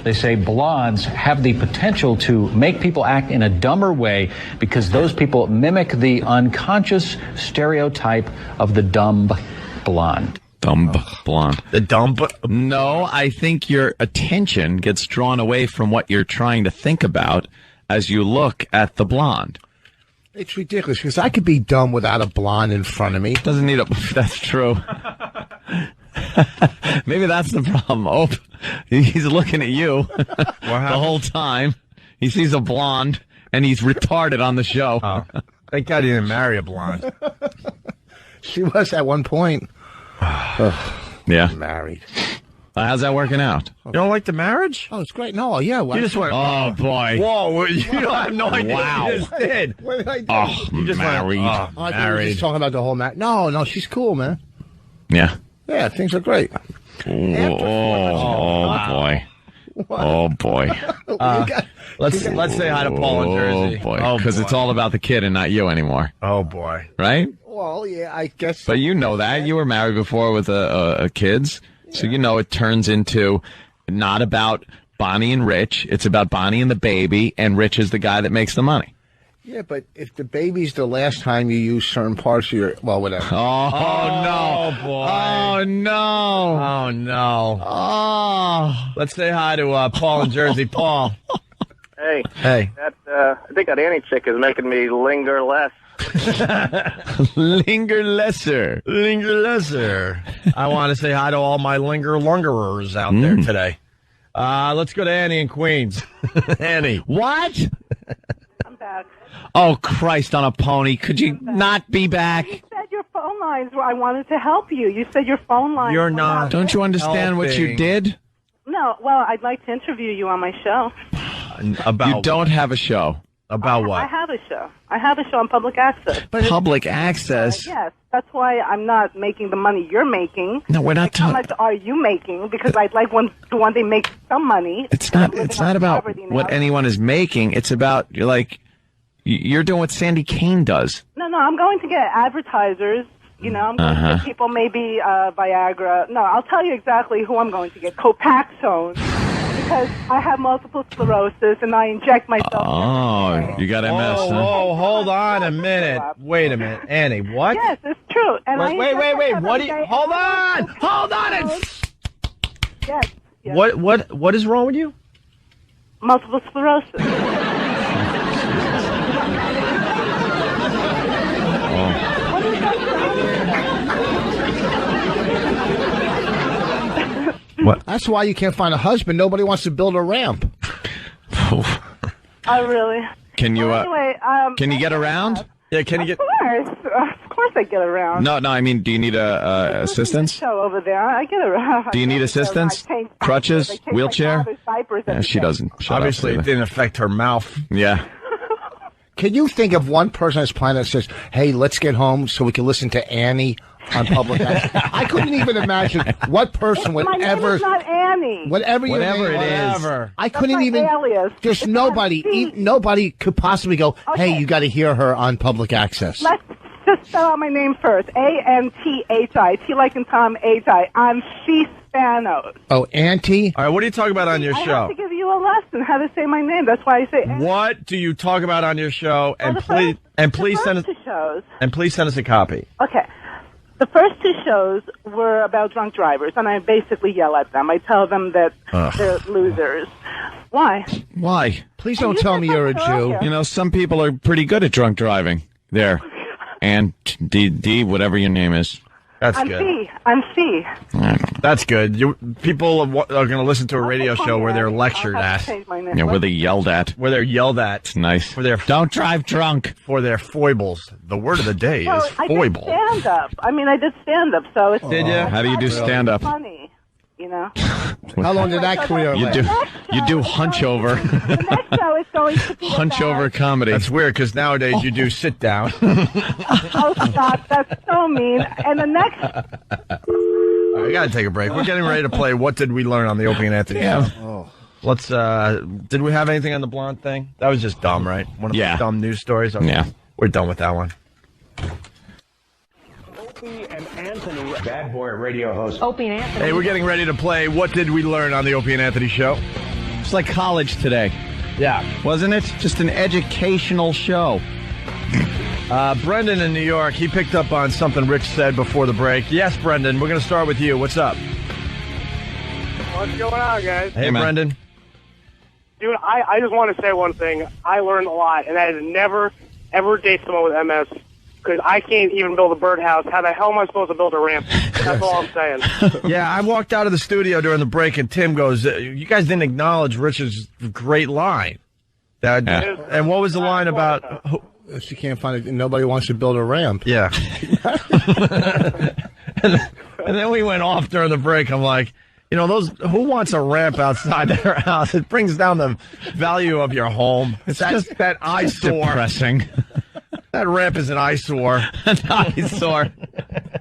They say blondes have the potential to make people act in a dumber way because those people mimic the unconscious stereotype of the dumb blonde. Dumb blonde. The dumb... No, I think your attention gets drawn away from what you're trying to think about as you look at the blonde. It's ridiculous because I could be dumb without a blonde in front of me. Doesn't need a... That's true. Maybe that's the problem. Oh, he's looking at you the whole time. He sees a blonde, and he's retarded on the show. Oh. Thank God he didn't marry a blonde. She was at one point. Yeah. Married. How's that working out? You don't like the marriage? Oh, it's great. No, yeah. You just went... Oh, boy. Whoa, you don't have no idea Wow. what you just did. What did I do? Oh, You just married. Went, I thought we were married. just talking about the whole match. No, she's cool, man. Yeah. Yeah, things are great. Oh, boy. Oh, boy. Let's say hi to Paul in Jersey. Oh, boy. Because it's all about the kid and not you anymore. Oh, boy. Right? Well, yeah, I guess. But you know that. You were married before with kids. So you know it turns into not about Bonnie and Rich. It's about Bonnie and the baby, and Rich is the guy that makes the money. Yeah, but if the baby's the last time you use certain parts of your... Well, whatever. Oh, no. Boy. Oh, no. Oh, no. Oh. Let's say hi to Paul in Jersey. Paul. Hey. Hey. I think that Annie chick is making me linger less. Linger lesser. I want to say hi to all my lingerers out there today. Let's go to Annie in Queens. Annie. What? I'm back. Oh, Christ on a pony. Could you not be back? You said your phone lines were... I wanted to help you. You said your phone lines You're were not. Don't you understand what you did? No, well, I'd like to interview you on my show. About You don't have a show. About what? I have a show. I have a show on public access. Public access? Yes, that's why I'm not making the money you're making. No, we're not How talking. much are you making? Because I'd like to one day make some money. It's not about what anyone is making. It's about you're doing what Sandy Kane does. No, I'm going to get advertisers. You know, I'm going to get people, maybe Viagra. No, I'll tell you exactly who I'm going to get. Copaxone. Because I have multiple sclerosis and I inject myself. Oh, you got MS. Whoa, hold on a minute. Wait a minute. Annie, what? Yes, it's true. And Wait. What do you... Hold on! Hold on! Yes. What is wrong with you? Multiple sclerosis. What? That's why you can't find a husband. Nobody wants to build a ramp. Oh, really? Can you? Anyway, can you get around? Yeah, can you get? Of course, I get around. No. I mean, do you need assistance? Show over there, I get around. Do you need assistance? Crutches? Wheelchair? Yeah, she doesn't. Obviously, it didn't affect her mouth. Yeah. Can you think of one person on this planet that says, "Hey, let's get home so we can listen to Annie on public access"? I couldn't even imagine what person would My ever. name is not Annie. Whatever your Whatever name it is. I That's couldn't my even. alias. There's nobody. Nobody could possibly go. Hey, you got to hear her on public access. Let's just spell out my name first. A-N-T-H-I. T like in Tom, H-I. I'm C-Spanos. Oh, Auntie. All right, what do you talk about on your I show? have to give you a lesson how to say my name. That's why I say Annie. What do you talk about on your show? And please send us two shows. and please send us a copy. Okay. The first two shows were about drunk drivers, and I basically yell at them. I tell them that they're losers. Why? Why? Please don't tell me you're a Jew. You know, some people are pretty good at drunk driving. There. And D, whatever your name is. That's I'm good. C. I'm C. That's good. People are going to listen to a radio show where they're lectured at. Change my name. Yeah, where they yelled at. Where they're yelled at. It's nice. For their Don't drive drunk. For their foibles. The word of the day Well, is I did foible. stand up. I did stand up, so it's Did you? How do you do stand up? funny, you know. How long did that career You last? do hunch over. The next show is going to be Hunch about, over comedy. That's weird because nowadays you do sit down. Oh, stop! That's so mean. And the next, All right, we got to take a break. We're getting ready to play What Did We Learn on the Opie and Anthony Yeah. show. Let's, did we have anything on the blonde thing? That was just dumb, right? One of the dumb news stories? Okay. Yeah. We're done with that one. Opie and Anthony, Bad Boy Radio host. Opie and Anthony. Hey, we're getting ready to play What Did We Learn on the Opie and Anthony show. It's like college today. Yeah. Wasn't it? Just an educational show. Brendan in New York, he picked up on something Rich said before the break. Yes, Brendan, we're going to start with you. What's up? What's going on, guys? Hey, Brendan. Dude, I just want to say one thing. I learned a lot, and that is never, ever date someone with MS, because I can't even build a birdhouse. How the hell am I supposed to build a ramp? That's all I'm saying. Yeah, I walked out of the studio during the break, and Tim goes, you guys didn't acknowledge Rich's great line. And what was the line about... She can't find it. Nobody wants to build a ramp. Yeah. and then we went off during the break. I'm like, you know, who wants a ramp outside their house? It brings down the value of your home. It's just that eyesore. Depressing. That ramp is an eyesore. An eyesore.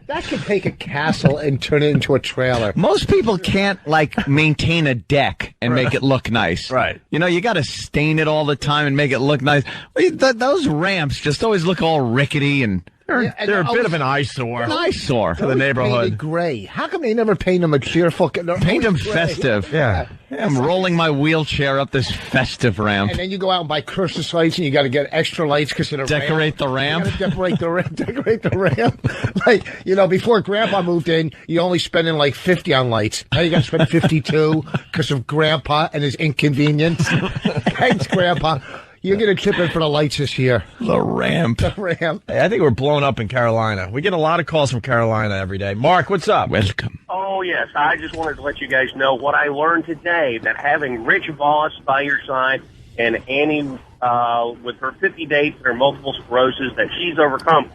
That could take a castle and turn it into a trailer. Most people can't, maintain a deck and make it look nice. Right. You know, you got to stain it all the time and make it look nice. Those ramps just always look all rickety and... They're a bit of an eyesore. An eyesore. To the neighborhood. Painted gray. How come they never paint them a cheerful... Paint them festive. Yeah. I'm rolling my wheelchair up this festive ramp. And then you go out and buy Christmas lights, and you got to get extra lights because of the Decorate ramp. the ramp? You gotta decorate the ramp. Before Grandpa moved in, you only spending 50 on lights. Now you got to spend 52 because of Grandpa and his inconvenience. Thanks, Grandpa. You're going to chip in for the lights this year. The ramp. The ramp. Hey, I think we're blown up in Carolina. We get a lot of calls from Carolina every day. Mark, what's up? Welcome. Oh, yes. I just wanted to let you guys know what I learned today, that having Rich Voss by your side and Annie with her 50 dates and her multiple sclerosis, that she's overcome.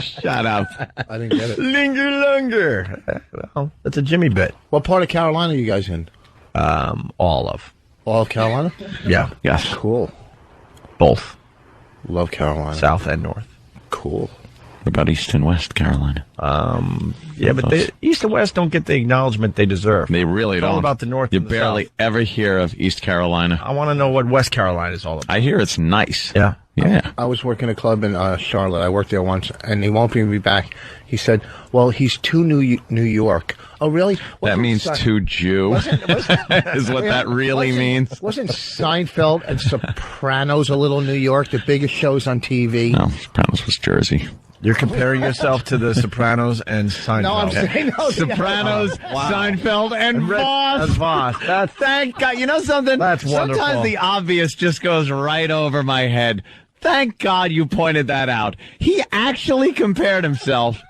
Shut up. I didn't get it. Linger longer. Well, that's a Jimmy bit. What part of Carolina are you guys in? All of. All of Carolina? Yeah. Yes. Cool. Both. Love Carolina. South and North. Cool. What about East and West Carolina? Yeah, but the East and West don't get the acknowledgement they deserve. They really It's don't. all about the North You and the barely South. ever hear of East Carolina. I want to know what West Carolina is all about. I hear it's nice. Yeah. Yeah. I was working a club in Charlotte. I worked there once, and he won't bring me back. He said, well, he's too New York. Oh, really? That means too Jew, is what that really means. Wasn't Seinfeld and Sopranos a little New York, the biggest shows on TV? No, Sopranos was Jersey. You're comparing yourself to the Sopranos and Seinfeld. No, I'm saying no. Sopranos, Seinfeld, and Voss. And Voss. Thank God. You know something? That's wonderful. Sometimes the obvious just goes right over my head. Thank God you pointed that out. He actually compared himself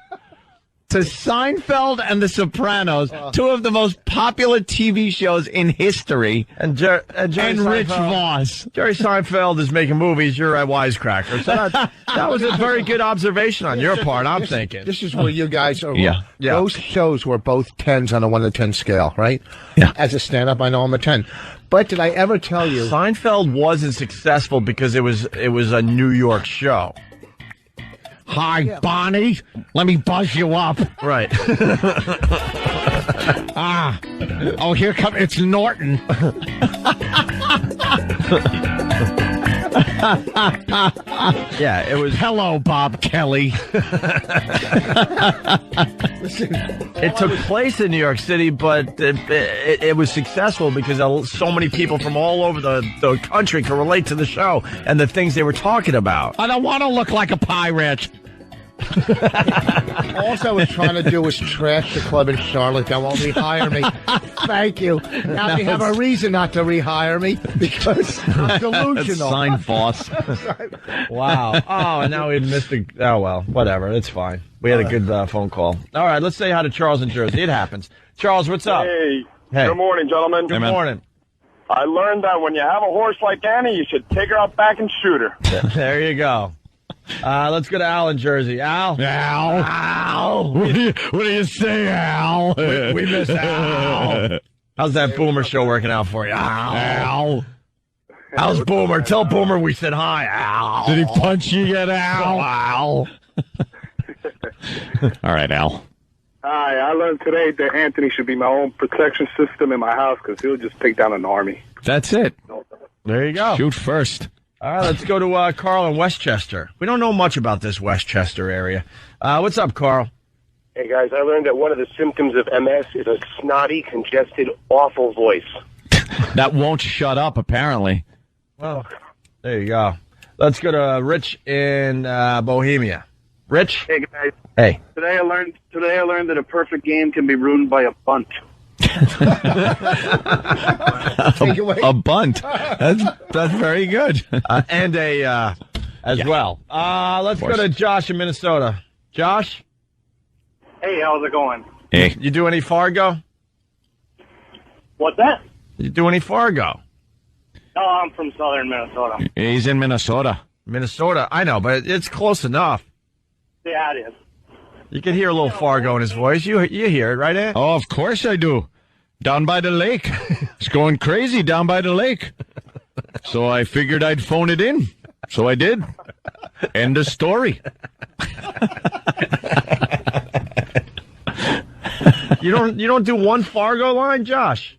to Seinfeld and The Sopranos, two of the most popular TV shows in history, and Jerry Rich Seinfeld. Voss. Jerry Seinfeld is making movies. You're a wisecracker. So that was a very good observation on your part, I'm thinking. This is where you guys are. Yeah. Those shows were both 10s on a 1 to 10 scale, right? Yeah. As a stand-up, I know I'm a 10. But did I ever tell you... Seinfeld wasn't successful because it was a New York show. Hi, Bonnie. Let me buzz you up. Right. Oh, here comes... It's Norton. Yeah, it was... Hello, Bob Kelly. It took place in New York City, but it was successful because so many people from all over the country could relate to the show and the things they were talking about. I don't want to look like a pirate. All I was trying to do was trash the club in Charlotte. They won't rehire me. Thank you. Now they have a reason not to rehire me because I'm delusional. Sign Voss. Wow. Oh, and now we missed the... Oh, well, whatever. It's fine. We had a good phone call. All right, let's say hi to Charles in Jersey. It happens. Charles, what's up? Hey. Hey. Good morning, gentlemen. Good morning. I learned that when you have a horse like Annie, you should take her out back and shoot her. There you go. Let's go to Al in Jersey. Al? Al? What do you say, Al? We miss Al. How's that Boomer show working out for you? Al? How's Boomer? Tell Boomer we said hi, Al. Did he punch you yet, Al? Al. All right, Al. Hi, I learned today that Anthony should be my own protection system in my house because he'll just take down an army. That's it. There you go. Shoot first. All right, let's go to Carl in Westchester. We don't know much about this Westchester area. What's up, Carl? Hey, guys, I learned that one of the symptoms of MS is a snotty, congested, awful voice. That won't shut up, apparently. Well, there you go. Let's go to Rich in Bohemia. Rich? Hey, guys. Hey. Today I learned that a perfect game can be ruined by a bunt. A bunt. That's very good. And as well. Let's go to Josh in Minnesota. Josh? Hey, how's it going? Hey. You do any Fargo? What's that? You do any Fargo? No, I'm from southern Minnesota. He's in Minnesota. Minnesota, I know, but it's close enough. Yeah, it is. You can hear a little Fargo in his voice. You hear it, right, Ed? Oh, of course I do. Down by the lake. It's going crazy down by the lake. So I figured I'd phone it in. So I did. End of story. You don't do one Fargo line, Josh?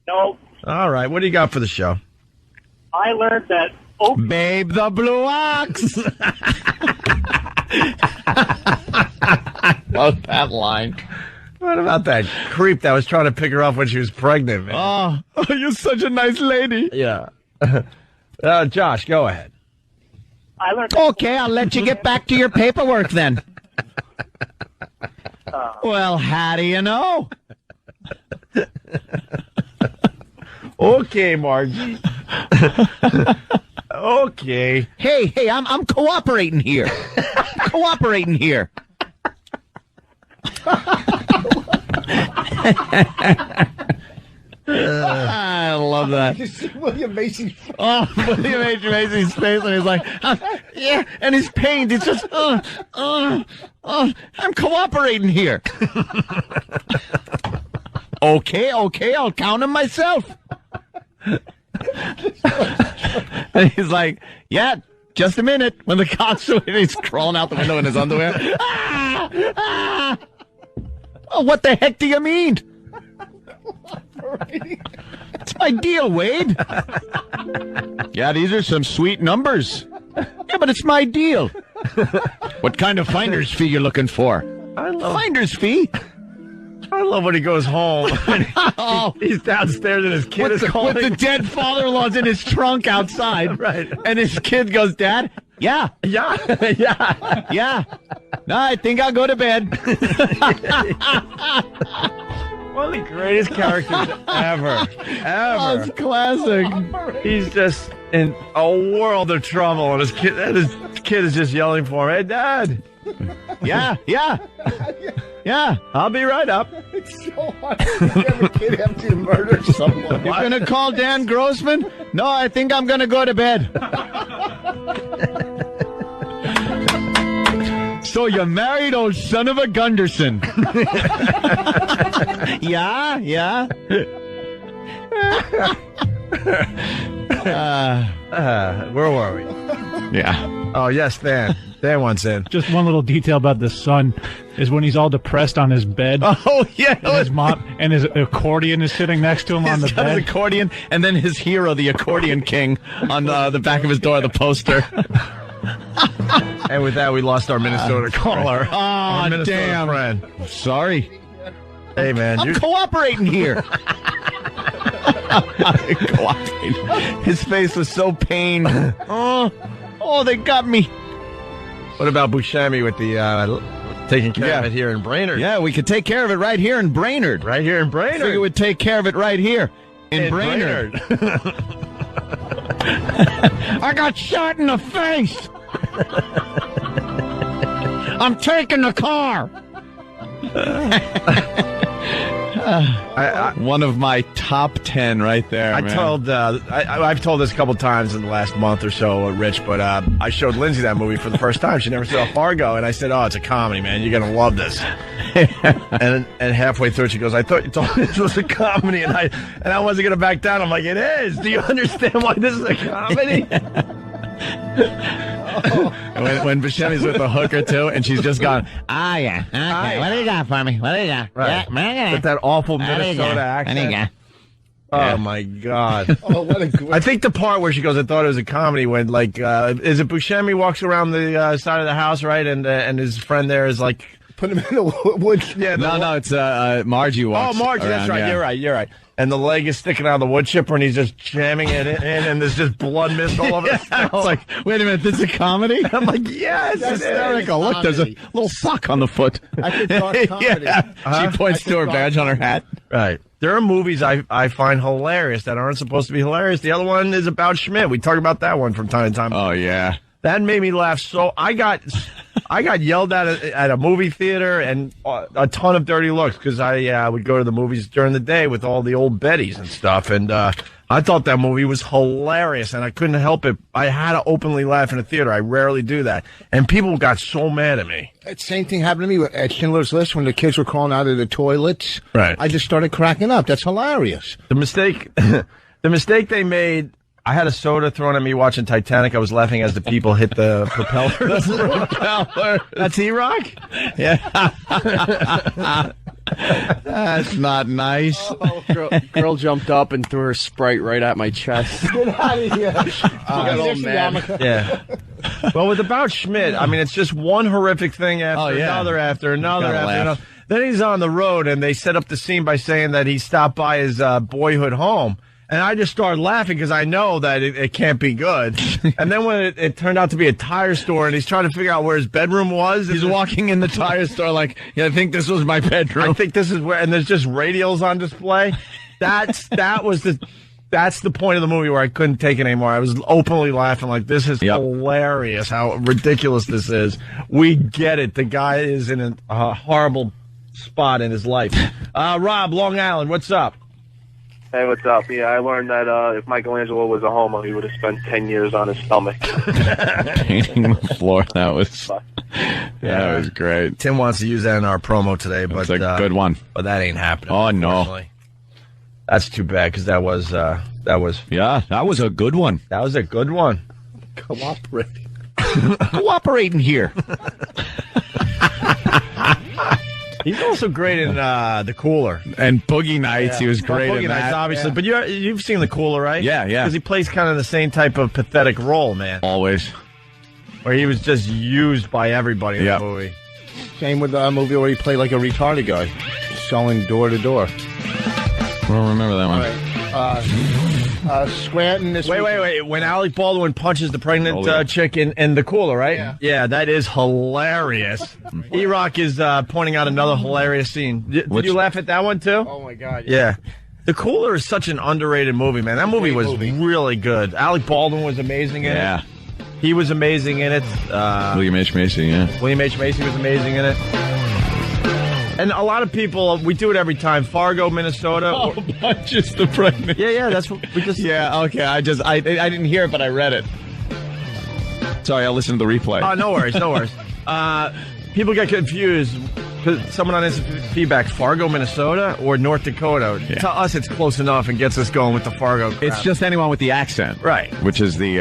No. All right. What do you got for the show? I learned that Babe the Blue Ox. Love that line. What about that creep that was trying to pick her up when she was pregnant, man? Oh, you're such a nice lady. Yeah. Josh, go ahead. I learned. Okay, I'll let you get back to your paperwork then. Well, how do you know? Okay, Margie. Okay. Hey, I'm cooperating here. Cooperating here. I love that. You see William Macy's face. Oh, William H. Macy's face, and he's like, yeah, and his pain, it's just, I'm cooperating here. Okay, I'll count him myself. And he's like, yeah, just a minute. When the cops are he's crawling out the window in his underwear. Oh, what the heck do you mean? It's my deal, Wade. Yeah, these are some sweet numbers. Yeah, but it's my deal. What kind of finder's fee you looking for? Finder's fee? I love when he goes home. He's downstairs and his kid is calling. With the dead father-in-law's in his trunk outside. Right. And his kid goes, Dad, yeah. Yeah. No, I think I'll go to bed. One of the greatest characters ever. Oh, it's classic. He's just in a world of trouble, and his kid is just yelling for him, "Hey, Dad!" Yeah. I'll be right up. It's so hard to have a kid have to murder someone. You're gonna call Dan Grossman? No, I think I'm gonna go to bed. So you married old son of a Gunderson. Yeah. Where were we? Yeah. Oh, yes, Dan. Dan wants in. Just one little detail about the son is when he's all depressed on his bed. Oh, yeah. And his mom and his accordion is sitting next to him on the He's got bed. his accordion, and then his hero, the accordion king, on the back of his door, the poster. And with that, we lost our Minnesota caller. Oh, Minnesota damn. friend. Sorry. Hey, man. I'm cooperating here. Cooperating. His face was so pained. Oh, they got me. What about Buscemi with the taking care of it here in Brainerd? Yeah, we could take care of it right here in Brainerd. Right here in Brainerd. Figure we'd take care of it right here in Brainerd. I got shot in the face. I'm taking the car. One of my top 10 right there. I've told this a couple times in the last month or so, Rich, but I showed Lindsay that movie for the first time. She never saw Fargo, and I said, "Oh, it's a comedy, man. You're gonna love this." and halfway through, she goes, "I thought you told me this was a comedy," and I wasn't gonna back down. I'm like, "It is. Do you understand why this is a comedy?" When Buscemi's with the hooker too, and she's just gone, yeah. Okay, what do you got for me? What do you got? Right. Yeah, with that awful Minnesota accent. What do you got? Oh my God! What a great... I think the part where she goes, "I thought it was a comedy," when is it Buscemi walks around the side of the house, right, and his friend there is like. Put him in the wood. Yeah, No, it's Margie walks. Oh, Margie, that's right. Yeah. You're right. And the leg is sticking out of the wood chipper, and he's just jamming it in, and there's just blood mist all over. It's like, wait a minute, this is a comedy? I'm like, yes, it's hysterical. Look, there's a little sock on the foot. I could talk comedy. She points to her badge on her hat. Right. There are movies I find hilarious that aren't supposed to be hilarious. The other one is about Schmidt. We talk about that one from time to time. Oh yeah. That made me laugh so I got yelled at a movie theater and a ton of dirty looks because I would go to the movies during the day with all the old Bettys and stuff, and I thought that movie was hilarious, and I couldn't help it. I had to openly laugh in a theater. I rarely do that, and people got so mad at me. That same thing happened to me at Schindler's List when the kids were crawling out of the toilets. Right. I just started cracking up. That's hilarious. The mistake they made. I had a soda thrown at me watching Titanic. I was laughing as the people hit the propeller. That's E-Rock? Yeah. That's not nice. Girl jumped up and threw her Sprite right at my chest. Get out of here. got all mad. Yeah. Well, with About Schmidt, I mean, it's just one horrific thing after another after another Gotta after laugh. another. Then he's on the road, and they set up the scene by saying that he stopped by his boyhood home. And I just started laughing because I know that it can't be good. And then when it turned out to be a tire store and he's trying to figure out where his bedroom was. He's walking in the tire store like, I think this was my bedroom. I think this is where, and there's just radials on display. That's the point of the movie where I couldn't take it anymore. I was openly laughing like, this is hilarious how ridiculous this is. We get it. The guy is in a horrible spot in his life. Rob, Long Island, what's up? Hey, what's up? Yeah, I learned that if Michelangelo was a homo, he would have spent 10 years on his stomach. Painting the floor. That was great. Tim wants to use that in our promo today, but it's a good one. But that ain't happening. Oh no. That's too bad because that was Yeah, that was a good one. That was a good one. Cooperating. Cooperating here. He's also great in The Cooler. And Boogie Nights, he was great Boogie in Nights, that. obviously. But you've seen The Cooler, right? Yeah. Because he plays kind of the same type of pathetic role, man. Always. Where he was just used by everybody in the movie. Same with the movie where he played like a retarded guy, selling door to door. I don't remember that one. Scranton this week. Wait. When Alec Baldwin punches the pregnant chick in The Cooler, right? Yeah, that is hilarious. E-Rock is pointing out another hilarious scene. Did you laugh at that one, too? Oh, my God. Yeah. The Cooler is such an underrated movie, man. That movie was really good. Alec Baldwin was amazing in it. He was amazing in it. William H. Macy, William H. Macy was amazing in it. And a lot of people, we do it every time. Fargo, Minnesota. Oh, punches the pregnant. Yeah, that's what we just. Yeah, okay. I didn't hear it, but I read it. Sorry, I listened to the replay. Oh, no worries. People get confused. Someone on his feedback, Fargo, Minnesota, or North Dakota. Yeah. To us, it's close enough and gets us going with the Fargo crap. It's just anyone with the accent. Right. Which is the,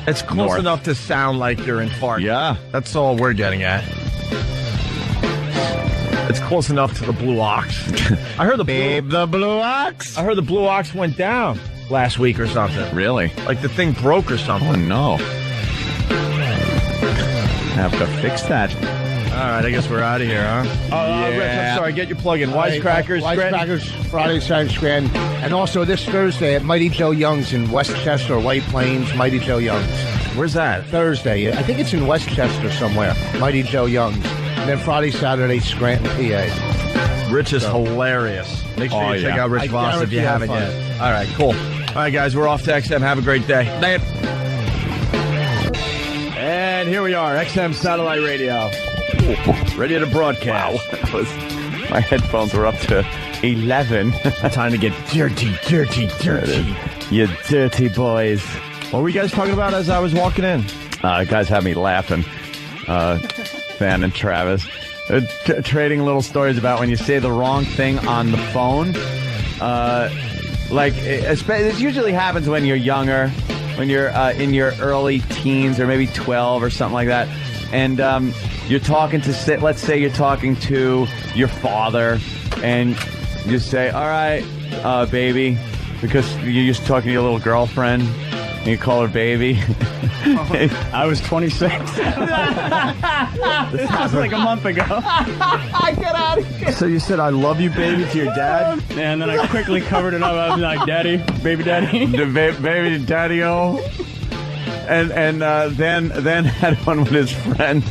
It's close enough to sound like you're in Fargo. Yeah. That's all we're getting at. It's close enough to the Blue Ox. I heard the Blue Ox. I heard the Blue Ox went down last week or something. Really? Like the thing broke or something. Oh, no. Have to fix that. All right, I guess we're out of here, huh? Rich, I'm sorry. Get your plug in. Wisecrackers. Wisecrackers, Friday, Saturday, Scranton. And also this Thursday at Mighty Joe Young's in Westchester, White Plains, Mighty Joe Young's. Where's that? Thursday. I think it's in Westchester somewhere. Mighty Joe Young's. And then Friday, Saturday, Scranton, PA. Rich is hilarious. Make sure you check out Rich Voss if you haven't yet. All right, cool. All right, guys, we're off to XM. Have a great day. And here we are, XM Satellite Radio. Ready to broadcast. Wow. My headphones were up to 11. Time to get dirty. You dirty boys. What were you guys talking about as I was walking in? Guys had me laughing. Van and Travis. Trading little stories about when you say the wrong thing on the phone. This usually happens when you're younger, when you're in your early teens or maybe 12 or something like that. And you're talking to, let's say you're talking to your father, and you say, all right, baby, because you're used to talking to your little girlfriend, and you call her baby. I was 26. This was like a month ago. Get out of here. So you said, I love you, baby, to your dad? And then I quickly covered it up. I was like, daddy, baby daddy. Baby daddy-o. And then had one with his friend.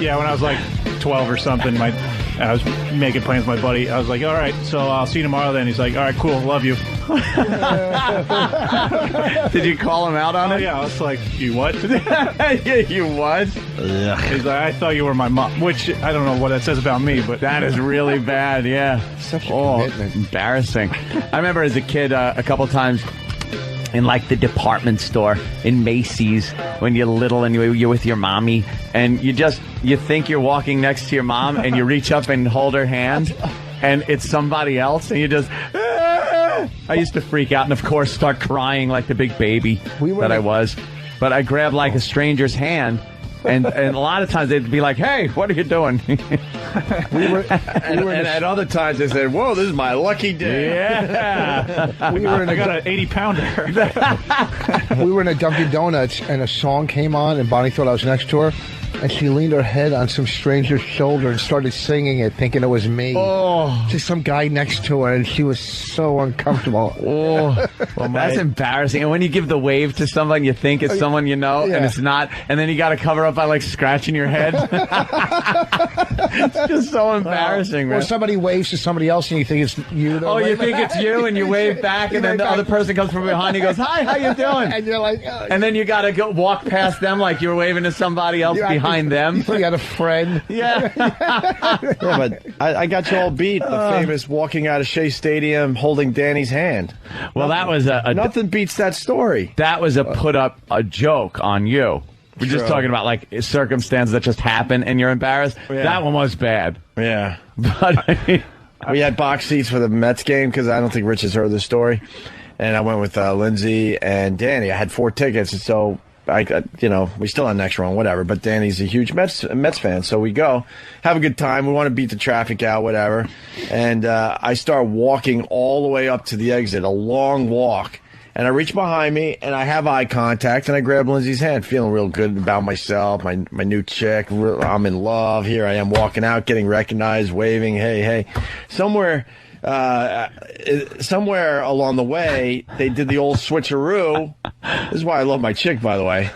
Yeah, when I was like 12 or something, I was making plans with my buddy. I was like, all right, so I'll see you tomorrow then. He's like, all right, cool, love you. Did you call him out on it? Yeah, I was like, you what? You what? He's like, I thought you were my mom, which I don't know what that says about me, but that is really bad, yeah. Such a commitment. Embarrassing. I remember as a kid a couple times in like the department store in Macy's when you're little and you're with your mommy and you think you're walking next to your mom and you reach up and hold her hand and it's somebody else and you just I used to freak out and of course start crying like the big baby I was, but I grabbed like a stranger's hand and a lot of times they'd be like, hey, what are you doing? And at other times they said, whoa, this is my lucky day. Yeah. I got an 80-pounder. We were in a Dunkin' Donuts, and a song came on, and Bonnie thought I was next to her, and she leaned her head on some stranger's shoulder and started singing it, thinking it was me. Oh. Just some guy next to her, and she was so uncomfortable. Oh. Well, that's embarrassing. And when you give the wave to someone, you think it's someone you know, and it's not, and then you got to cover up by like scratching your head. It's just so embarrassing, man. Or somebody waves to somebody else, and you think it's you. Oh, you think it's you, and you wave back, and then the other person comes from behind, and goes, hi, how you doing? And you're like, and then you got to go walk past them like you were waving to somebody else behind them. You got a friend. Yeah. Yeah, but I got you all beat. The famous walking out of Shea Stadium holding Danny's hand. Well, that was nothing beats that story. That was a joke on you. We're just talking about like circumstances that just happen and you're embarrassed. Yeah. That one was bad. Yeah. But We had box seats for the Mets game because I don't think Rich has heard the story. And I went with Lindsay and Danny. I had 4 tickets, and so we still on next round, whatever. But Danny's a huge Mets fan, so we go, have a good time. We want to beat the traffic out, whatever. And I start walking all the way up to the exit, a long walk. And I reach behind me, and I have eye contact, and I grab Lindsay's hand, feeling real good about myself, my new chick. I'm in love. Here I am walking out, getting recognized, waving, hey. Somewhere along the way, they did the old switcheroo. This is why I love my chick, by the way.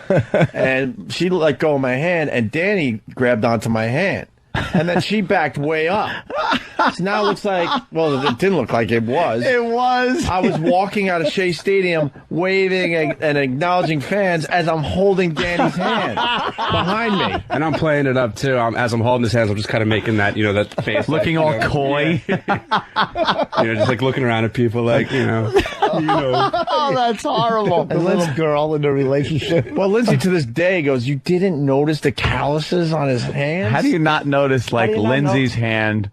And she let go of my hand, and Danny grabbed onto my hand. And then she backed way up. So now it looks like, well, it didn't look like it was. It was. I was walking out of Shea Stadium waving and acknowledging fans as I'm holding Danny's hand behind me. And I'm playing it up, too. As I'm holding his hands, I'm just kind of making that, that face. Looking all coy. Just like looking around at people like, Oh, that's horrible. A little girl in a relationship. Well, Lindsay to this day goes, you didn't notice the calluses on his hands? How do you not notice, like, Lindsay's hand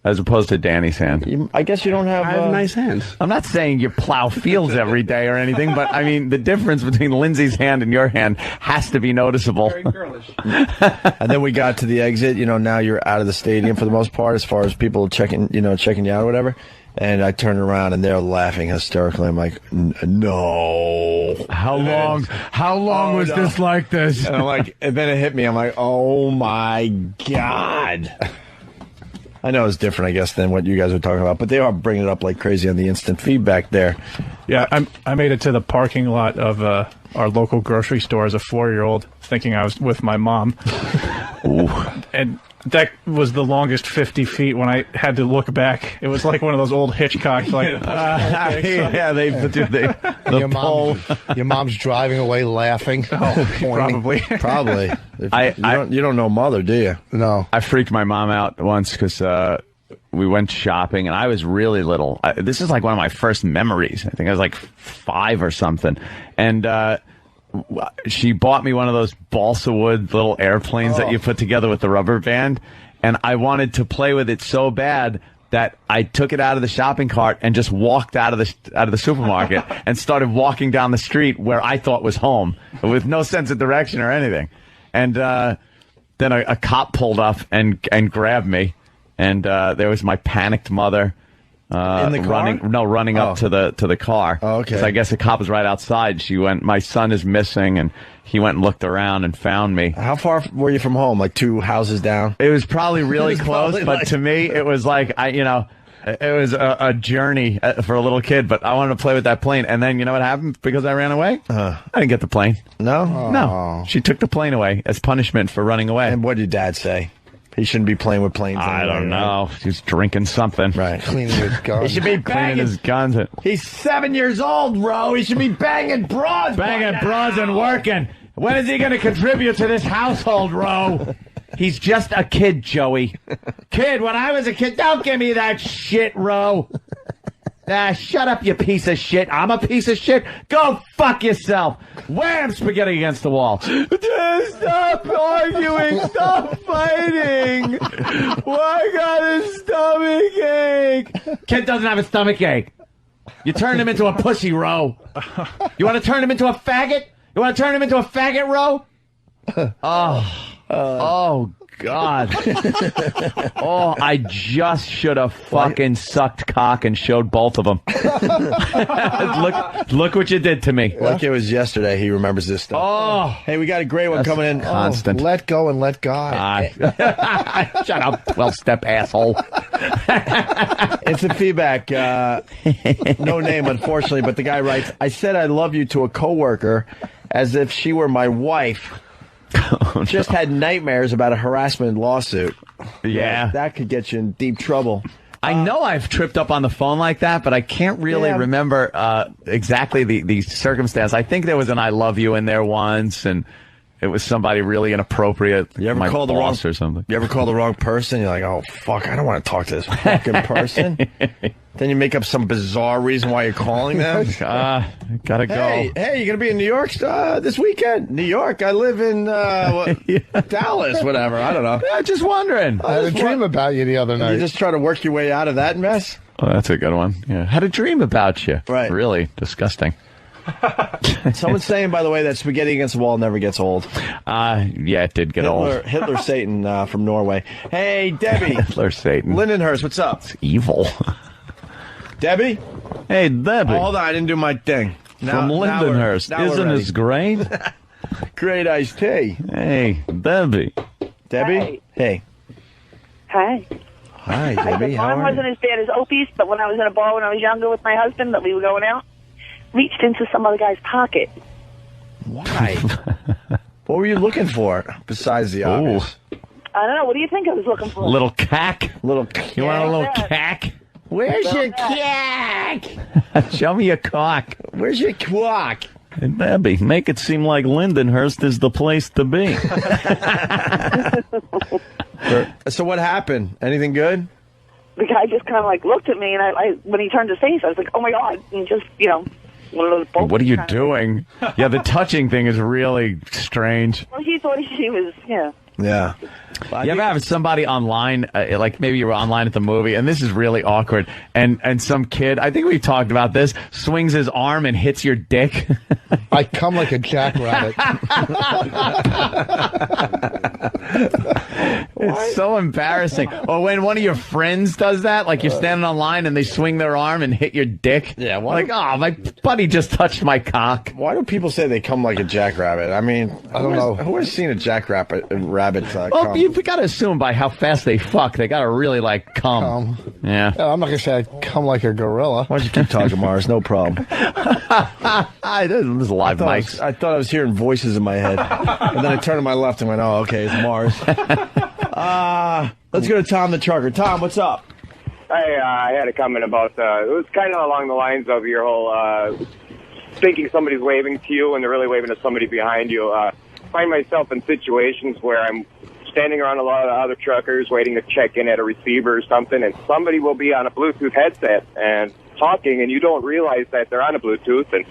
as opposed to Danny's hand? I guess you don't have... I have nice hands. I'm not saying you plow fields every day or anything, but, I mean, the difference between Lindsay's hand and your hand has to be noticeable. Very girlish. And then we got to the exit. Now you're out of the stadium for the most part as far as people checking you out or whatever. And I turn around and they're laughing hysterically. I'm like, no. How long was this like this? And I'm like, and then it hit me. I'm like, oh my God. I know it's different, I guess, than what you guys are talking about, but they are bringing it up like crazy on the instant feedback there. Yeah, I made it to the parking lot of our local grocery store as a 4-year-old, thinking I was with my mom. And that was the longest 50 feet when I had to look back. It was like one of those old Hitchcocks, like, your mom's driving away laughing. Oh, Probably. You don't know Mother, do you? No. I freaked my mom out once because we went shopping, and I was really little. This is like one of my first memories. I think I was like 5 or something. And she bought me one of those balsa wood little airplanes that you put together with the rubber band, and I wanted to play with it so bad that I took it out of the shopping cart and just walked out of the supermarket and started walking down the street where I thought was home with no sense of direction or anything. And then a cop pulled up and grabbed me, and there was my panicked mother. In the car? running up to the car. Oh, okay. 'Cause I guess the cop was right outside. She went, my son is missing, and he went and looked around and found me. How far were you from home? Like 2 houses down? It was probably really close, but to me, it was like, it was a journey for a little kid, but I wanted to play with that plane. And then, you know what happened because I ran away? I didn't get the plane. No? No. She took the plane away as punishment for running away. And what did Dad say? He shouldn't be playing with planes. I don't know. He was drinking something. Right. Cleaning his guns. He should be Cleaning his guns. He's 7 years old, bro. He should be banging broads. And working. When is he going to contribute to this household, Ro? He's just a kid, Joey. Kid, when I was a kid, don't give me that shit, Ro. Shut up, you piece of shit. I'm a piece of shit. Go fuck yourself. Wham! Spaghetti against the wall. Stop arguing. Stop fighting. Why got a stomach ache? Kid doesn't have a stomach ache. You turned him into a pussy, Ro. You want to turn him into a faggot? You want to turn him into a faggot, Ro? Oh, God. Oh, I just should have fucking sucked cock and showed both of them. Look what you did to me. Like it was yesterday. He remembers this stuff. Oh. Hey, we got a great one coming in. Constant. Let go and let God. Shut up, 12-step asshole. It's the feedback. No name, unfortunately, but the guy writes, I said I love you to a coworker as if she were my wife. Oh, Just had nightmares about a harassment lawsuit. Yeah. That could get you in deep trouble. I know I've tripped up on the phone like that, but I can't really remember exactly the circumstance. I think there was an I love you in there once, and it was somebody really inappropriate. You ever call the wrong or something? You ever call the wrong person? You're like, oh fuck, I don't want to talk to this fucking person. Then you make up some bizarre reason why you're calling them. Gotta go. Hey, you gonna be in New York this weekend? New York? I live in Dallas, whatever. I don't know. Yeah, just wondering. I had a dream about you the other night. You just try to work your way out of that mess? Oh, that's a good one. Yeah. Had a dream about you. Right. Really disgusting. Someone's saying, by the way, that spaghetti against the wall never gets old. Yeah, it did get old. Hitler Satan from Norway. Hey, Debbie. Hitler Satan. Lindenhurst, what's up? It's evil. Debbie? Hey, Debbie. Hold on, I didn't do my thing. From Lindenhurst. Isn't this great? Great iced tea. Hey, Debbie. Debbie? Hey. Hi. Hi, Debbie. How Mine are wasn't as bad as Opie's, but when I was in a bar when I was younger with my husband that we were going out, reached into some other guy's pocket. Why? What were you looking for besides the obvious? I don't know. What do you think I was looking for? Little cack? You want a little Yeah. cack? Where's your cack? Show me your cock. Where's your quack? Hey, Debbie, make it seem like Lindenhurst is the place to be. So what happened? Anything good? The guy just kind of like looked at me, and I when he turned his face, I was like, "Oh my god!" And just one of those. What are you doing? Yeah, the touching thing is really strange. Well, he thought she was, Yeah. You ever have somebody online, like maybe you were online at the movie, and this is really awkward, and some kid, I think we've talked about this, swings his arm and hits your dick? I come like a jackrabbit. It's so embarrassing. Or when one of your friends does that, like you're standing online and they swing their arm and hit your dick. Yeah. Like, oh, my buddy just touched my cock. Why do people say they come like a jackrabbit? I mean, I don't know. Who has seen a jackrabbit Well, come? you've got to assume by how fast they fuck, they got to really, like, come. Yeah. I'm not going to say I come like a gorilla. Why don't you keep talking, Mars? No problem. There's live mics. I thought I was hearing voices in my head. And then I turned to my left and went, oh, okay, it's Mars. Let's go to Tom the trucker. Tom, what's up? I had a comment about, it was kind of along the lines of your whole thinking somebody's waving to you and they're really waving to somebody behind you. I find myself in situations where I'm standing around a lot of other truckers waiting to check in at a receiver or something, and somebody will be on a Bluetooth headset and talking, and you don't realize that they're on a Bluetooth, and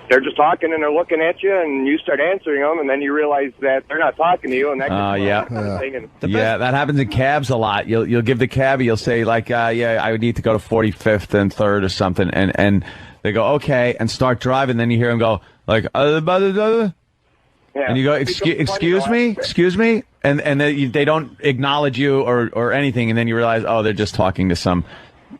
they're just talking and they're looking at you, and you start answering them, and then you realize that they're not talking to you, and that yeah. kind of thing. And Yeah, that happens in cabs a lot. You'll give the cabbie, you'll say, like, yeah, I would need to go to 45th and 3rd or something, and they go, okay, and start driving, then you hear them go, like, Yeah. and you go, excuse me, and they don't acknowledge you or anything, and then you realize, oh, they're just talking to some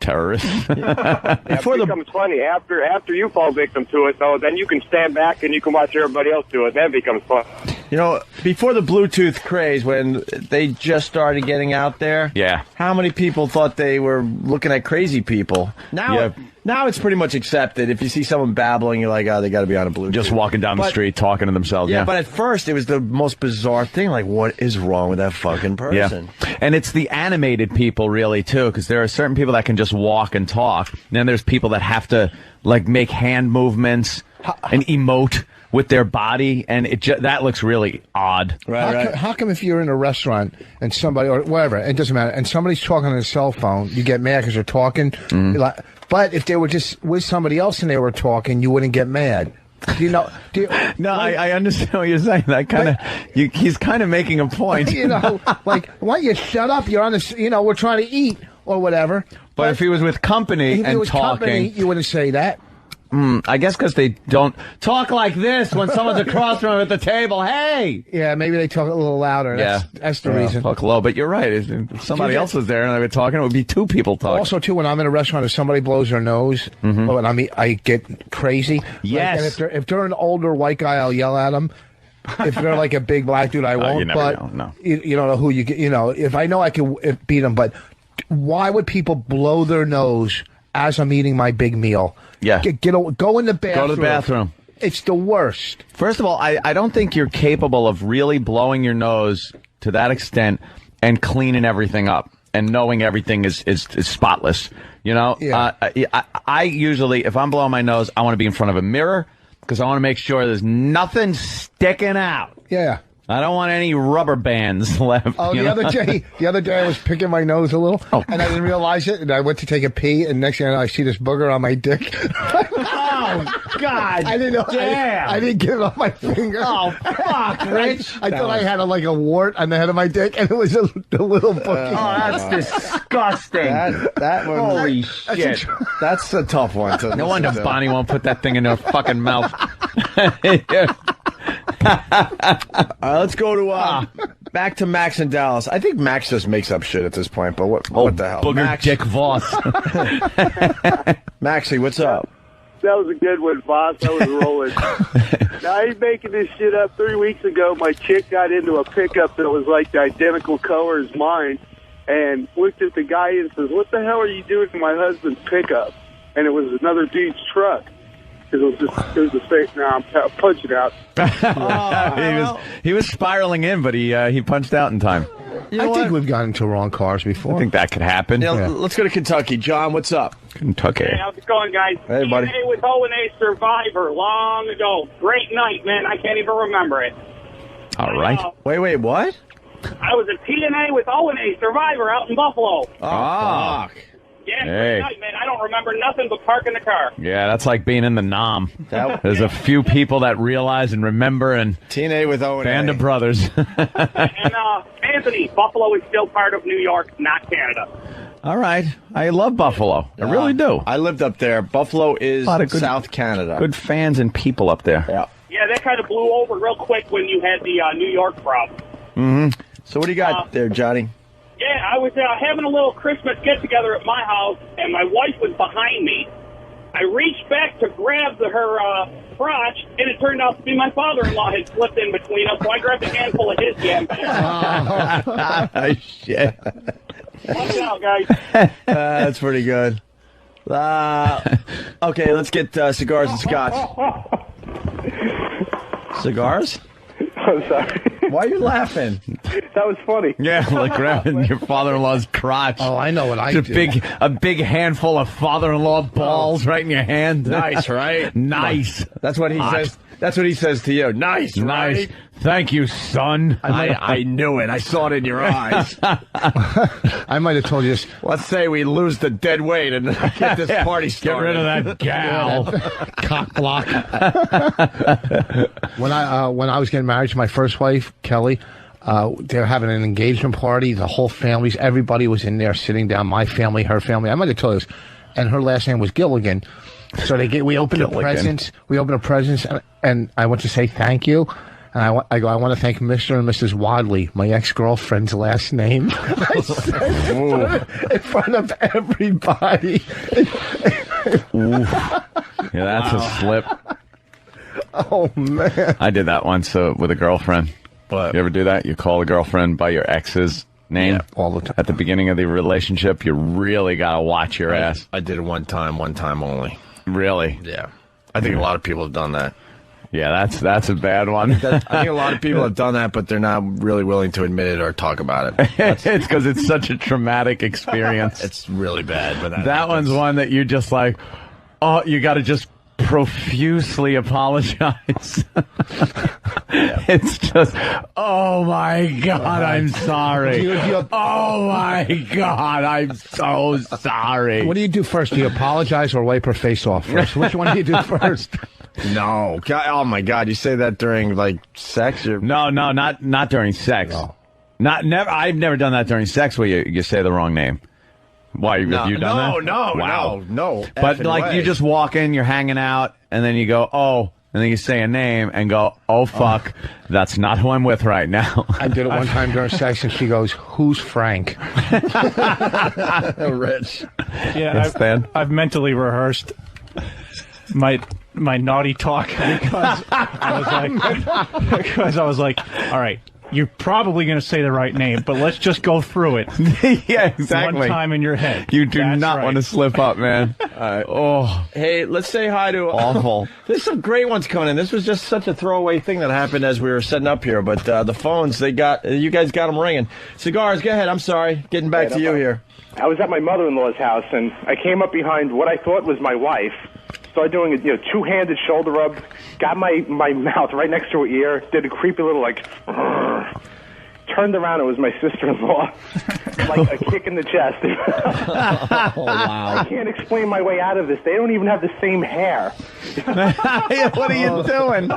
terrorist. It becomes funny after you fall victim to it, though. Then you can stand back and you can watch everybody else do it. Then it becomes fun. You know, before the Bluetooth craze, when they just started getting out there, yeah, how many people thought they were looking at crazy people? Now it's pretty much accepted. If you see someone babbling, you're like, oh, they got to be on a Bluetooth. Just walking down the street talking to themselves. Yeah, but at first it was the most bizarre thing. Like, what is wrong with that fucking person? Yeah. And it's the animated people, really, too, because there are certain people that can just walk and talk. And then there's people that have to, like, make hand movements and emote with their body, and that looks really odd. How come if you're in a restaurant and somebody, or whatever, it doesn't matter, and somebody's talking on a cell phone, you get mad because they're talking? But if they were just with somebody else and they were talking, you wouldn't get mad. No, I understand what you're saying. That kind of, he's kind of making a point. Like, why don't you shut up? You're on this, we're trying to eat or whatever. But if he was with company and talking, you wouldn't say that. I guess because they don't talk like this when someone's across from them at the table. Hey! Yeah, maybe they talk a little louder. That's the reason. Talk low, but you're right. If somebody else was there and they were talking, it would be two people talking. Also, too, when I'm in a restaurant, if somebody blows their nose, and I get crazy. Yes. Like, and if they're an older white guy, I'll yell at them. If they're like a big black dude, I won't. You never know. No. You don't know who you get. If I know I can beat them, but why would people blow their nose as I'm eating my big meal? Yeah. Go in the bathroom. Go to the bathroom. It's the worst. First of all, I don't think you're capable of really blowing your nose to that extent and cleaning everything up and knowing everything is spotless. Yeah. I usually, if I'm blowing my nose, I want to be in front of a mirror because I want to make sure there's nothing sticking out. Yeah. I don't want any rubber bands left. Oh, the other day I was picking my nose a little, and I didn't realize it, and I went to take a pee, and next thing I know, I see this booger on my dick. Oh, God. I didn't know. Damn. I didn't get it off my finger. Oh, fuck, Rich. I thought I had like a wart on the head of my dick, and it was a little boogie. That's disgusting. That one. Holy shit. That's a tough one. No wonder Bonnie won't put that thing in her fucking mouth. Let's go to back to Max in Dallas. I think Max just makes up shit at this point, but what the hell? Booger Max. Dick Voss. Maxie, what's up? That was a good one, boss. I was rolling. Now, I ain't making this shit up. 3 weeks ago, my chick got into a pickup that was like the identical color as mine, and looked at the guy and says, "What the hell are you doing to my husband's pickup?" And it was another dude's truck. It was the same. Now I'm punching out. He was spiraling in, but he punched out in time. I think we've gotten into wrong cars before. I think that could happen. Yeah. Let's go to Kentucky. John, what's up? Kentucky. Hey, how's it going, guys? Hey, buddy. TNA with O&A Survivor long ago. Great night, man. I can't even remember it. All right. Wait, what? I was at TNA with O&A Survivor out in Buffalo. Oh, fuck. Yeah, Hey. great night, man. I don't remember nothing but parking the car. Yeah, that's like being in the Nom. There's a few people that realize and remember, and TNA with O&A. Band of Brothers. And Anthony, Buffalo is still part of New York, not Canada. All right. I love Buffalo. I really do. I lived up there. Buffalo is A lot of good- South Canada. Good fans and people up there. Yeah. Yeah, that kind of blew over real quick when you had the New York problem. Mm-hmm. So what do you got there, Johnny? Yeah, I was having a little Christmas get-together at my house, and my wife was behind me. I reached back to grab her crotch, and it turned out to be my father-in-law had slipped in between us, so I grabbed a handful of his jam. Shit. Watch out, guys. That's pretty good. Okay, let's get cigars and scotch. Cigars? I'm sorry. Why are you laughing? That was funny. Yeah, like grabbing your father-in-law's crotch. Oh, I know what I It's do. a big handful of father-in-law balls right in your hand. Nice, right? Nice. That's what he says. That's what he says to you. Nice, Nice. right? Thank you, son. I knew it. I saw it in your eyes. I might have told you this. Let's say we lose the dead weight and get this party Get started. rid of that gal. Cock block. When I was getting married to my first wife, Kelly, they were having an engagement party. The whole families, everybody was in there sitting down. My family, her family. I might have told you this. And her last name was Gilligan. So we opened the presents. We opened the presents, and I went to say thank you. And I want to thank Mr. and Mrs. Wadley, my ex-girlfriend's last name. I said in front of everybody. Yeah, that's a slip. Oh, man. I did that once with a girlfriend. What? You ever do that? You call a girlfriend by your ex's name? Yeah, all the time. At the beginning of the relationship, you really got to watch your ass. I did it one time only. Really? Yeah. I think a lot of people have done that. Yeah, that's a bad one. I think a lot of people have done that, but they're not really willing to admit it or talk about it. It's because it's such a traumatic experience. It's really bad. But that one's one that you just like, oh, you got to just profusely apologize. It's just, oh my God, I'm sorry. Oh my God, I'm so sorry. What do you do first? Do you apologize or wipe her face off first? Which one do you do first? No. God, oh my God, you say that during like sex? Or... No, not during sex. No. Never. I've never done that during sex where you say the wrong name. Why, you done that? No. But like you just walk in, you're hanging out, and then you go, oh, and then you say a name and go, oh, fuck, that's not who I'm with right now. I did it one time during sex, and she goes, who's Frank? Rich. Yeah, I've mentally rehearsed my naughty talk because I was like, all right, you're probably going to say the right name, but let's just go through it. Yeah, exactly. One time in your head. You do not want to slip up, man. Oh, hey, let's say hi to awful. There's some great ones coming in. This was just such a throwaway thing that happened as we were setting up here, but the phones, you guys got them ringing. Cigars, go ahead. I'm sorry, getting back to you here. I was at my mother-in-law's house, and I came up behind what I thought was my wife. Started doing a two-handed shoulder rub, got my mouth right next to her ear, did a creepy little like, turned around, it was my sister-in-law. Like a kick in the chest. Oh, wow. I can't explain my way out of this. They don't even have the same hair. What are you doing?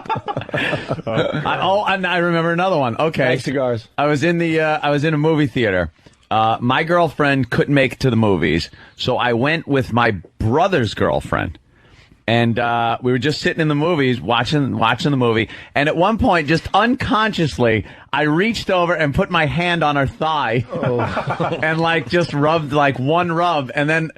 And I remember another one. Okay. Nice cigars. I was in a movie theater. My girlfriend couldn't make it to the movies, so I went with my brother's girlfriend. And we were just sitting in the movies, watching the movie. And at one point, just unconsciously, I reached over and put my hand on her thigh, and like just rubbed like one rub. And then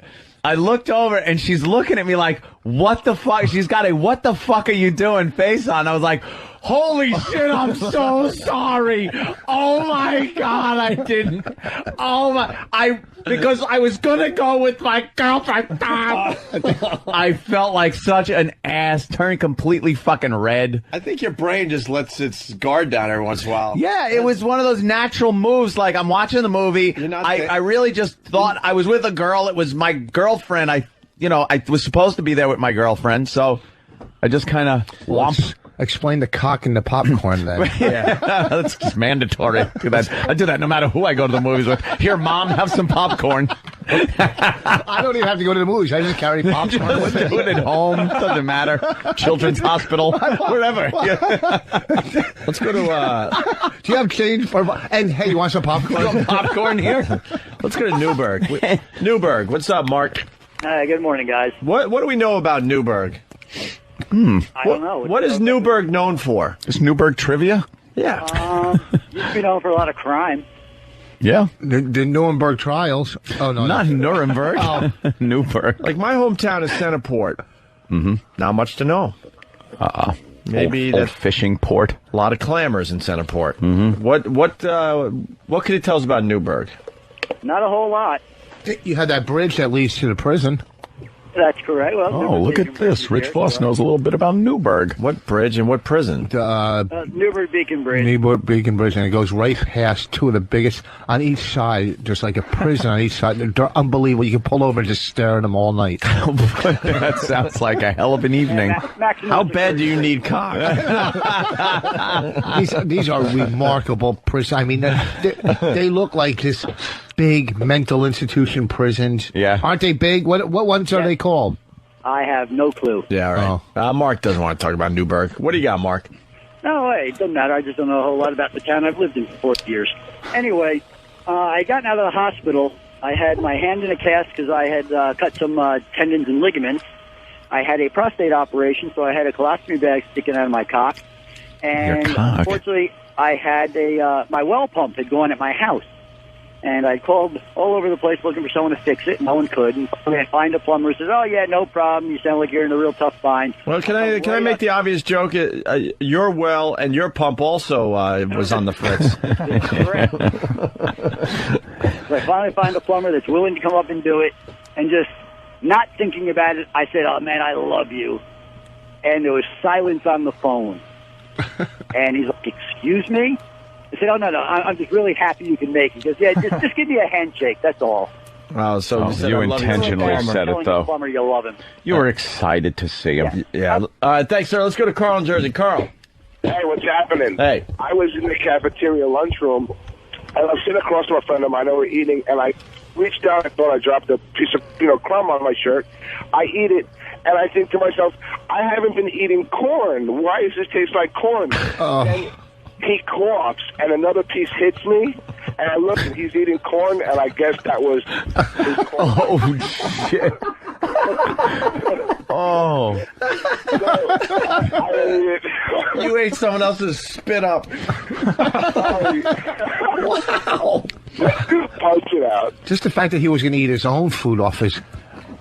I looked over, and she's looking at me like, "What the fuck?" She's got a "What the fuck are you doing?" face on. I was like, "Holy shit, I'm so sorry. Oh my God, I didn't. Because I was going to go with my girlfriend." I felt like such an ass, turned completely fucking red. I think your brain just lets its guard down every once in a while. Yeah, it was one of those natural moves. Like, I'm watching the movie. I really just thought I was with a girl. It was my girlfriend. I was supposed to be there with my girlfriend, so I just kind of whomp. Explain the cock and the popcorn then. Yeah, that's just mandatory. I do that no matter who I go to the movies with. Here, Mom, have some popcorn. I don't even have to go to the movies. I just carry popcorn with me. Do it at home. Doesn't matter. Children's hospital. Wherever. Let's go to... Do you have change for... And, hey, you want some popcorn? You want popcorn here? Let's go to Newburgh. Newburgh, what's up, Mark? Good morning, guys. What do we know about Newburgh? I don't know. What is Newburgh known for? Is Newburgh trivia? Yeah. Used to be known for a lot of crime. Yeah. The Nuremberg trials. Oh, no. Not Nuremberg. Oh. Newburgh. Like my hometown is Centerport. Mm-hmm. Not much to know. Maybe old fishing port. A lot of clamors in Centerport. Mm-hmm. What can you tell us about Newburgh? Not a whole lot. You had that bridge that leads to the prison. That's correct. Well, look at this. Rich Voss knows a little bit about Newburgh. What bridge and what prison? Newburgh Beacon Bridge. Newburgh Beacon Bridge, and it goes right past two of the biggest on each side. There's like a prison on each side. They're unbelievable. You can pull over and just stare at them all night. That sounds like a hell of an evening. How bad do you need cock? These are remarkable prisons. I mean, they look like this big mental institution prisons. Yeah. Aren't they big? What ones are they called? I have no clue. Yeah, all right. Mark doesn't want to talk about Newburgh. What do you got, Mark? No way. It doesn't matter. I just don't know a whole lot about the town I've lived in for 40 years. Anyway, I got out of the hospital. I had my hand in a cast because I had cut some tendons and ligaments. I had a prostate operation, so I had a colostomy bag sticking out of my cock. And unfortunately, I had my well pump had gone at my house. And I called all over the place looking for someone to fix it. No one could. And finally I find a plumber who says, "Oh, yeah, no problem. You sound like you're in a real tough bind." Well, can I make the obvious joke? Your well and your pump also was on the fritz. Correct. So I finally find a plumber that's willing to come up and do it. And just not thinking about it, I said, "Oh, man, I love you." And there was silence on the phone. And he's like, "Excuse me?" I said, "Oh, no, I'm just really happy you can make it." He goes, "Yeah, just give me a handshake, that's all." Wow, so you intentionally said it, though. Plumber, you love him. You were excited to see him. Yeah. Thanks, sir. Let's go to Carl in Jersey. Carl. Hey, what's happening? Hey. I was in the cafeteria lunchroom, and I was sitting across from a friend of mine. They were eating, and I reached down. I thought I dropped a piece of crumb on my shirt. I eat it, and I think to myself, I haven't been eating corn. Why does this taste like corn? And he coughs, and another piece hits me, and I look, and he's eating corn, and I guess that was his corn. Oh, shit. Oh. You ate someone else's spit up. Wow. Punch it out. Just the fact that he was going to eat his own food off his...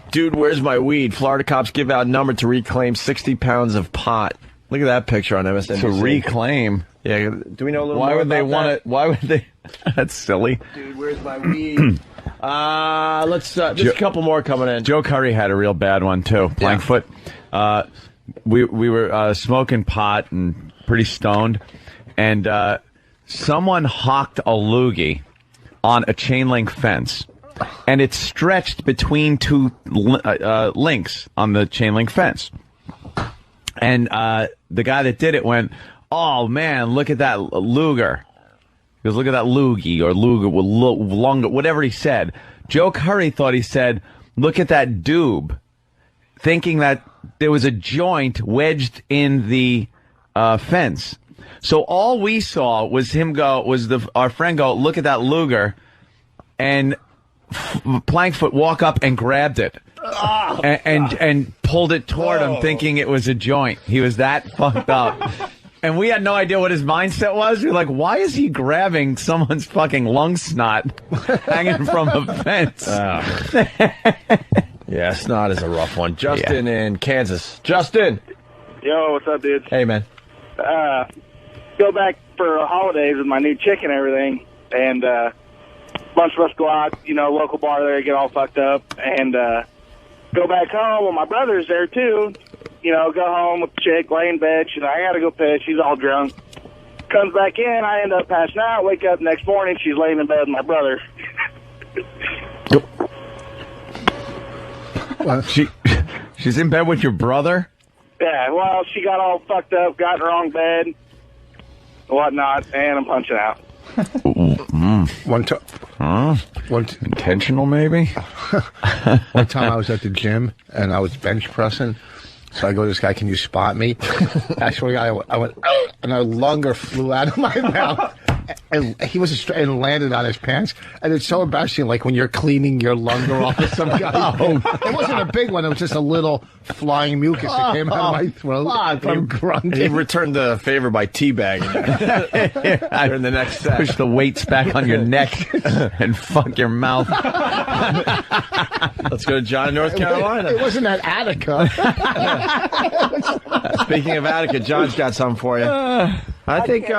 Dude, where's my weed? Florida cops give out number to reclaim 60 pounds of pot. Look at that picture on MSNBC. To reclaim. Yeah, do we know a little why more would they about want that? it? Why would they? That's silly. Dude, where's my weed? Let's just a couple more coming in. Joe Curry had a real bad one too. Blankfoot. We were smoking pot and pretty stoned, and someone hawked a loogie on a chain link fence, and it stretched between two links on the chain link fence. And the guy that did it went, "Oh man, look at that Luger." goes, look at that loogie or lunga, whatever he said. Joe Curry thought he said, look at that doob, thinking that there was a joint wedged in the fence. So all we saw was our friend go, look at that Luger, and Plankfoot walk up and grabbed it. And pulled it toward him, thinking it was a joint. He was that fucked up. And we had no idea what his mindset was. We were like, why is he grabbing someone's fucking lung snot hanging from a fence? Yeah, snot is a rough one. Justin in Kansas. Justin! Yo, what's up, dude? Hey, man. Go back for holidays with my new chick and everything, and a bunch of us go out, local bar there, get all fucked up, and go back home. Well, my brother's there, too. Go home with the chick, lay in bed. She's like, I gotta go piss. She's all drunk. Comes back in, I end up passing out, wake up next morning, she's laying in bed with my brother. She's in bed with your brother? Yeah, well, she got all fucked up, got in the wrong bed, whatnot, and I'm punching out. Intentional, maybe? One time I was at the gym, and I was bench pressing. So I go to this guy, can you spot me? Actually, I went, and a lunger flew out of my mouth. And he was and landed on his pants. And it's so embarrassing, like when you're cleaning your lunger off of some guy. It wasn't a big one. It was just a little flying mucus that came out of my throat from grunting. He returned the favor by teabagging during the next set. Push the weights back on your neck and fuck your mouth. Let's go to John in North Carolina. It wasn't at Attica. Speaking of Attica, John's got something for you. I think,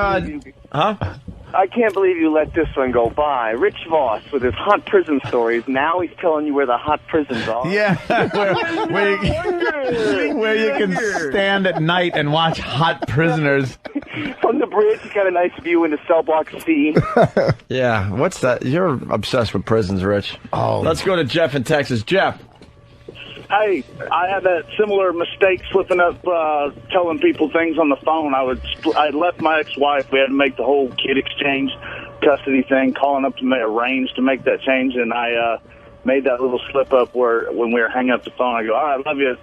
I can't believe you let this one go by. Rich Voss with his hot prison stories. Now he's telling you where the hot prisons are. Yeah, where you can stand at night and watch hot prisoners. From the bridge, you got a nice view into cell block C. Yeah, what's that? You're obsessed with prisons, Rich. Oh, let's go to Jeff in Texas. Jeff. Hey, I had that similar mistake slipping up, telling people things on the phone. I left my ex-wife. We had to make the whole kid exchange custody thing, calling up to arrange to make that change, and I made that little slip up where when we were hanging up the phone, I go, "All right, I love you,"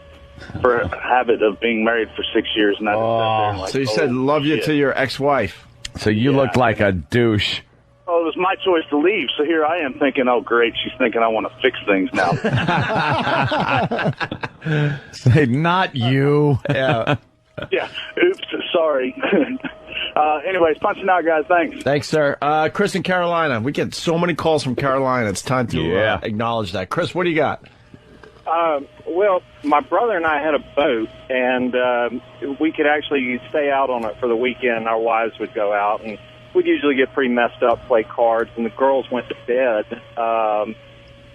for a habit of being married for 6 years. And I so you said "love you" to your ex-wife. So you looked like a douche. Oh, it was my choice to leave, so here I am thinking, oh, great, she's thinking I want to fix things now. Say, not you. Yeah. Yeah, oops, sorry. Anyways, punching out, guys, thanks. Thanks, sir. Chris in Carolina. We get so many calls from Carolina. It's time to acknowledge that. Chris, what do you got? Well, my brother and I had a boat, and we could actually stay out on it for the weekend. Our wives would go out, and we'd usually get pretty messed up, play cards, and the girls went to bed.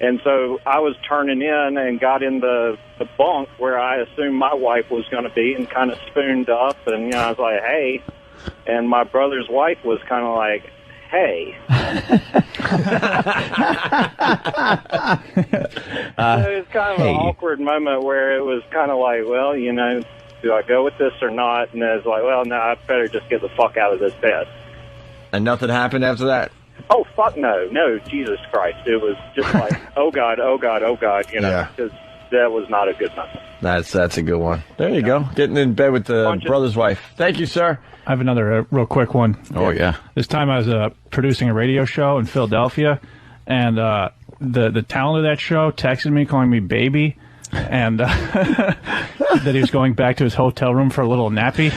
And so I was turning in and got in the bunk where I assumed my wife was going to be and kind of spooned up. And, I was like, hey. And my brother's wife was kind of like, hey. So it was kind of an awkward moment where it was kind of like, well, do I go with this or not? And it was like, well, no, I better just get the fuck out of this bed. And nothing happened after that? Oh, fuck no. No, Jesus Christ. It was just like, oh, God, because that was not a good moment. That's a good one. There you go. Getting in bed with the brother's wife. Thank you, sir. I have another real quick one. Oh, yeah. This time I was producing a radio show in Philadelphia, and the talent of that show texted me calling me baby, and that he was going back to his hotel room for a little nappy.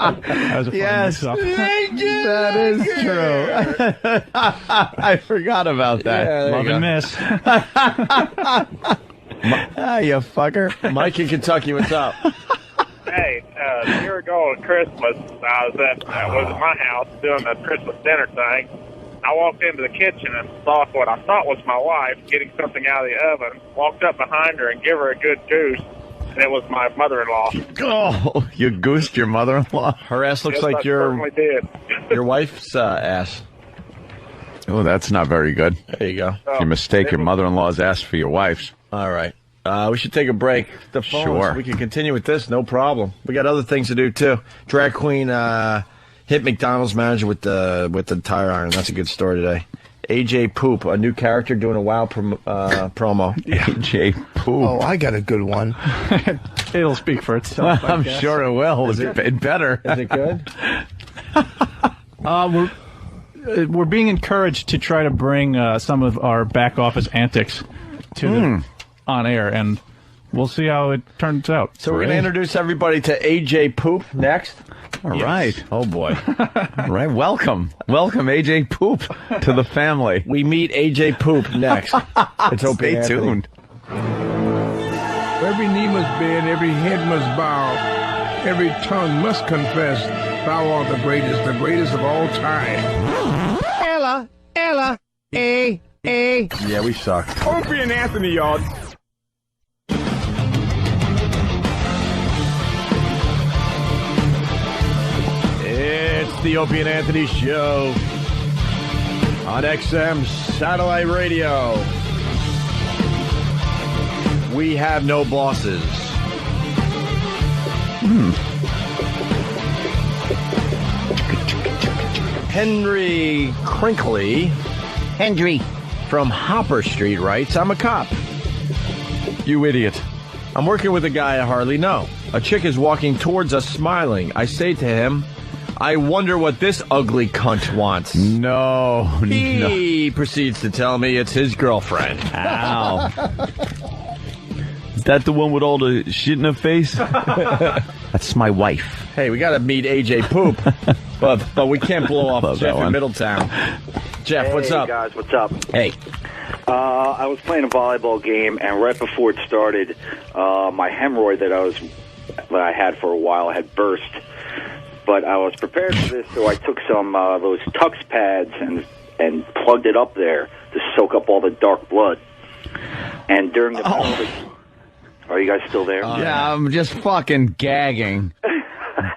That was a yes, that is true. I forgot about that. Yeah, love and miss. You fucker. Mike in Kentucky, what's up? Hey, a year ago at Christmas, I was at my house doing the Christmas dinner thing. I walked into the kitchen and saw what I thought was my wife getting something out of the oven. Walked up behind her and gave her a good goose, and it was my mother-in-law. Oh, you goosed your mother-in-law? Her ass looks Yes, like I certainly did. your wife's ass. Oh, that's not very good. There you go. You mistake your mother-in-law's ass for your wife's. All right. We should take a break. The phones. Sure. We can continue with this, no problem. We got other things to do too. Drag queen hit McDonald's manager with the tire iron. That's a good story today. AJ Poop, a new character doing a WoW promo. AJ Poop. Oh, I got a good one. It'll speak for itself. I'm sure it will. It better. Is it good? We're being encouraged to try to bring some of our back office antics to the on air, and we'll see how it turns out. So we're going to introduce everybody to AJ Poop next. All right. Oh, boy. All right. Welcome, AJ Poop, to the family. We meet AJ Poop next. It's Opie Stay Anthony. tuned. Every knee must bend, every head must bow, every tongue must confess, thou art the greatest of all time. Ella, A. Yeah, we suck. Opie and Anthony, y'all. It's the Opie and Anthony Show on XM Satellite Radio. We have no bosses. Henry Crinkly. Hendry. From Hopper Street writes, I'm a cop. You idiot. I'm working with a guy I hardly know. A chick is walking towards us smiling. I say to him, I wonder what this ugly cunt wants. No. He proceeds to tell me it's his girlfriend. Ow. Is that the one with all the shit in her face? That's my wife. Hey, we got to meet AJ Poop, but we can't blow off Jeff in Middletown. Jeff, what's up? Hey, guys, what's up? Hey. I was playing a volleyball game, and right before it started, my hemorrhoid that I had for a while had burst. But I was prepared for this, so I took some those Tux pads and plugged it up there to soak up all the dark blood. And during the are you guys still there? Yeah, I'm just fucking gagging.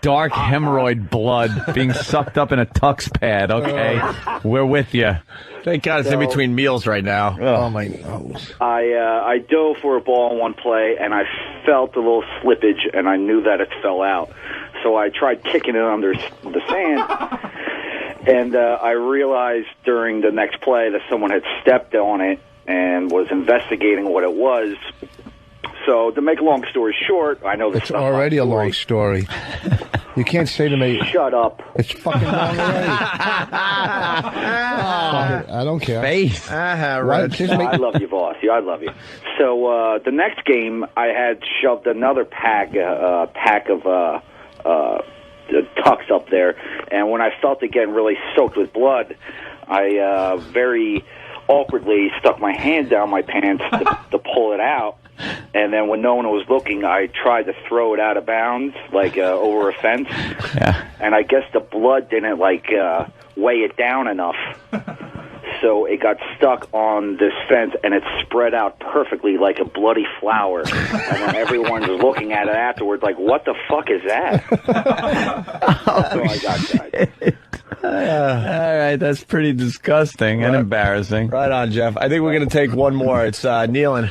Dark hemorrhoid blood being sucked up in a Tux pad. Okay, we're with you. Thank God it's in between meals right now. Oh, my nose. I dove for a ball in one play, and I felt a little slippage, and I knew that it fell out. So I tried kicking it under the sand, and I realized during the next play that someone had stepped on it and was investigating what it was. So to make a long story short, I know this It's already a long story. You can't say to me, shut up. It's fucking long already. I don't care. Face. What? Just make- I love you, boss. Yeah, I love you. So the next game, I had shoved another pack of Tux up there, and when I felt it getting really soaked with blood, I very awkwardly stuck my hand down my pants to pull it out. And then when no one was looking, I tried to throw it out of bounds, like over a fence. Yeah. And I guess the blood didn't weigh it down enough. So it got stuck on this fence, and it spread out perfectly like a bloody flower. And then everyone was looking at it afterwards like, what the fuck is that? So I got that. All right, that's pretty disgusting and embarrassing. Right on, Jeff. I think we're going to take one more. It's Neil in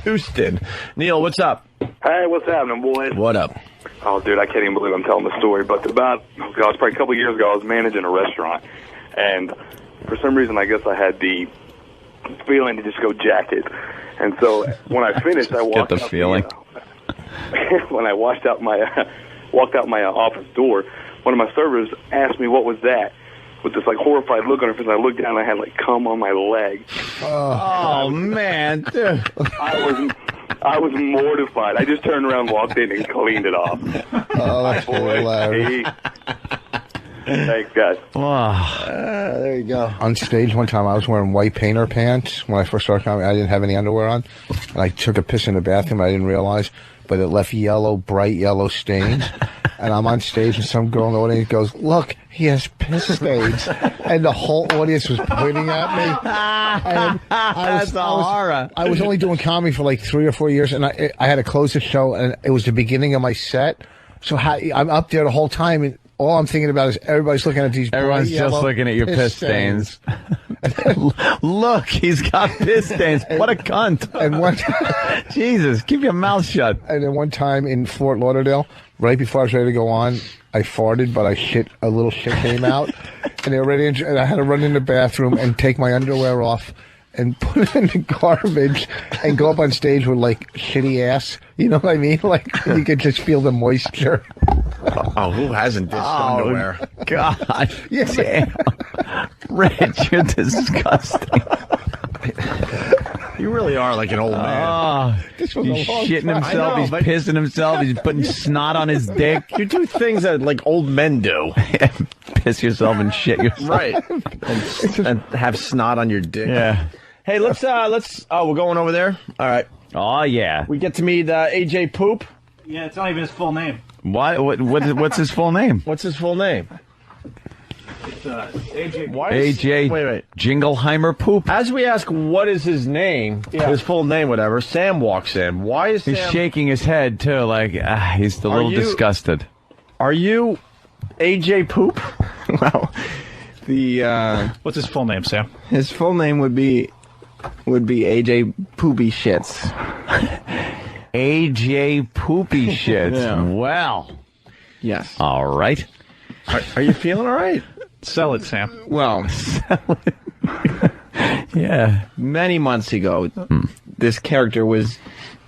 Houston. Neil, what's up? Hey, what's happening, boys? What up? Oh, dude, I can't even believe I'm telling the story. But it was probably a couple of years ago, I was managing a restaurant. And for some reason, I guess I had the feeling to just go jack it. And so when I finished, I walked Get the feeling. When I walked out my office door, one of my servers asked me what was that, with this horrified look on her face. And I looked down and I had cum on my leg. Oh man, dude. I was mortified. I just turned around, walked in, and cleaned it off. Oh, that's hilarious. Thanks, guys. There you go. On stage one time, I was wearing white painter pants when I first started comedy. I didn't have any underwear on. And I took a piss in the bathroom. I didn't realize, but it left bright yellow stains. And I'm on stage, and some girl in the audience goes, "Look, he has piss stains." And the whole audience was pointing at me. And That's a horror. I was only doing comedy for 3 or 4 years, and I had to close the show, and it was the beginning of my set. So I'm up there the whole time, and all I'm thinking about is everybody's looking at these. Everyone's bright just yellow looking at your piss stains. Look, he's got piss stains. What a cunt. And one Jesus, keep your mouth shut. And then one time in Fort Lauderdale, right before I was ready to go on, I farted, but a little shit came out. And they were ready, and I had to run in the bathroom and take my underwear off and put it in the garbage and go up on stage with, like, shitty ass. You know what I mean? Like, you could just feel the moisture. Oh, who hasn't ditched underwear? God. Yeah, damn. Rich, you're disgusting. You really are like an old man. This was He's a long shitting time. himself. I know, He's but- pissing himself. He's putting snot on his dick. You do things that like old men do. Piss yourself and shit yourself. Right. And have snot on your dick. Yeah. Hey, let's we're going over there? All right. Oh, yeah. We get to meet AJ Poop. Yeah, it's not even his full name. What's his full name? What's his full name? It's AJ. Why is- AJ Wait. Jingleheimer Poop. As we ask what is his name, his full name, whatever, Sam walks in. Why is Sam... He's shaking his head, too, like, he's a little disgusted. Are you AJ Poop? Well, What's his full name, Sam? his full name would be AJ Poopy Shits. AJ Poopy Shits. Yeah. Well. Yes. All right. Are you feeling all right? Sell it, Sam. Well, Yeah. many months ago, this character was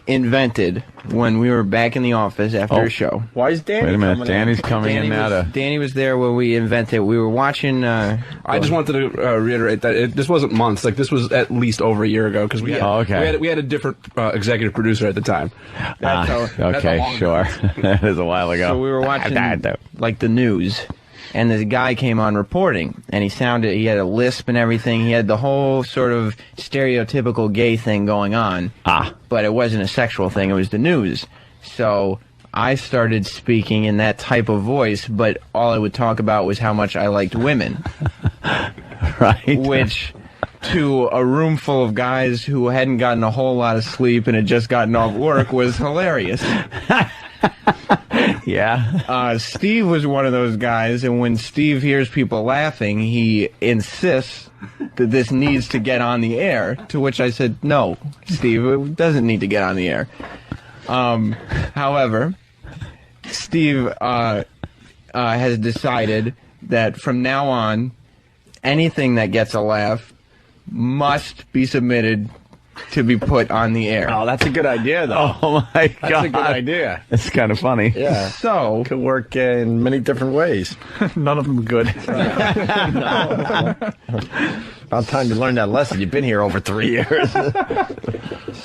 invented when we were back in the office after a show. Why is Danny Wait a minute. coming Danny's coming in now to... Danny was there when we invented. We were watching. I just wanted to reiterate that this wasn't months. Like, this was at least over a year ago because we had a different executive producer at the time. Okay, sure. That is a while ago. So we were watching like the news, and this guy came on reporting, and he had a lisp and everything. He had the whole sort of stereotypical gay thing going on. But it wasn't a sexual thing. It was the news. So I started speaking in that type of voice, but all I would talk about was how much I liked women. Right. Which, to a room full of guys who hadn't gotten a whole lot of sleep and had just gotten off work, was hilarious. Yeah. Steve was one of those guys, and when Steve hears people laughing, he insists that this needs to get on the air, to which I said, no, Steve, it doesn't need to get on the air. However, Steve has decided that from now on, anything that gets a laugh must be submitted to be put on the air. Oh, that's a good idea, though. Oh, my God. That's a good idea. It's kind of funny. Yeah. So, Could work in many different ways. None of them good. About time to learn that lesson. You've been here over 3 years.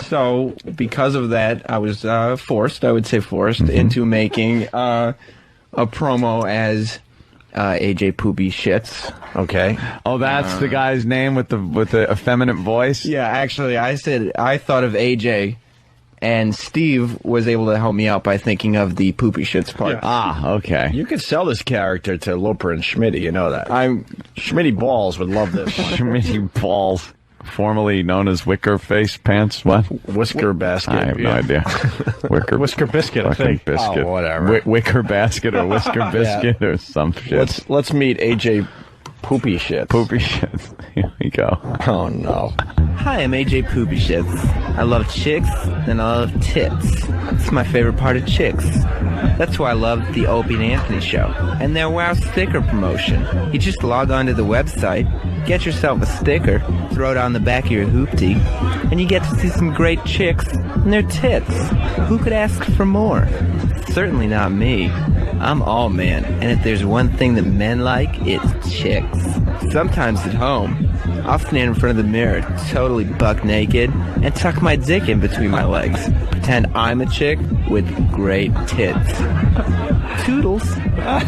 So, because of that, I was forced into making a promo as AJ Poopy Shits. Okay. Oh, that's the guy's name with the effeminate voice? Yeah, actually, I thought of AJ, and Steve was able to help me out by thinking of the Poopy Shits part. Yeah. Ah, okay. You could sell this character to Loper and Schmitty, you know that. Schmitty Balls would love this one. Schmitty Balls, formerly known as Wicker Face Pants. What? Whisker Basket. I have no idea. Whisker Biscuit, I think. Biscuit. Oh, whatever. Wicker Basket or Whisker Biscuit or some shit. Let's meet AJ Poopy Shits. Poopy Shit. Here we go. Oh, no. Hi, I'm AJ Poopy Shits. I love chicks and I love tits. It's my favorite part of chicks. That's why I love the Opie Anthony show and their WoW sticker promotion. You just log on to the website, get yourself a sticker, throw it on the back of your hoopty, and you get to see some great chicks and their tits. Who could ask for more? Certainly not me. I'm all man, and if there's one thing that men like, it's chicks. Sometimes at home, I'll stand in front of the mirror, totally buck naked, and tuck my dick in between my legs. Pretend I'm a chick with great tits. Toodles. All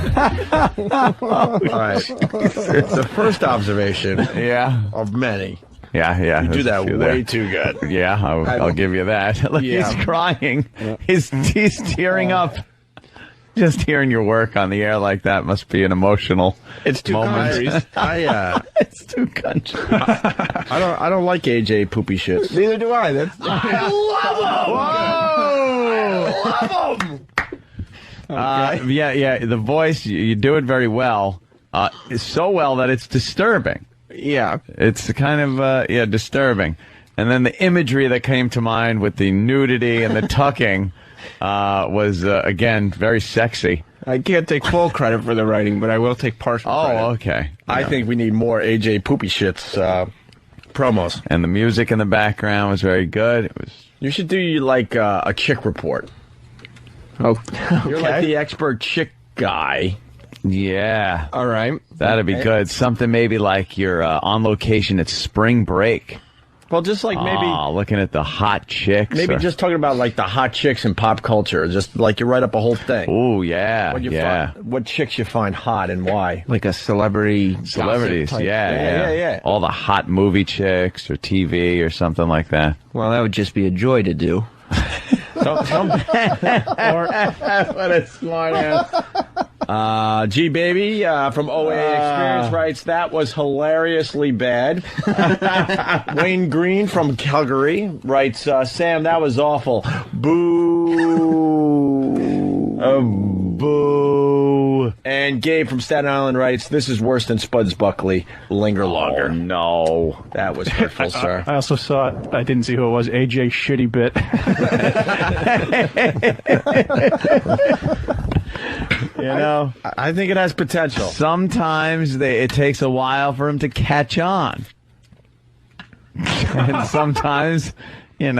right. It's the first observation of many. Yeah. You do there's that a few way there. too good. Yeah, I'll give you that. Look, Yeah. he's crying. He's tearing up. Just hearing your work on the air like that must be an emotional It's two moment. countries. It's two countries. I don't like AJ Poopy Shits. Neither do I. I love him. Whoa! I love him. Yeah. The voice, you do it very well. It's so well that it's disturbing. Yeah. It's kind of, disturbing. And then the imagery that came to mind with the nudity and the tucking was, again, very sexy. I can't take full credit for the writing, but I will take partial credit. Oh, okay. I think we need more AJ Poopy Shits promos. And the music in the background was very good. It was. You should do like a chick report. Oh, You're like the expert chick guy. Yeah. All right. That'd be good. Something maybe like you're on location at spring break. Well, just like maybe looking at the hot chicks. Maybe just talking about like the hot chicks in pop culture. Just like you write up a whole thing. Oh yeah, What chicks you find hot and why? Like a celebrities. Yeah. All the hot movie chicks or TV or something like that. Well, that would just be a joy to do. What a smart ass. G Baby from OA Experience writes, that was hilariously bad. Wayne Green from Calgary writes, Sam, that was awful. Boo. Boo. And Gabe from Staten Island writes, this is worse than Spuds Buckley. Linger longer. Oh, no. That was hurtful, sir. I also saw it. I didn't see who it was. AJ Shitty Bit. You know, I think it has potential. Sometimes it takes a while for him to catch on. And sometimes, they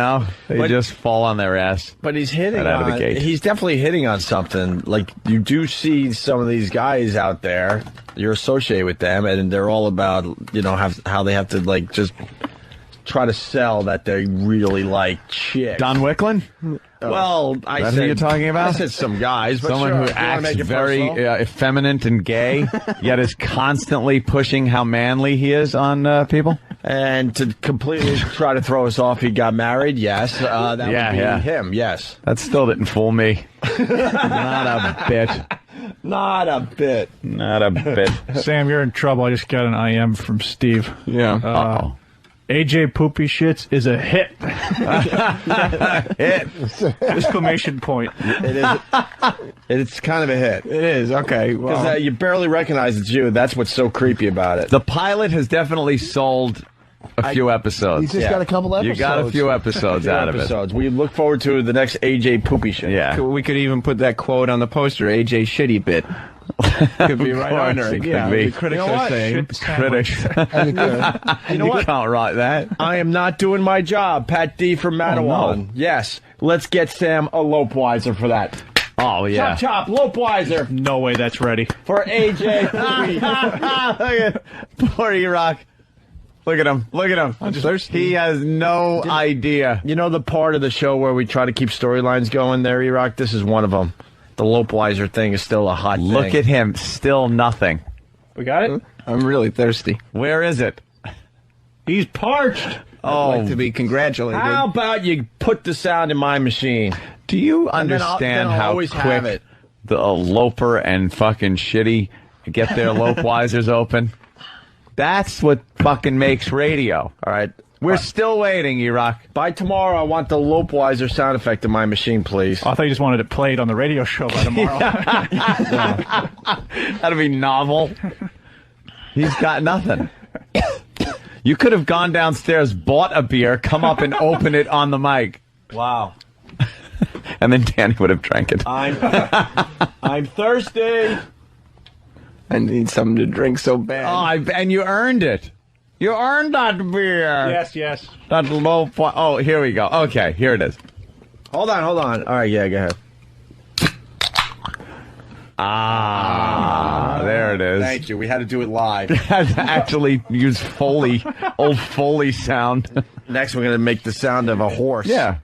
just fall on their ass. But he's hitting out of the on, gate. he's definitely hitting on something. Like, you do see some of these guys out there, you're associated with them, and they're all about, how they have to, like, just try to sell that they really like chicks. Don Wicklin? Well, I That's said, who you're talking about? I said some guys, but someone sure, who if you wanna acts make it very personal. effeminate and gay, yet is constantly pushing how manly he is on people. And to completely try to throw us off, he got married. Yes, that would be him. Yes, that still didn't fool me. Not a bit. Not a bit. Not a bit. Sam, you're in trouble. I just got an IM from Steve. Yeah. AJ Poopy Shits is a hit. Hit. Exclamation point. It is. It's kind of a hit. It is. Okay. Because Well, you barely recognize it's you. That's what's so creepy about it. The pilot has definitely sold a few episodes. He's just got a couple episodes. You got a few episodes out of it. We look forward to the next AJ Poopy Shit. Yeah. we could even put that quote on the poster, AJ Shitty Bit. Could be right under it. Could be. The critics are saying. Critics. You know what? Can't write that. I am not doing my job. Pat D from Mattawan. no. Yes. Let's get Sam a Lopeweiser for that. Oh, yeah. Chop, Lopeweiser. No way that's ready. For AJ Poopy. Look at poor E-Rock. Look at him. Look at him. He has no idea. You know the part of the show where we try to keep storylines going there, E-Rock? This is one of them. The Lopeweiser thing is still a hot thing. Look at him. Still nothing. We got it? I'm really thirsty. Where is it? He's parched. I'd like to be congratulated. How about you put the sound in my machine? Do you And then I'll understand how always have quick it. the Loper and fucking Shitty get their Lopeweisers open? That's what fucking makes radio. All right. We're still waiting, E-Rock. By tomorrow, I want the Lopeweiser sound effect in my machine, please. I thought you just wanted it played on the radio show by tomorrow. That'd be novel. He's got nothing. You could have gone downstairs, bought a beer, come up and open it on the mic. Wow. And then Danny would have drank it. I'm thirsty. I need something to drink so bad. Oh, and you earned it. You earned that beer. Yes. That low. Oh, here we go. Okay, here it is. Hold on. All right, yeah, go ahead. There it is. Thank you. We had to do it live. Had to actually use Foley, old Foley sound. Next, we're going to make the sound of a horse. Yeah.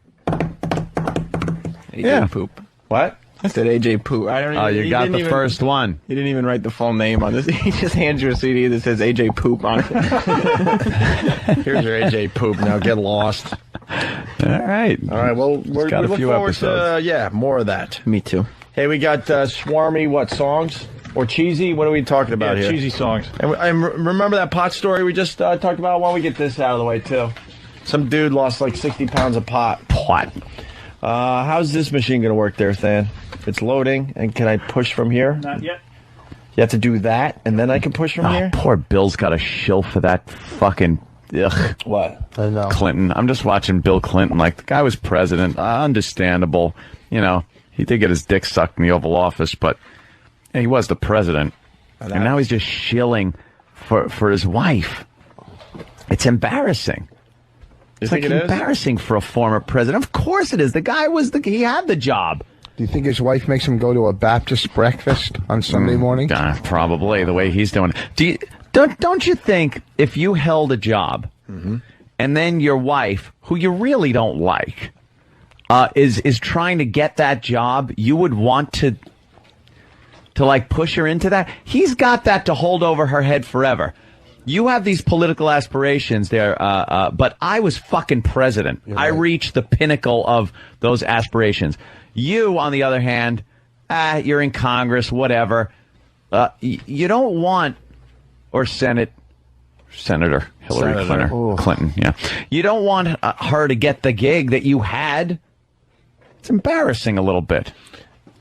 AJ Poop. What? I said AJ Poop. I don't even, Oh, you got the first one. He didn't even write the full name on this. He just hands you a CD that says AJ Poop on it. Here's your AJ Poop. Now get lost. All right. Well, we got a look few forward episodes. to, more of that. Me too. Hey, we got swarmy, songs? Or cheesy? What are we talking about here? Cheesy songs. And remember that pot story we just talked about? Why don't we get this out of the way, too? Some dude lost like 60 pounds of pot. How's this machine going to work there, Than? It's loading, and can I push from here? Not yet. You have to do that, and then I can push from here? Poor Bill's got a shill for that fucking... Ugh. What? I know. Clinton. I'm just watching Bill Clinton. Like, the guy was president. Understandable. You know, he did get his dick sucked in the Oval Office, but he was the president. And now he's just shilling for his wife. It's embarrassing. It's like embarrassing for a former president. Of course it is. The guy he had the job. Do you think his wife makes him go to a Baptist breakfast on Sunday morning? Probably, the way he's doing it. Don't you think if you held a job and then your wife, who you really don't like, is trying to get that job, you would want to like push her into that? He's got that to hold over her head forever. You have these political aspirations there, but I was fucking president. I reached the pinnacle of those aspirations. You, on the other hand, you're in Congress, whatever. You don't want, or Senator Hillary Clinton, yeah. You don't want her to get the gig that you had. It's embarrassing a little bit.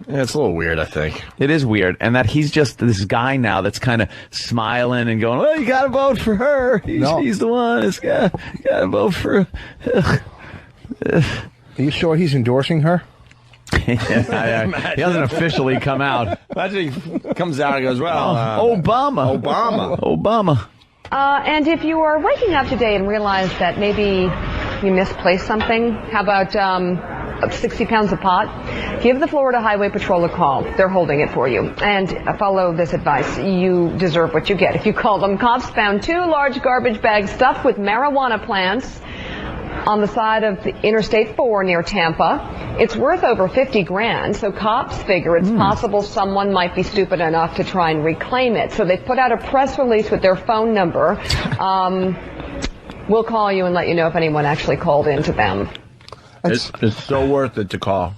Yeah, it's a little weird, I think. It is weird. And that he's just this guy now that's kind of smiling and going, well, you got to vote for her. He's the one. You got to vote for her. Are you sure he's endorsing her? He hasn't officially come out. Imagine he comes out and goes, well, Obama. And if you are waking up today and realize that maybe you misplaced something, how about 60 pounds of pot? Give the Florida Highway Patrol a call. They're holding it for you. And follow this advice. You deserve what you get. If you call them, cops found 2 large garbage bags stuffed with marijuana plants on the side of the Interstate 4 near Tampa. It's worth over 50 grand, so cops figure it's possible someone might be stupid enough to try and reclaim it. So they put out a press release with their phone number. We'll call you and let you know if anyone actually called in to them. It's so worth it to call.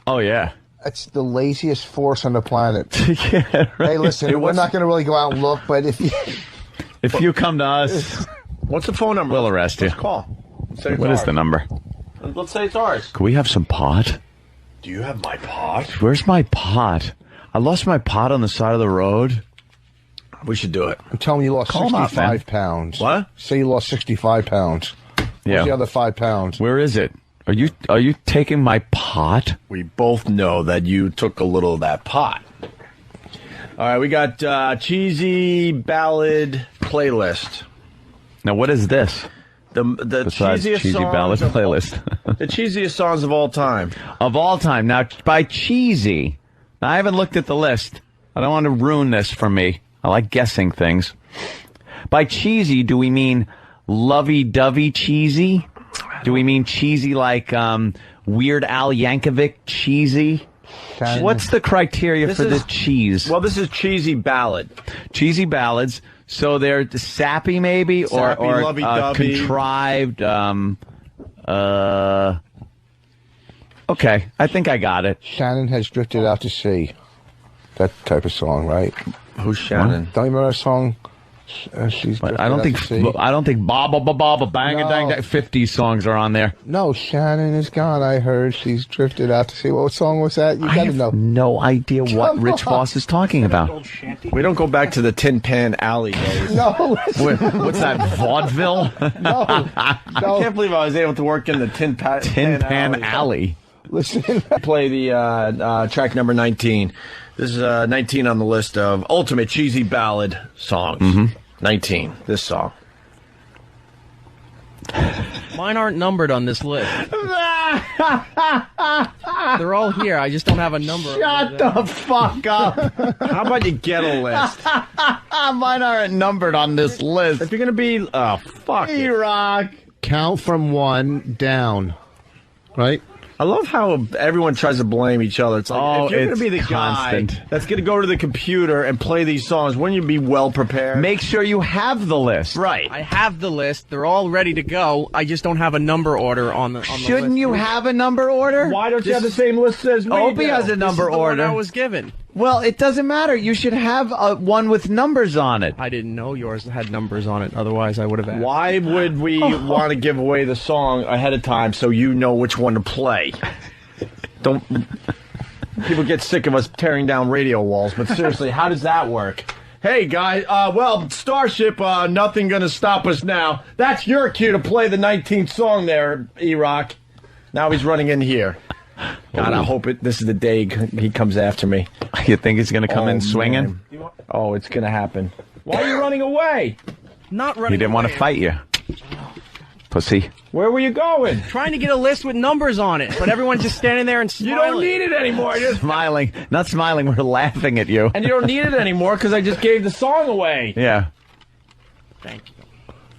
Oh, yeah. It's the laziest force on the planet. Yeah, right. Hey, listen, we're not going to really go out and look, but if you come to us, what's the phone number? We'll arrest you. Let's call. What is the number? Let's say it's ours. Can we have some pot? Do you have my pot? Where's my pot? I lost my pot on the side of the road. We should do it. I'm telling you lost Call 65 pounds. What? Say you lost 65 pounds. Yeah. Where's the other 5 pounds? Where is it? Are you taking my pot? We both know that you took a little of that pot. All right, we got cheesy ballad playlist. Now, what is this? The Besides cheesiest cheesy songs ballad playlist. The cheesiest songs of all time. Of all time. Now, by cheesy, now, I haven't looked at the list. I don't want to ruin this for me. I like guessing things. By cheesy, do we mean lovey-dovey cheesy? Do we mean cheesy like Weird Al Yankovic cheesy? What's the criteria for this cheese? Well, this is cheesy ballad. Cheesy ballads. So they're sappy, maybe, Sappy, or lovey-dovey. contrived. Okay, I think I got it. Shannon has drifted out to sea. That type of song, right? Who's Shannon? Don't you remember that song? She's But I don't think ba ba ba ba ba bang a dang. 50 songs are on there. No, Shannon is gone. I heard she's drifted out to sea. What song was that? You got to know. No idea what Rich Voss is talking about. We don't go back to the Tin Pan Alley days. No. What's that, vaudeville? No. I can't believe I was able to work in the Tin Pan Alley. Listen. Play the track number 19. This is 19 on the list of ultimate cheesy ballad songs. 19, this song. Mine aren't numbered on this list. They're all here. I just don't have a number. Shut the fuck up. How about you get a list? Mine aren't numbered on this list. If you're going to be... Oh, fuck it. E-Rock. Count from 1 down. Right? I love how everyone tries to blame each other. It's like, if you're going to be the constant guy that's going to go to the computer and play these songs, wouldn't you be well prepared? Make sure you have the list. Right. I have the list. They're all ready to go. I just don't have a number order on the list. Shouldn't you have a number order? Why don't you have the same list as me? Opie has a number This is the order. one I was given. Well, it doesn't matter. You should have one with numbers on it. I didn't know yours had numbers on it. Otherwise, I would have asked. Why would we want to give away the song ahead of time so you know which one to play? Don't. People get sick of us tearing down radio walls, but seriously, how does that work? Hey, guys, well, Starship, nothing gonna stop us now. That's your cue to play the 19th song there, E-Rock. Now he's running in here. God, I hope this is the day he comes after me. You think he's gonna come in swinging? Man. Oh, it's gonna happen. Why are you running away? Not running He didn't want to fight you. Pussy. Where were you going? Trying to get a list with numbers on it, but everyone's just standing there and smiling. You don't need it anymore. Smiling. Not smiling, we're laughing at you. And you don't need it anymore because I just gave the song away. Yeah. Thank you.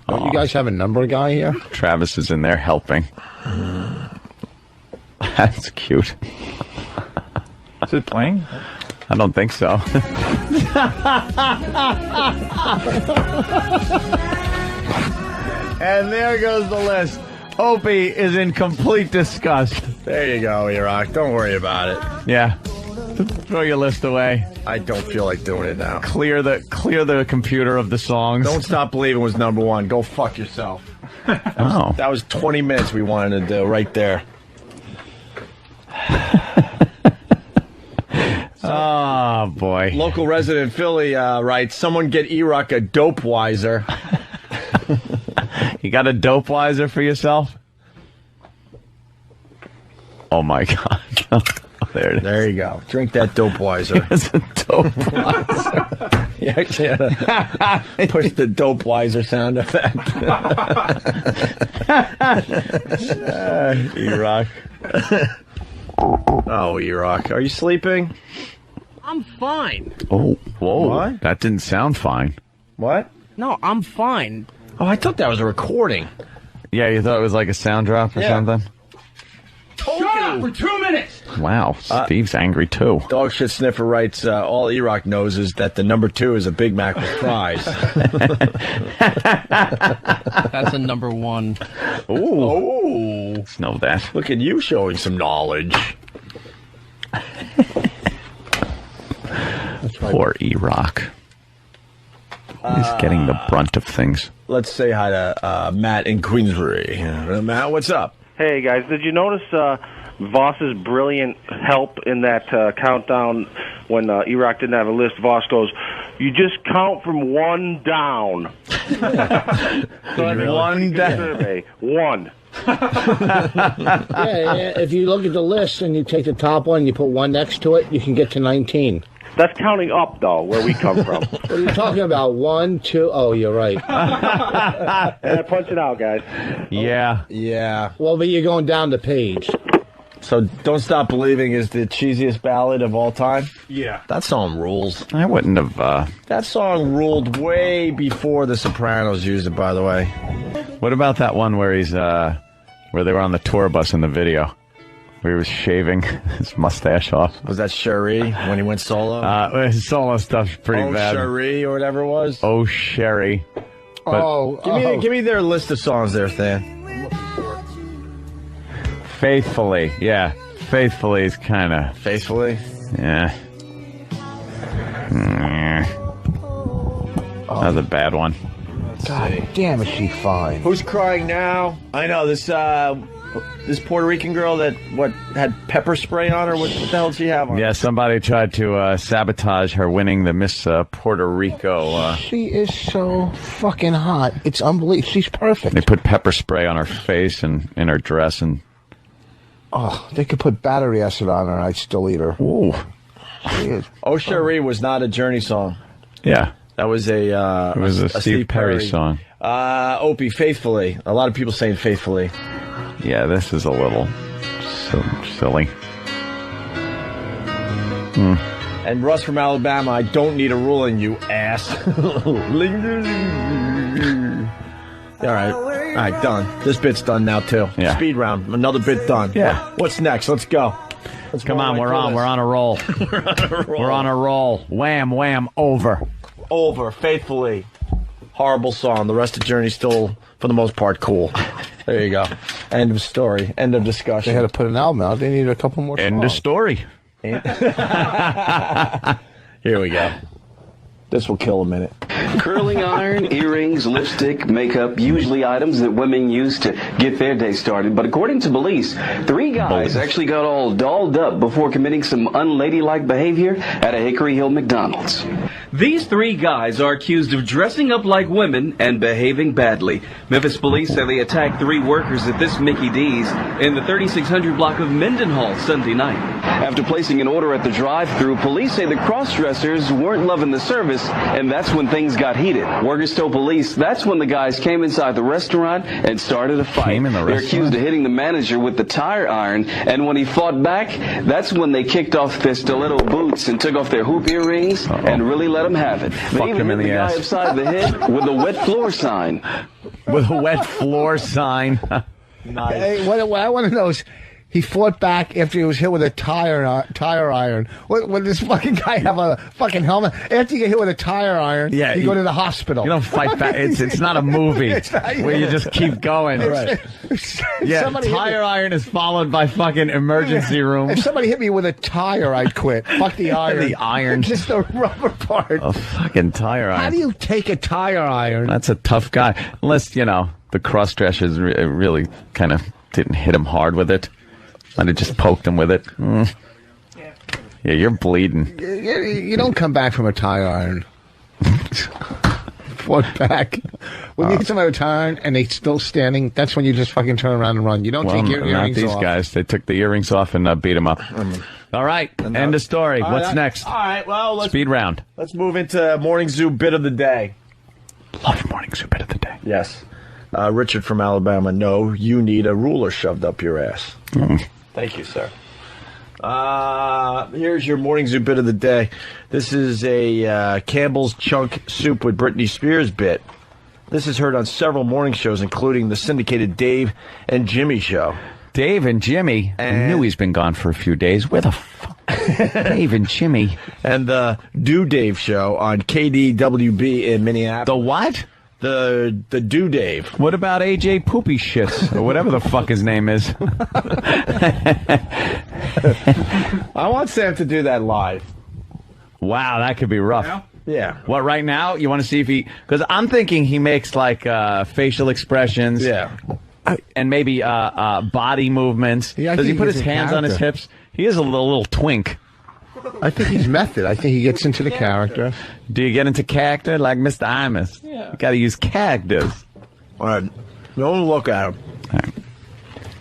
Don't you guys have a number guy here? Travis is in there helping. That's cute. Is it playing? I don't think so. And there goes the list. Opie is in complete disgust. There you go, E-Rock. Don't worry about it. Yeah. Throw your list away. I don't feel like doing it now. Clear the computer of the songs. Don't Stop Believing was number one. Go fuck yourself. Oh. That was 20 minutes we wanted to do right there. Oh, boy. Local resident Philly writes, someone get E-Rock a dope wiser. You got a dope wiser for yourself? Oh, my God. Oh, there it is. There you go. Drink that dope wiser. It's a dope wiser. You actually had to push the dope wiser sound effect. E-Rock. Oh, E-Rock. Are you sleeping? I'm fine. Oh, whoa. What? That didn't sound fine. What? No, I'm fine. Oh, I thought that was a recording. Yeah, you thought it was like a sound drop or something? Shut up for 2 minutes! Wow, Steve's angry too. Dog Shit Sniffer writes, all E-Rock knows is that the number 2 is a Big Mac with fries. That's a number 1. Ooh. Let's know that. Look at you showing some knowledge. Poor E-Rock. He's getting the brunt of things. Let's say hi to Matt in Queensbury. Matt, what's up? Hey, guys, did you notice Voss's brilliant help in that countdown when E-Rock didn't have a list? Voss goes, you just count from 1 down. So One down. survey. 1. Yeah, if you look at the list and you take the top one, you put 1 next to it, you can get to 19. That's counting up, though, where we come from. What are you talking about? 1, 2... Oh, you're right. Yeah, punch it out, guys. Yeah. Yeah. Well, but you're going down the page. So Don't Stop Believing is the cheesiest ballad of all time? Yeah. That song rules. I wouldn't have... That song ruled way before The Sopranos used it, by the way. What about that one where he's... where they were on the tour bus in the video? Where he was shaving his mustache off. Was that Cherie when he went solo? His solo stuff's pretty bad. Cherie or whatever it was? Oh, Sherry. But Give me their list of songs there, Stan. Faithfully. Yeah. Faithfully is kind of... Faithfully? Yeah. That was a bad one. God damn, is she fine? Who's crying now? I know, this Puerto Rican girl that, had pepper spray on her? What the hell did she have on? Yeah, somebody tried to sabotage her winning the Miss Puerto Rico. She is so fucking hot. It's unbelievable. She's perfect. They put pepper spray on her face and in her dress, and oh, they could put battery acid on her and I'd still eat her. Ooh. She is. Oh, Cherie was not a Journey song. Yeah. That was it was a Steve Perry song. Opie, Faithfully. A lot of people saying Faithfully. Yeah, this is a little silly. And Russ from Alabama, I don't need a ruling, you ass. All right, done. This bit's done now, too. Yeah. Speed round. Another bit done. Yeah. What's next? Let's go. Come on, we're on a roll. We're on a roll. Wham, wham, over. Over, Faithfully. Horrible song. The rest of Journey still, for the most part, cool. There you go. End of story. End of discussion. They had to put an album out. They needed a couple more songs. End of story. Here we go. This will kill a minute. Curling iron, earrings, lipstick, makeup, usually items that women use to get their day started. But according to police, 3 guys actually got all dolled up before committing some unladylike behavior at a Hickory Hill McDonald's. These 3 guys are accused of dressing up like women and behaving badly. Memphis police say they attacked 3 workers at this Mickey D's in the 3600 block of Mendenhall Sunday night. After placing an order at the drive-thru, police say the cross-dressers weren't loving the service, and that's when things got heated. Workers told police that's when the guys came inside the restaurant and started a fight. They're accused of hitting the manager with the tire iron, and when he fought back, that's when they kicked off their stiletto boots and took off their hoop earrings and really let him have it. They even hit the guy upside the head with a wet floor sign. With a wet floor sign. Nice. Hey, what I want to know is, he fought back after he was hit with a tire iron. Would this fucking guy have a fucking helmet? After you get hit with a tire iron, you go to the hospital. You don't fight back. It's not a movie where you just keep going. Right. Yeah, tire iron is followed by fucking emergency room. If somebody hit me with a tire, I'd quit. Fuck the iron. The iron. Just a rubber part. A fucking tire iron. How do you take a tire iron? That's a tough guy. Unless, the cross-dressers really kind of didn't hit him hard with it. Might have just poked him with it. Yeah, you're bleeding. You don't come back from a tire iron. Fought back. When you get somebody with a tire iron and they're still standing, that's when you just fucking turn around and run. You don't take your earrings off. Not these guys. They took the earrings off and beat him up. All right, end of story. What's next? All right, well, Speed round. Let's move into Morning Zoo bit of the day. Love Morning Zoo bit of the day. Yes. Richard from Alabama. No, you need a ruler shoved up your ass. Thank you, sir. Here's your Morning Zoo bit of the day. This is a Campbell's Chunk Soup with Britney Spears bit. This is heard on several morning shows, including the syndicated Dave and Jimmy show. Dave and Jimmy? I knew he's been gone for a few days. Where the fuck? Dave and Jimmy. And the Do Dave show on KDWB in Minneapolis. The what? The Do Dave. What about AJ Poopy Shits or whatever the fuck his name is? I want Sam to do that live. Wow, that could be rough. Yeah. What, right now? You want to see if he... Because I'm thinking he makes, like, facial expressions. Yeah. And maybe body movements. Yeah, Does he put his hands on his hips? He is a little twink. I think he's method. I think he gets into the character. Do you get into character like Mr. Imus? Yeah. You got to use characters. All right. Don't look at him. Right.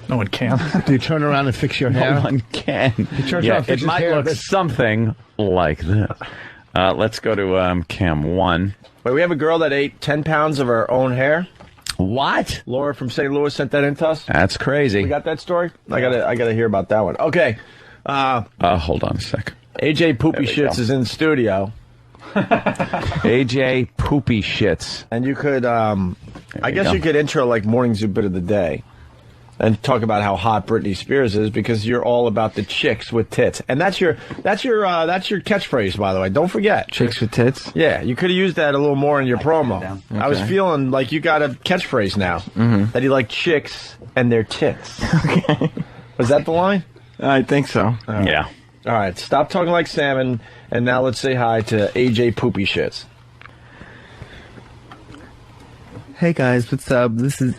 No one can. Do you turn around and fix your hair? No one can. It might look something like this. Let's go to cam 1. Wait, we have a girl that ate 10 pounds of her own hair. What? Laura from St. Louis sent that in to us. That's crazy. We got that story? I gotta hear about that one. Okay. Hold on a sec. AJ Poopy Shits is in the studio. AJ Poopy Shits. And you could, I guess you could intro like Morning Zoo bit of the day and talk about how hot Britney Spears is, because you're all about the chicks with tits. And that's your catchphrase, by the way. Don't forget. Chicks with tits? Yeah, you could have used that a little more in your promo. Okay. I was feeling like you got a catchphrase now. Mm-hmm. That you like chicks and their tits. Okay. Was that the line? I think so. Yeah. All right, stop talking like salmon, and now let's say hi to AJ Poopy Shits. Hey guys, what's up? This is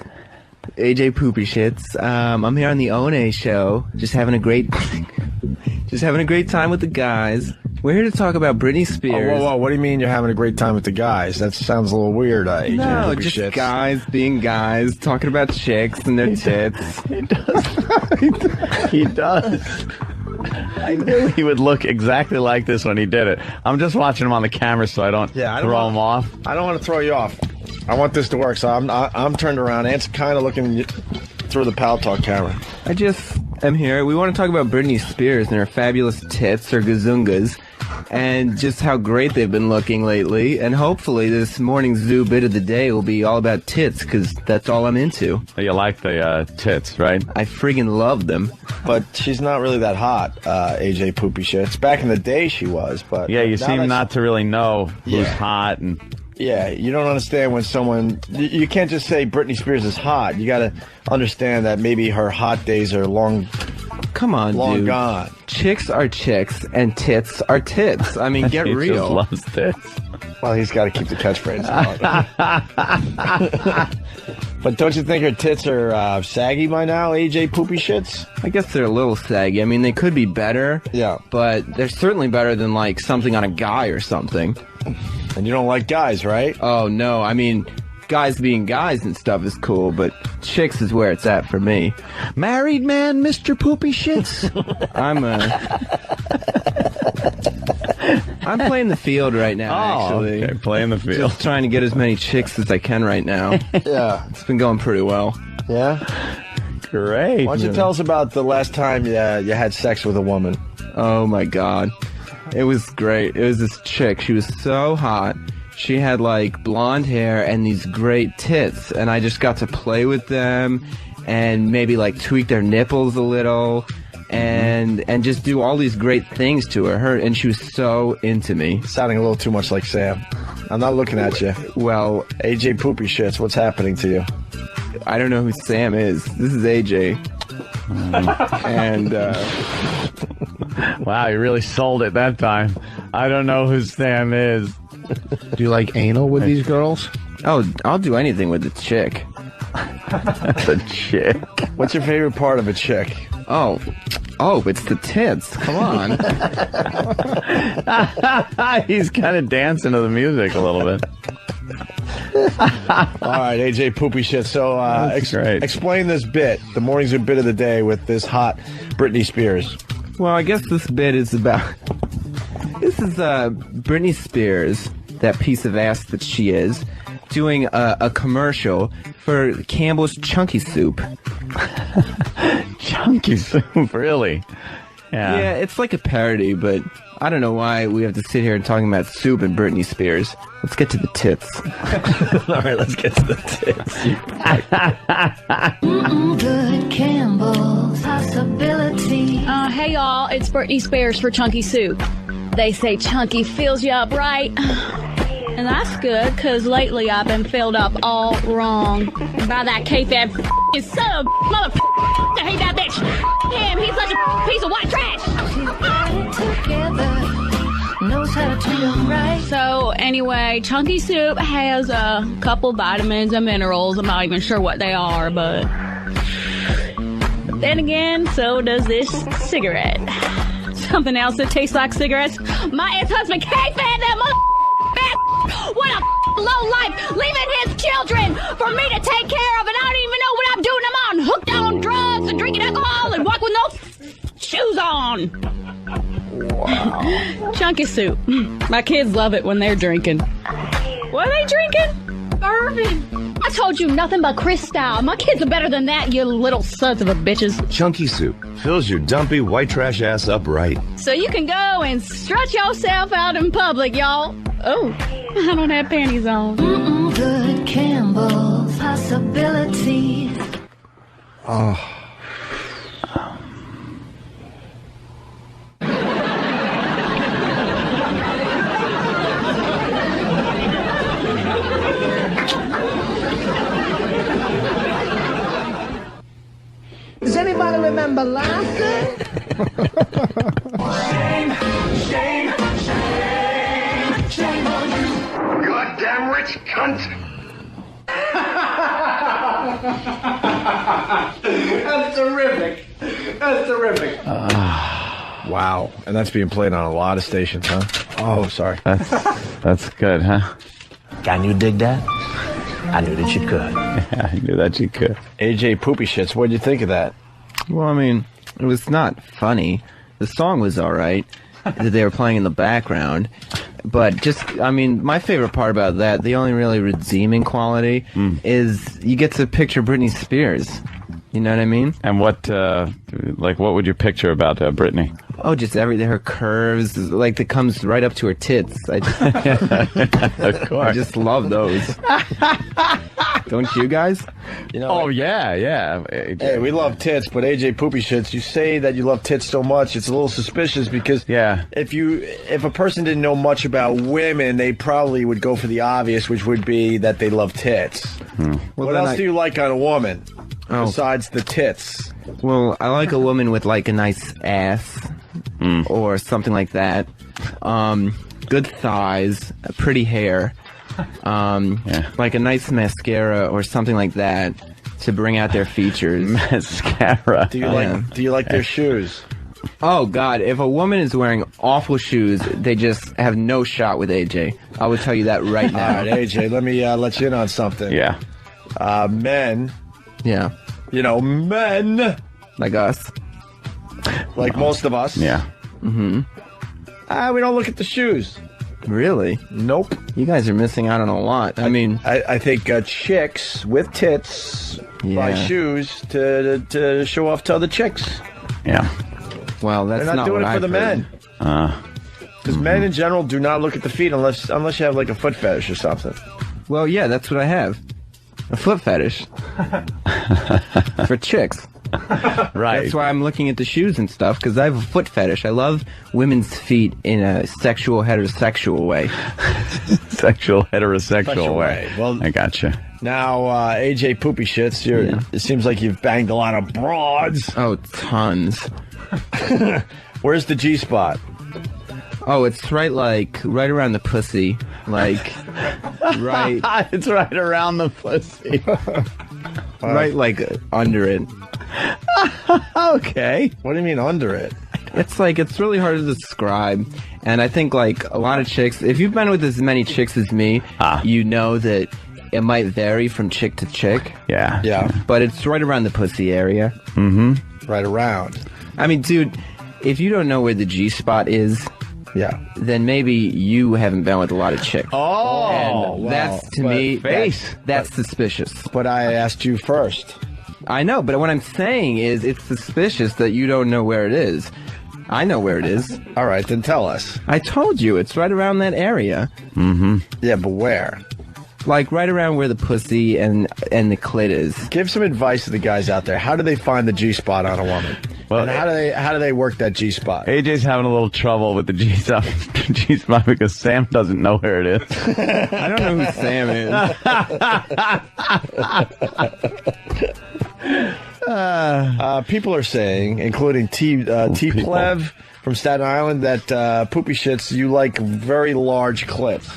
AJ Poopy Shits. I'm here on the One show, just having a great time with the guys. We're here to talk about Britney Spears. Whoa, what do you mean you're having a great time with the guys? That sounds a little weird, AJ. No, Poopy just Shits. guys being guys, talking about chicks and their tits. He does. I knew he would look exactly like this when he did it. I'm just watching him on the camera so I don't throw him off. I don't want to throw you off. I want this to work, so I'm turned around. Ant's kind of looking through the Pal Talk camera. I just am here. We want to talk about Britney Spears and her fabulous tits, her gazungas, and just how great they've been looking lately. And hopefully this Morning Zoo bit of the day will be all about tits, because that's all I'm into. You like the tits, right? I friggin' love them. But she's not really that hot, AJ Poopy Shits. Back in the day she was, but... Yeah, you seem not to really know who's hot and... Yeah, you don't understand when someone... You can't just say Britney Spears is hot. You got to understand that maybe her hot days are long... Come on, long dude. gone. Chicks are chicks, and tits are tits. I mean, get he real. Just loves tits. Well, he's got to keep the catchphrase out. But don't you think her tits are saggy by now, AJ Poopy Shits? I guess they're a little saggy. I mean, they could be better. Yeah. But they're certainly better than, like, something on a guy or something. And you don't like guys, right? Oh, no. I mean, guys being guys and stuff is cool, but chicks is where it's at for me. Married man, Mr. Poopy Shits? I'm playing the field right now, actually. Okay, playing the field. Just trying to get as many chicks as I can right now. Yeah. It's been going pretty well. Yeah? Great. Why don't you tell us about the last time you had sex with a woman? Oh, my God. It was great. It was this chick. She was so hot. She had, like, blonde hair and these great tits. And I just got to play with them and maybe, like, tweak their nipples a little. And just do all these great things to her. And she was so into me. Sounding a little too much like Sam. I'm not looking at you. Well, AJ Poopy Shits, what's happening to you? I don't know who Sam is. This is AJ. And, wow, you really sold it that time. I don't know who Sam is. Do you like anal with these girls? Oh, I'll do anything with the chick. The chick. What's your favorite part of a chick? Oh, it's the tits. Come on. He's kind of dancing to the music a little bit. All right, AJ Poopy Shit. So explain this bit, the morning zoo bit of the day with this hot Britney Spears. Well, I guess this bit is about... This is Britney Spears, that piece of ass that she is, doing a commercial for Campbell's Chunky Soup. Chunky Soup, really? Yeah, it's like a parody, but I don't know why we have to sit here and talking about soup and Britney Spears. Let's get to the tits. All right, let's get to the tits. Good Campbell's possibility. Hey y'all, it's Britney Spears for Chunky Soup. They say chunky fills you up right. And that's good, because lately I've been filled up all wrong. By that K-Fab son of a mother. I hate that bitch. Damn, he's such a piece of white trash. She's got it together. Knows how to treat 'em right. So anyway, Chunky Soup has a couple vitamins and minerals. I'm not even sure what they are, but then again, so does this cigarette. Something else that tastes like cigarettes. My ex-husband K-Fab, that mother. What a low life, leaving his children for me to take care of, and I don't even know what I'm doing. I'm on hooked on drugs and drinking alcohol and walk with no shoes on. Wow. Chunky Soup. My kids love it when they're drinking. What are they drinking? Bourbon. I told you nothing but Cristal. My kids are better than that, you little sons of a bitches. Chunky Soup fills your dumpy white trash ass up right. So you can go and strut yourself out in public, y'all. Oh, I don't have panties on. Good Campbell's possibilities. Oh. Does anybody remember laughing? Shame, shame, shame, shame on you, goddamn rich cunt! That's terrific. That's terrific. Wow. And that's being played on a lot of stations, huh? Oh, sorry. That's good, huh? Can you dig that? I knew that you could. Yeah, I knew that you could. AJ Poopy Shits, what'd you think of that? Well, I mean, it was not funny. The song was all right that they were playing in the background. But just, I mean, my favorite part about that, the only really redeeming quality, is you get to picture Britney Spears. You know what I mean? And what would you picture about Britney? Oh, just everything. Her curves, like, that comes right up to her tits. Of course. I just love those. Don't you guys? You know, yeah. Hey, we love tits, but AJ Poopy Shits, you say that you love tits so much, it's a little suspicious because if a person didn't know much about women, they probably would go for the obvious, which would be that they love tits. Well, what else do you like on a woman besides the tits? Well, I like a woman with, like, a nice ass or something like that. good thighs, pretty hair, like a nice mascara or something like that to bring out their features. Mascara. Do you like their shoes? Oh God! If a woman is wearing awful shoes, they just have no shot with AJ. I will tell you that right now. All right, AJ, let me let you in on something. Yeah. Men. Yeah. You know, men. Like us. Like most of us. Yeah. Mm-hmm. We don't look at the shoes. Really? Nope. You guys are missing out on a lot. I mean, I think chicks with tits buy shoes to show off to other chicks. Yeah. Well, that's They're not doing what it for I've the heard. men. Because men in general do not look at the feet unless you have like a foot fetish or something. Well, yeah, that's what I have. A foot fetish. For chicks. Right. That's why I'm looking at the shoes and stuff, because I have a foot fetish. I love women's feet in a sexual, heterosexual way. Sexual, heterosexual way. Well, I gotcha. Now, AJ Poopy Shits, it seems like you've banged a lot of broads. Oh, tons. Where's the G-spot? Oh, it's right around the pussy. Like, right. It's right around the pussy. Right, like, under it. Okay. What do you mean under it? It's really hard to describe. And I think, like, a lot of chicks, if you've been with as many chicks as me, you know that it might vary from chick to chick. Yeah. Yeah. But it's right around the pussy area. Mm-hmm. Right around. I mean, dude, if you don't know where the G-spot is, then maybe you haven't been with a lot of chicks. Oh, and that's, to me, that's suspicious. But I asked you first. I know, but what I'm saying is it's suspicious that you don't know where it is. I know where it is. All right, then tell us. I told you, it's right around that area. Mm-hmm. Yeah, but where? Like right around where the pussy and the clit is. Give some advice to the guys out there. How do they find the G-spot on a woman? Well, and how do they work that G-spot? AJ's having a little trouble with the G-spot because Sam doesn't know where it is. I don't know who Sam is. People are saying, including T Plev from Staten Island, that Poopy Shits, you like very large clits.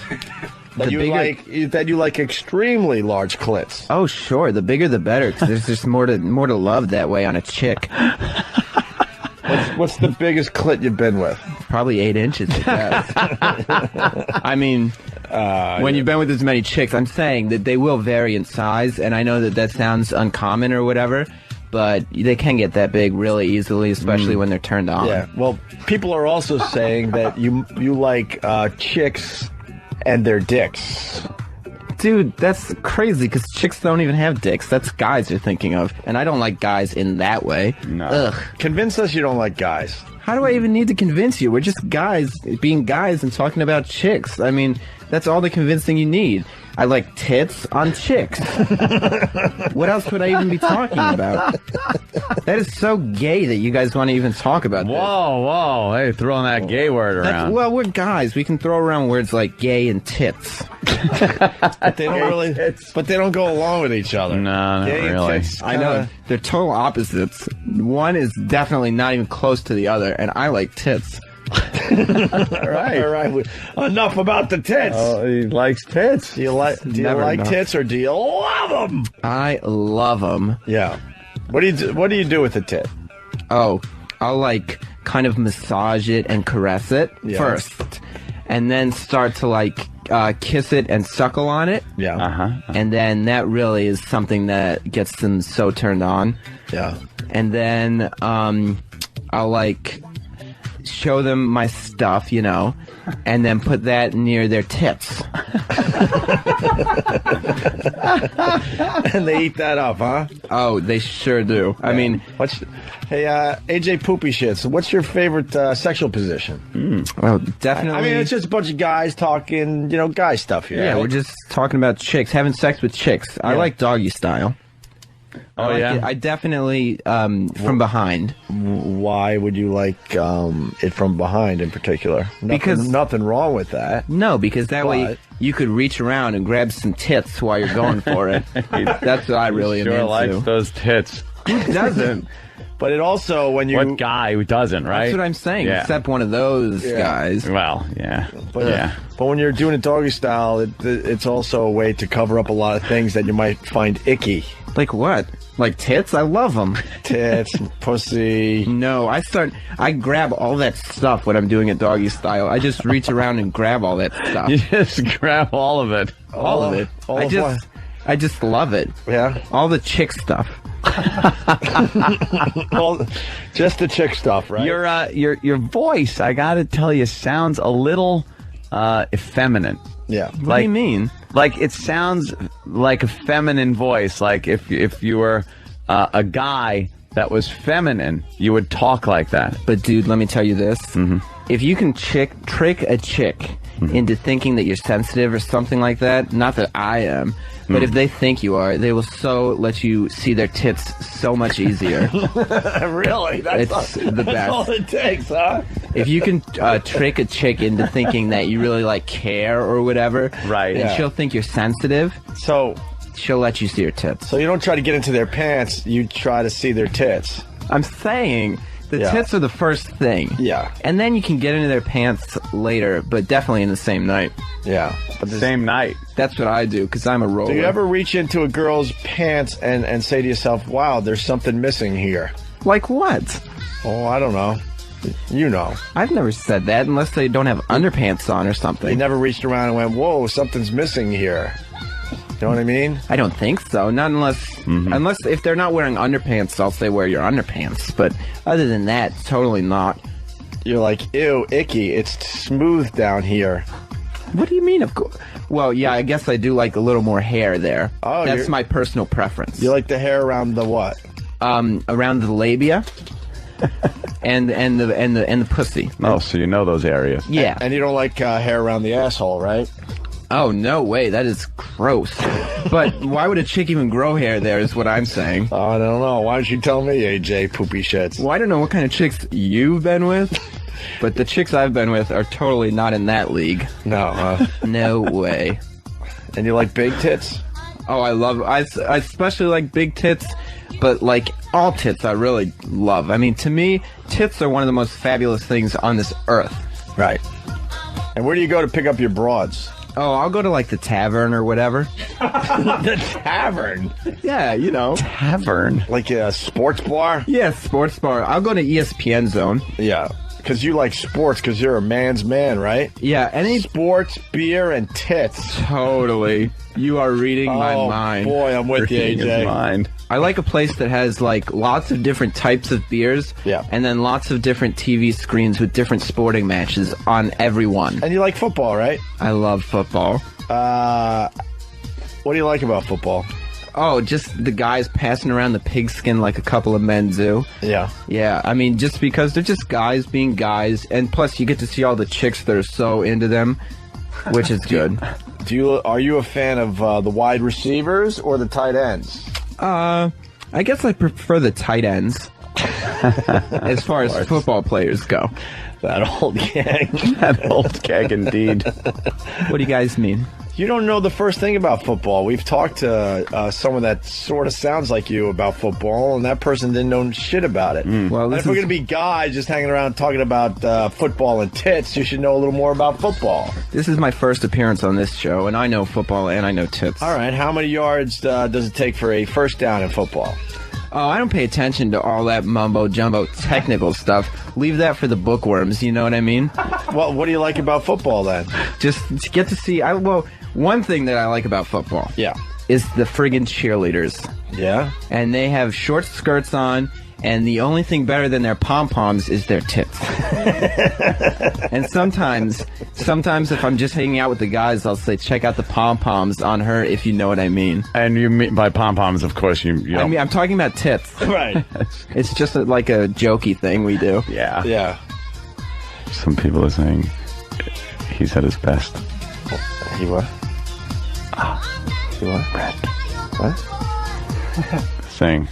That you like extremely large clits. Oh, sure. The bigger the better, because there's just more to love that way on a chick. What's the biggest clit you've been with? Probably 8 inches, I guess. I mean, when you've been with as many chicks, I'm saying that they will vary in size, and I know that sounds uncommon or whatever, but they can get that big really easily, especially when they're turned on. Yeah. Well, people are also saying that you like chicks and their dicks. Dude, that's crazy, because chicks don't even have dicks. That's guys you're thinking of. And I don't like guys in that way. No. Ugh. Convince us you don't like guys. How do I even need to convince you? We're just guys being guys and talking about chicks. I mean, that's all the convincing you need. I like tits on chicks. What else would I even be talking about? That is so gay that you guys want to even talk about this. Whoa. Hey, throwing that gay word around. Well, we're guys. We can throw around words like gay and tits. But they don't go along with each other. No, not really. I know. They're total opposites. One is definitely not even close to the other, and I like tits. All right. Enough about the tits. Oh, he likes tits. Do you like tits or do you love them? I love them. Yeah. What do you do with the tit? Oh, I'll like kind of massage it and caress it first, and then start to kiss it and suckle on it. Yeah. And then that really is something that gets them so turned on. Yeah. And then I'll show them my stuff, and then put that near their tits. And they eat that up, huh? Oh, they sure do. Yeah. I mean, hey, AJ Poopy Shits, what's your favorite sexual position? Well, definitely. I mean, it's just a bunch of guys talking, guy stuff here. Yeah, right? we're just talking about chicks, having sex with chicks. I like doggy style. Oh, yeah? I definitely, from behind. Why would you like it from behind in particular? Because nothing wrong with that. No, because that way you could reach around and grab some tits while you're going for it. That's what I really am into. Sure likes those tits. Who doesn't? But it also, when you... What guy who doesn't, right? That's what I'm saying, Yeah. except one of those guys. Well, yeah. But, but when you're doing a doggy style, it's also a way to cover up a lot of things that you might find icky. Like what? Like tits? I love them. Tits, pussy. No, I grab all that stuff when I'm doing a doggy style. I just reach around and grab all that stuff. You just grab all of it. All of it. I just love it. Yeah? All the chick stuff. Just the chick stuff, right? Your voice, I gotta tell you, sounds a little effeminate. Yeah. What do you mean? Like it sounds like a feminine voice. Like if you were a guy that was feminine, you would talk like that. But dude, let me tell you this: if you can trick a chick into thinking that you're sensitive or something like that, not that I am. But if they think you are, they will let you see their tits so much easier. Really? It's the best. That's all it takes, huh? If you can trick a chick into thinking that you really like care or whatever, right? Then she'll think you're sensitive. So she'll let you see her tits. So you don't try to get into their pants. You try to see their tits. I'm saying the tits are the first thing. Yeah. And then you can get into their pants later, but definitely in the same night. Yeah. But the same night. That's what I do, because I'm a roller. Do you ever reach into a girl's pants and say to yourself, wow, there's something missing here? Like what? Oh, I don't know. You know. I've never said that unless they don't have underpants on or something. You never reached around and went, whoa, something's missing here. You know what I mean? I don't think so. Not unless if they're not wearing underpants, I'll say wear your underpants. But other than that, totally not. You're like, ew, icky. It's smooth down here. What do you mean? Of course. Well, yeah, I guess I do like a little more hair there. Oh, that's my personal preference. You like the hair around the what? Around the labia. and the pussy. Oh, so you know those areas. Yeah. And you don't like hair around the asshole, right? Oh, no way. That is gross. But why would a chick even grow hair there is what I'm saying. Oh, I don't know. Why don't you tell me, AJ Poopy Shits? Well, I don't know what kind of chicks you've been with, but the chicks I've been with are totally not in that league. No, no way. And you like big tits? Oh, I especially like big tits, but like all tits I really love. I mean, to me, tits are one of the most fabulous things on this earth. Right. And where do you go to pick up your broads? Oh, I'll go to like the tavern or whatever. The tavern? Yeah, you know. Tavern? Like a sports bar? Yeah, sports bar. I'll go to ESPN Zone. Yeah. Because you like sports because you're a man's man, right? Yeah, any sports, beer, and tits. Totally. You are reading my mind. Boy, I'm with you, AJ. Mind. I like a place that has like lots of different types of beers. Yeah. And then lots of different TV screens with different sporting matches on every one. And you like football, right? I love football. What do you like about football? Oh, just the guys passing around the pigskin like a couple of men do. Yeah. Yeah, I mean, just because they're just guys being guys, and plus you get to see all the chicks that are so into them, which is good. Are you a fan of the wide receivers or the tight ends? I guess I prefer the tight ends as far as football players go. That old gag. That old gag indeed. What do you guys mean? You don't know the first thing about football. We've talked to someone that sort of sounds like you about football, and that person didn't know shit about it. Well, and if we're going to be guys just hanging around talking about football and tits, you should know a little more about football. This is my first appearance on this show, and I know football and I know tits. All right, how many yards does it take for a first down in football? Oh, I don't pay attention to all that mumbo-jumbo technical stuff. Leave that for the bookworms, you know what I mean? Well, what do you like about football, then? Just to get to see... one thing that I like about football... Yeah. ...is the friggin' cheerleaders. Yeah? And they have short skirts on, and the only thing better than their pom-poms is their tits. And sometimes if I'm just hanging out with the guys, I'll say, check out the pom-poms on her, if you know what I mean. And you mean by pom-poms, of course, you I mean, I'm talking about tits. Right. It's just like a jokey thing we do. Yeah. Yeah. Some people are saying he's at his best. He what? He what? Brett. What? Saying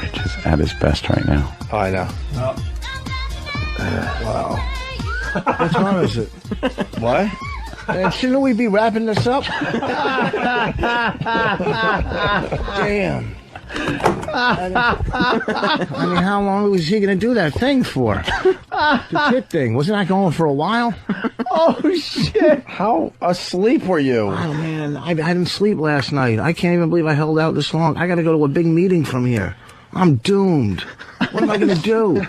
Rich is at his best right now. Oh, I know. Wow. What time is it? What? Shouldn't we be wrapping this up? Damn. I mean, how long was he going to do that thing for? The tit thing. Wasn't that going for a while? Oh, shit. How asleep were you? Oh, man. I didn't sleep last night. I can't even believe I held out this long. I got to go to a big meeting from here. I'm doomed. What am I going to do? I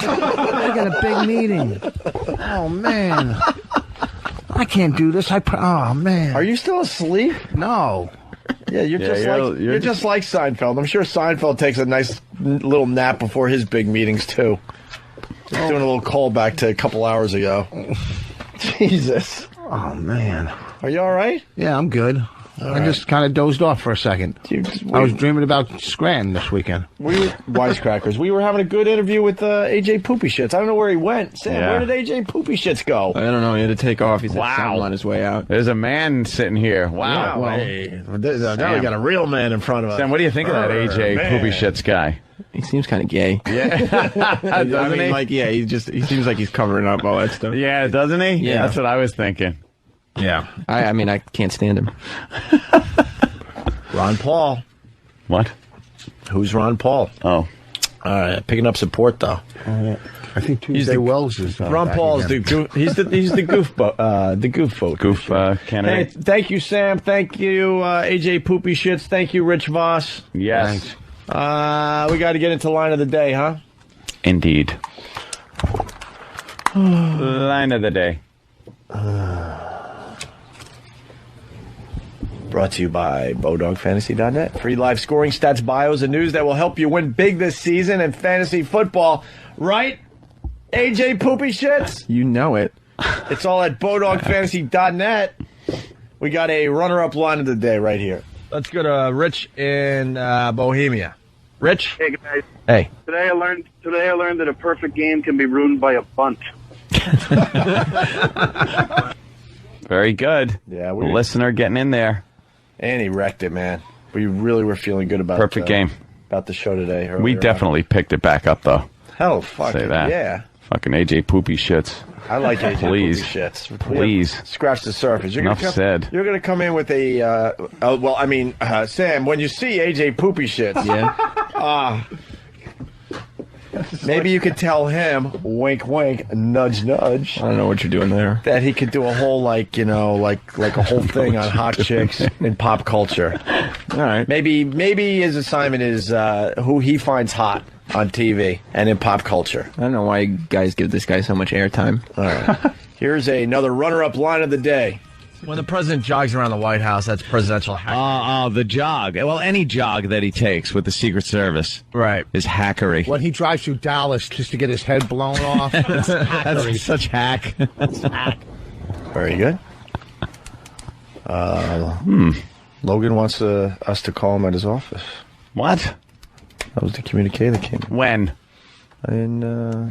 got a big meeting. Oh, man. I can't do this. Oh, man. Are you still asleep? No. Yeah, you're just like Seinfeld. I'm sure Seinfeld takes a nice little nap before his big meetings, too. Just doing a little callback to a couple hours ago. Jesus. Oh, man. Are you all right? Yeah, I'm good. I just kind of dozed off for a second. I was dreaming about Scranton this weekend. We were wisecrackers. We were having a good interview with AJ Poopy Shits. I don't know where he went. Sam, where did AJ Poopy Shits go? I don't know. He had to take off. He's something on his way out. There's a man sitting here. Wow. Now we got a real man in front of us. Sam, what do you think of that AJ Poopy Shits guy? He seems kind of gay. Yeah. I mean, like, yeah, he seems like he's covering up all that stuff. Yeah, doesn't he? Yeah. That's what I was thinking. Yeah. I mean, I can't stand him. Ron Paul. What? Who's Ron Paul? Oh. Picking up support, though. I think Tuesday Wells is Ron Paul is the goof vote. Goof candidate. Hey, thank you, Sam. Thank you, AJ Poopy Shits. Thank you, Rich Voss. Yes. We got to get into line of the day, huh? Indeed. Line of the day. Brought to you by BowDogFantasy.net. Free live scoring, stats, bios, and news that will help you win big this season in fantasy football. Right, AJ Poopy Shits? You know it. It's all at BowDogFantasy.net. We got a runner-up line of the day right here. Let's go to Rich in Bohemia. Rich? Hey, guys. Hey. Today I learned that a perfect game can be ruined by a bunt. Very good. Yeah, listener getting in there. And he wrecked it, man. We really were feeling good about Perfect game. About the show today. We definitely picked it back up, though. Hell, fucking Say that. yeah. Fucking AJ Poopy Shits. I like AJ Please. Poopy Shits. Please. Scratch the surface. Enough said. You're going to come in with a, Sam, when you see AJ Poopy Shits, maybe you could tell him, wink, wink, nudge, nudge. I don't know what you're doing there. That he could do a whole, like a whole thing on hot chicks in pop culture. All right. Maybe his assignment is who he finds hot on TV and in pop culture. I don't know why you guys give this guy so much airtime. All right. Here's another runner-up line of the day. When the president jogs around the White House, that's presidential hackery. The jog. Well, any jog that he takes with the Secret Service, right, is hackery. When he drives through Dallas just to get his head blown off, that's That's such hack. That's hack. Very good. Logan wants us to call him at his office. What? That was the communique that came in. When? And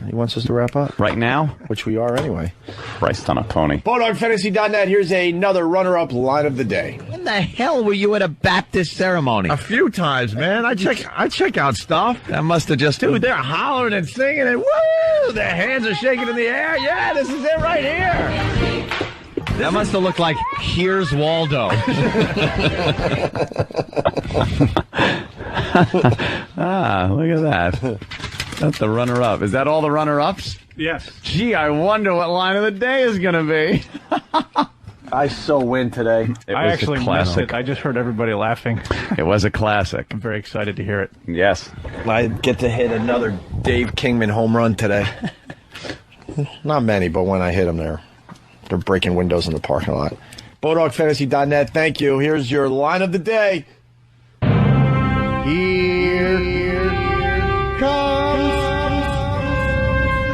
he wants us to wrap up. Right now? Which we are anyway. Christ on a pony. BowDogFantasy.net. Here's another runner-up line of the day. When the hell were you at a Baptist ceremony? A few times, man. I check out stuff. That must have just... Dude, they're hollering and singing and woo! Their hands are shaking in the air. Yeah, this is it right here. That must have looked like Here's Waldo. Look at that. That's the runner-up. Is that all the runner-ups? Yes. Gee, I wonder what line of the day is going to be. I so win today. I actually missed it. I just heard everybody laughing. It was a classic. I'm very excited to hear it. Yes. I get to hit another Dave Kingman home run today. Not many, but when I hit them, they're breaking windows in the parking lot. BowDogFantasy.net. Thank you. Here's your line of the day. Here comes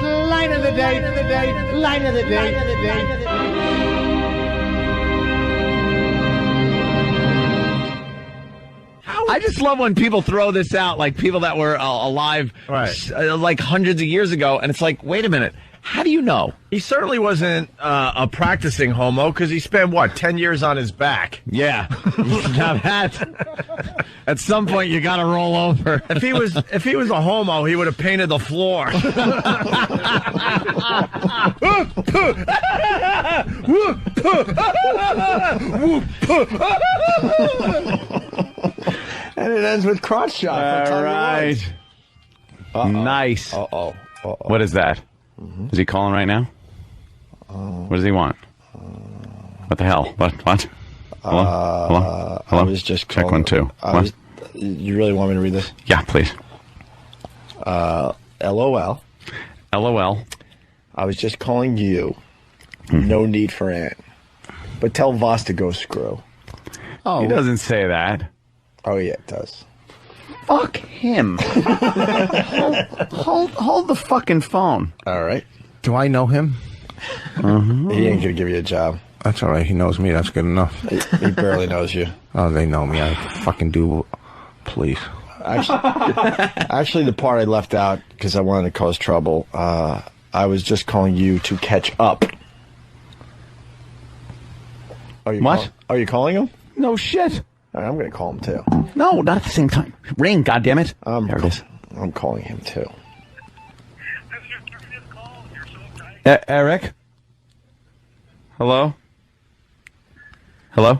the line of the day, line of the day. I just love when people throw this out, like people that were alive like hundreds of years ago, and it's like, wait a minute. How do you know? He certainly wasn't a practicing homo because he spent, 10 years on his back? Yeah. Now at some point, you got to roll over. If he was a homo, he would have painted the floor. And it ends with crotch shot. All right. Nice. Uh-oh. What is that? Is he calling right now? What does he want? What the hell? What? Hello? Hello? I was just calling. Check 1, 2. What? You really want me to read this? Yeah, please. LOL. LOL. I was just calling you. No need for Ant. But tell Voss to go screw. He doesn't say that. Oh, yeah, it does. Fuck him. hold the fucking phone. All right. Do I know him? He ain't going to give you a job. That's all right. He knows me. That's good enough. He barely knows you. Oh, they know me. I fucking do. Please. Actually, the part I left out because I wanted to cause trouble, I was just calling you to catch up. Are you what? Are you calling him? No shit. All right, I'm going to call him too. No, not at the same time. Ring, goddammit. There it is. I'm calling him too. Eric? Hello? Hello?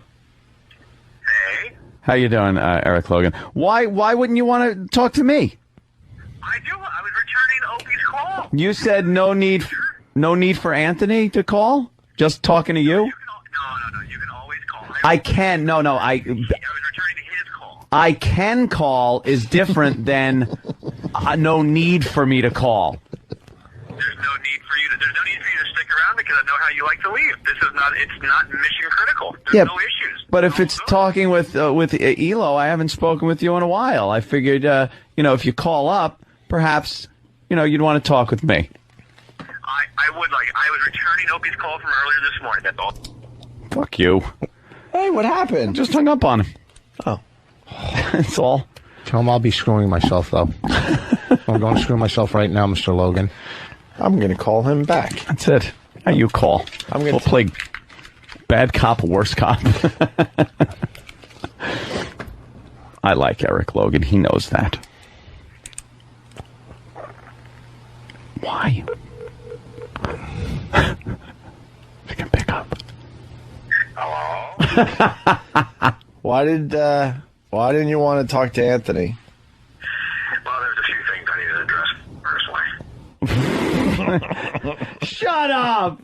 Hey. How you doing, Eric Logan? Why wouldn't you want to talk to me? I do. I was returning Opie's call. You said no need for Anthony to call? Just talking to you? No. You can always call. I can. No. I was returning his call. I can call is different than no need for me to call. There's no need for you to stick around because I know how you like to leave. It's not mission critical. There's no issues. But if it's talking with Elo, I haven't spoken with you in a while. I figured, if you call up, perhaps, you'd want to talk with me. I would like. I was returning Opie's call from earlier this morning. That's all. Fuck you. Hey, what happened? Just hung up on him. Oh. That's all. Tell him I'll be screwing myself, though. I'm going to screw myself right now, Mr. Logan. I'm going to call him back. That's it. Now you call. We'll play bad cop, worst cop. I like Eric Logan. He knows that. Why? I can pick up. Hello? Why didn't you want to talk to Anthony? Well, there's a few things I need to address personally. Shut up!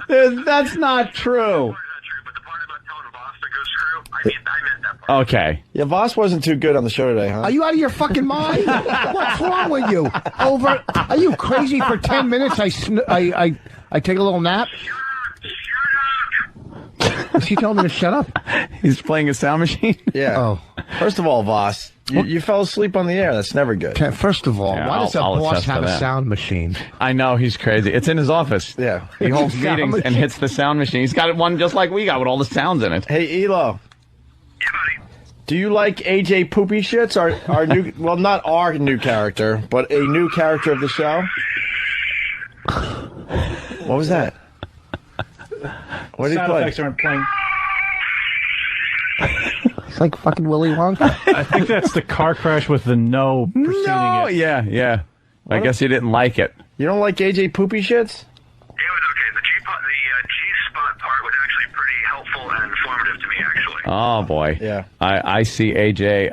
That's not true. Okay. Yeah, Voss wasn't too good on the show today, huh? Are you out of your fucking mind? What's wrong with you? Are you crazy? For 10 minutes, I take a little nap. Is he telling me to shut up? He's playing a sound machine? Yeah. Oh. First of all, Voss, you fell asleep on the air. That's never good. First of all, why does a boss have a sound machine? I know, he's crazy. It's in his office. Yeah. He holds meetings and hits the sound machine. He's got one just like we got with all the sounds in it. Hey, Elo. Do you like AJ Poopy Shits? Our new, well, not our new character, but a new character of the show? What was that? What did he Sound play? effects aren't playing. It's like fucking Willy Wonka. I think that's the car crash with the no preceding it. Yeah. I guess you didn't like it. You don't like AJ Poopy Shits? It was okay. The G-spot part was actually pretty helpful and informative to me, actually. Oh, boy. Yeah. I see AJ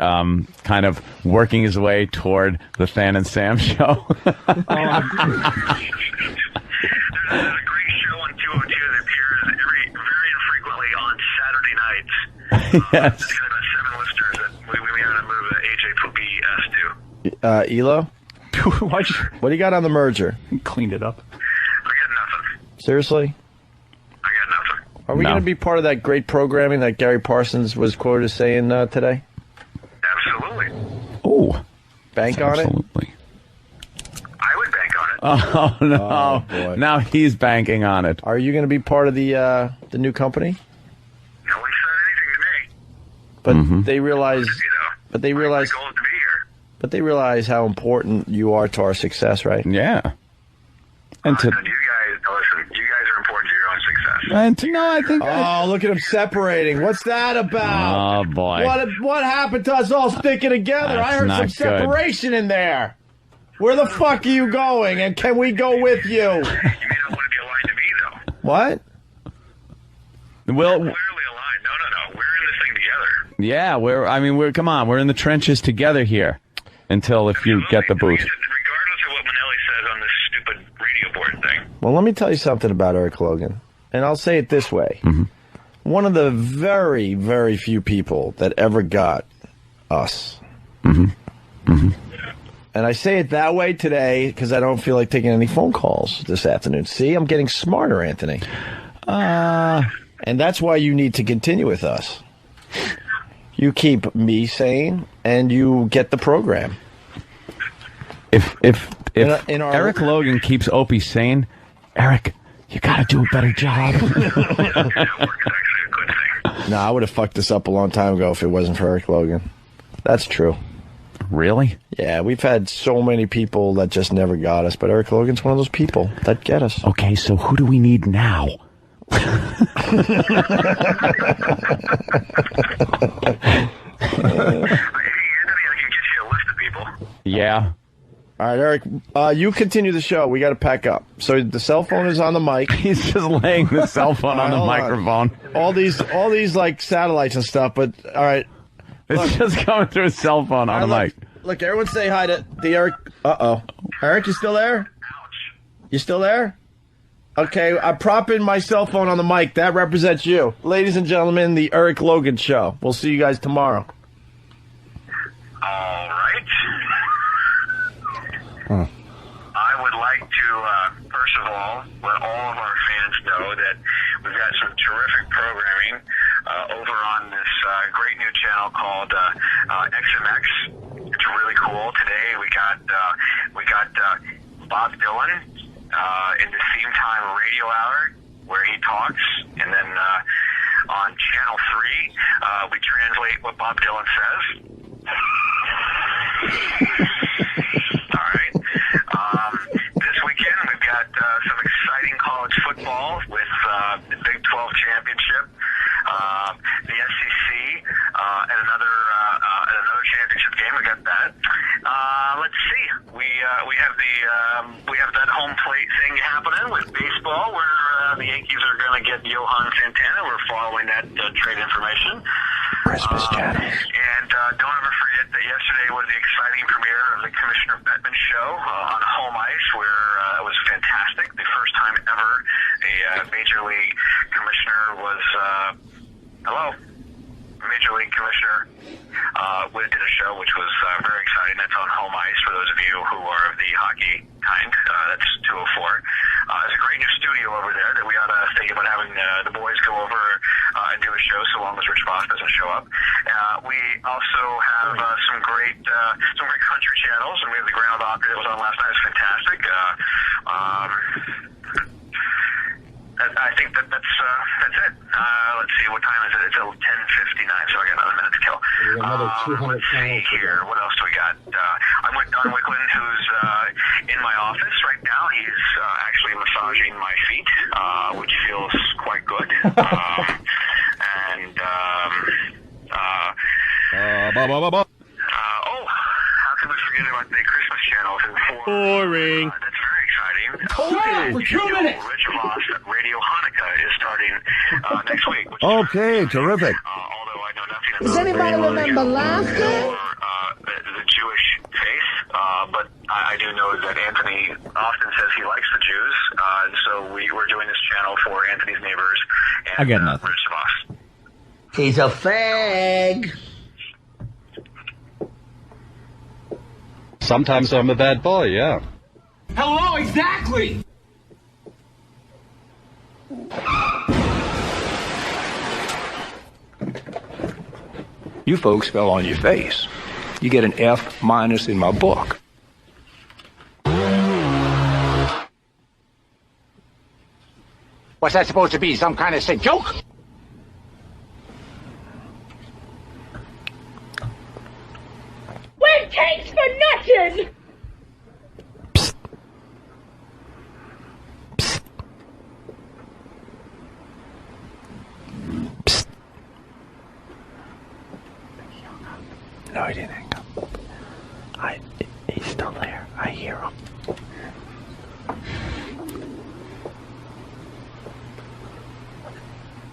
kind of working his way toward the Fan and Sam show. There's a great show on 202 that appears very infrequently on Saturday nights. Yes. It's got about 7 listeners that we had to move AJ Poopy S to. Elo? What do you got on the merger? Cleaned it up. I got nothing. Seriously? I got nothing. Are we going to be part of that great programming that Gary Parsons was quoted as saying today? Absolutely. Oh. Bank on it? Absolutely. I would bank on it. Oh, no. Oh, boy. Now he's banking on it. Are you going to be part of the new company? No one said anything to me. But Mm-hmm. they realize... But they realize... My goal is to be here. But they realize how important you are to our success, right? Yeah. And to... You guys are important to your own success. And to know, I think... Oh, look at them separating. What's that about? Oh, boy. What happened to us all sticking together? That's I heard not some good. separation in there. Where the fuck are you going? And can we go with you? You may not want to be aligned to me, though. What? Well, Clearly aligned. No. We're in this thing together. Yeah, we're come on, we're in the trenches together here until if you get the boot. Regardless of what Manelli says on this stupid radio board thing. Well, let me tell you something about Eric Logan, and I'll say it this way. One of the very, very few people that ever got us. And I say it that way today because I don't feel like taking any phone calls this afternoon. See, I'm getting smarter, Anthony. And that's why you need to continue with us. You keep me sane, and you get the program. If Eric Logan keeps Opie sane, Eric, you got to do a better job. No, I would have fucked this up a long time ago if it wasn't for Eric Logan. That's true. Really? Yeah, we've had so many people that just never got us, but Eric Logan's one of those people that get us. Okay, so who do we need now? Yeah. All right, Eric, you continue the show. We got to pack up. So the cell phone is on the mic. He's just laying the cell phone on the microphone. All these like satellites and stuff, but all right. It's just coming through a cell phone on the mic. Look, everyone say hi to the Eric. Uh-oh. Eric, you still there? You still there? Okay, I'm propping my cell phone on the mic. That represents you. Ladies and gentlemen, the Eric Logan Show. We'll see you guys tomorrow. All right. I would like to, first of all, let all of our fans know that we've got some terrific programming over on this great new channel called XMX. It's really cool. Today we got Bob Dylan in the Theme Time Radio Hour where he talks, and then on Channel 3 we translate what Bob Dylan says. All right. This weekend we've got some exciting college football with the Big 12 championship, the SEC, and another championship game. We got that. Let's see. We have that home plate thing happening with baseball, where the Yankees are going to get Johan Santana. We're following that trade information. Christmas channel. And don't ever forget that yesterday was the exciting premiere of the Commissioner Bettman show on home ice, where it was fantastic. The first time ever a Major League Commissioner was Major League Commissioner did a show, which was very exciting. That's on home ice for those of you who are of the hockey kind. That's 204. There's a great new studio over there that we ought to think about having the boys go over and do a show, so long as Rich Voss doesn't show up. We also have some great country channels, and we have the Grand Ole Opry that was on last night. It's fantastic. I think that's it. Let's see, what time is it? It's 10:59, so I got another minute to kill. Another 200 channels here. What else do we got? I'm with Don Wicklund, who's in my office right now. He's actually massaging my feet, which feels quite good. How can we forget about the Christmas channel? Boring. That's very exciting. For 2 minutes. Rich Voss Radio Hanukkah is starting next week. Okay, terrific. Although I know nothing about Does anybody remember last year? the Jewish faith, but I do know that Anthony often says he likes the Jews, and so we're doing this channel for Anthony's neighbors and I got nothing. Rich Voss. He's a fag. Sometimes I'm a bad boy, yeah. Hello, exactly! You folks fell on your face. You get an F- in my book. What's that supposed to be? Some kind of sick joke? Win cakes for nothing! No, he didn't hang up. He's still there. I hear him.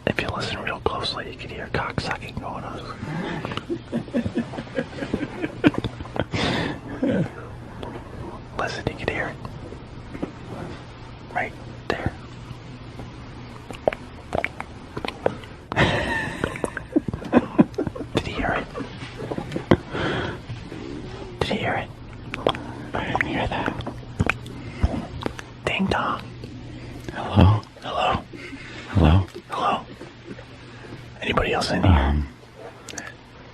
If you listen real closely, you can hear cocksucking going on. Listen, you can hear it. Right there. Did he hear it? Did he hear it? I didn't hear that. Ding dong. Hello? Hello? Hello? Hello? Anybody else in here?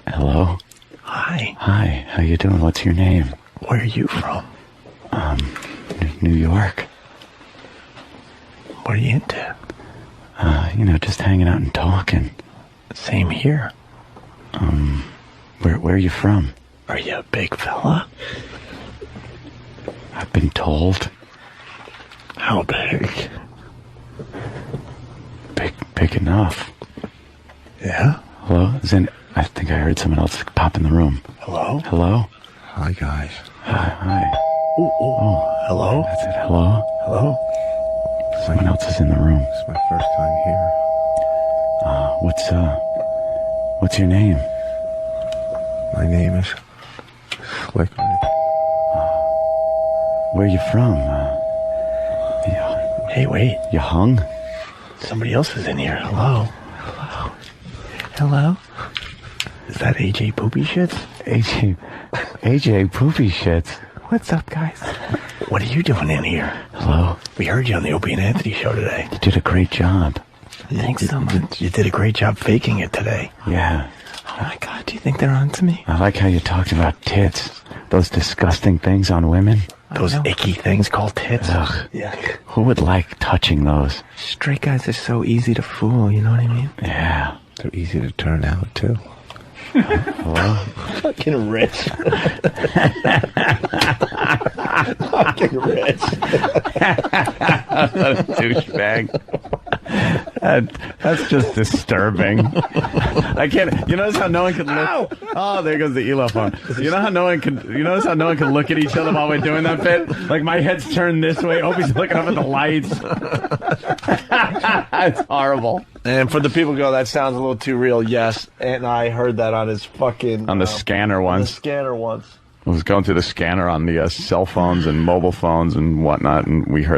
Hello? Hi. Hi, how you doing? What's your name? Where are you from? New York. What are you into? Just hanging out and talking. Same here. Where are you from? Are you a big fella? I've been told. How big? Big enough. Yeah? Hello? I think I heard someone else pop in the room. Hello? Hello? Hi, guys. Hi. Oh, hello? That's it. Hello? Hello? Someone else is in the room. It's my first time here. What's your name? My name is Slicker. Where are you from? Hey, wait. You hung? Somebody else is in here. Hello? Hello? Hello? Is that AJ Poopy Shits? AJ Poopy Shits. What's up, guys? What are you doing in here? Hello? We heard you on the Opie and Anthony show today. You did a great job. Thanks so much. You did a great job faking it today. Yeah. Oh my God, do you think they're on to me? I like how you talked about tits. Those disgusting things on women. Those icky things called tits. Ugh. Yeah. Who would like touching those? Straight guys are so easy to fool, you know what I mean? Yeah. They're easy to turn out, too. Hello? Fucking rich. Fucking rich. What a douchebag. That's just disturbing. I can't. You notice how no one can look. Oh, there goes the ELO phone. You know how no one can. You notice how no one can look at each other while we're doing that bit. Like my head's turned this way. Opie's looking up at the lights. It's horrible. And for the people who go, that sounds a little too real. Yes, and I heard that on his fucking on the scanner once. The scanner once. I was going through the scanner on the cell phones and mobile phones and whatnot, and we heard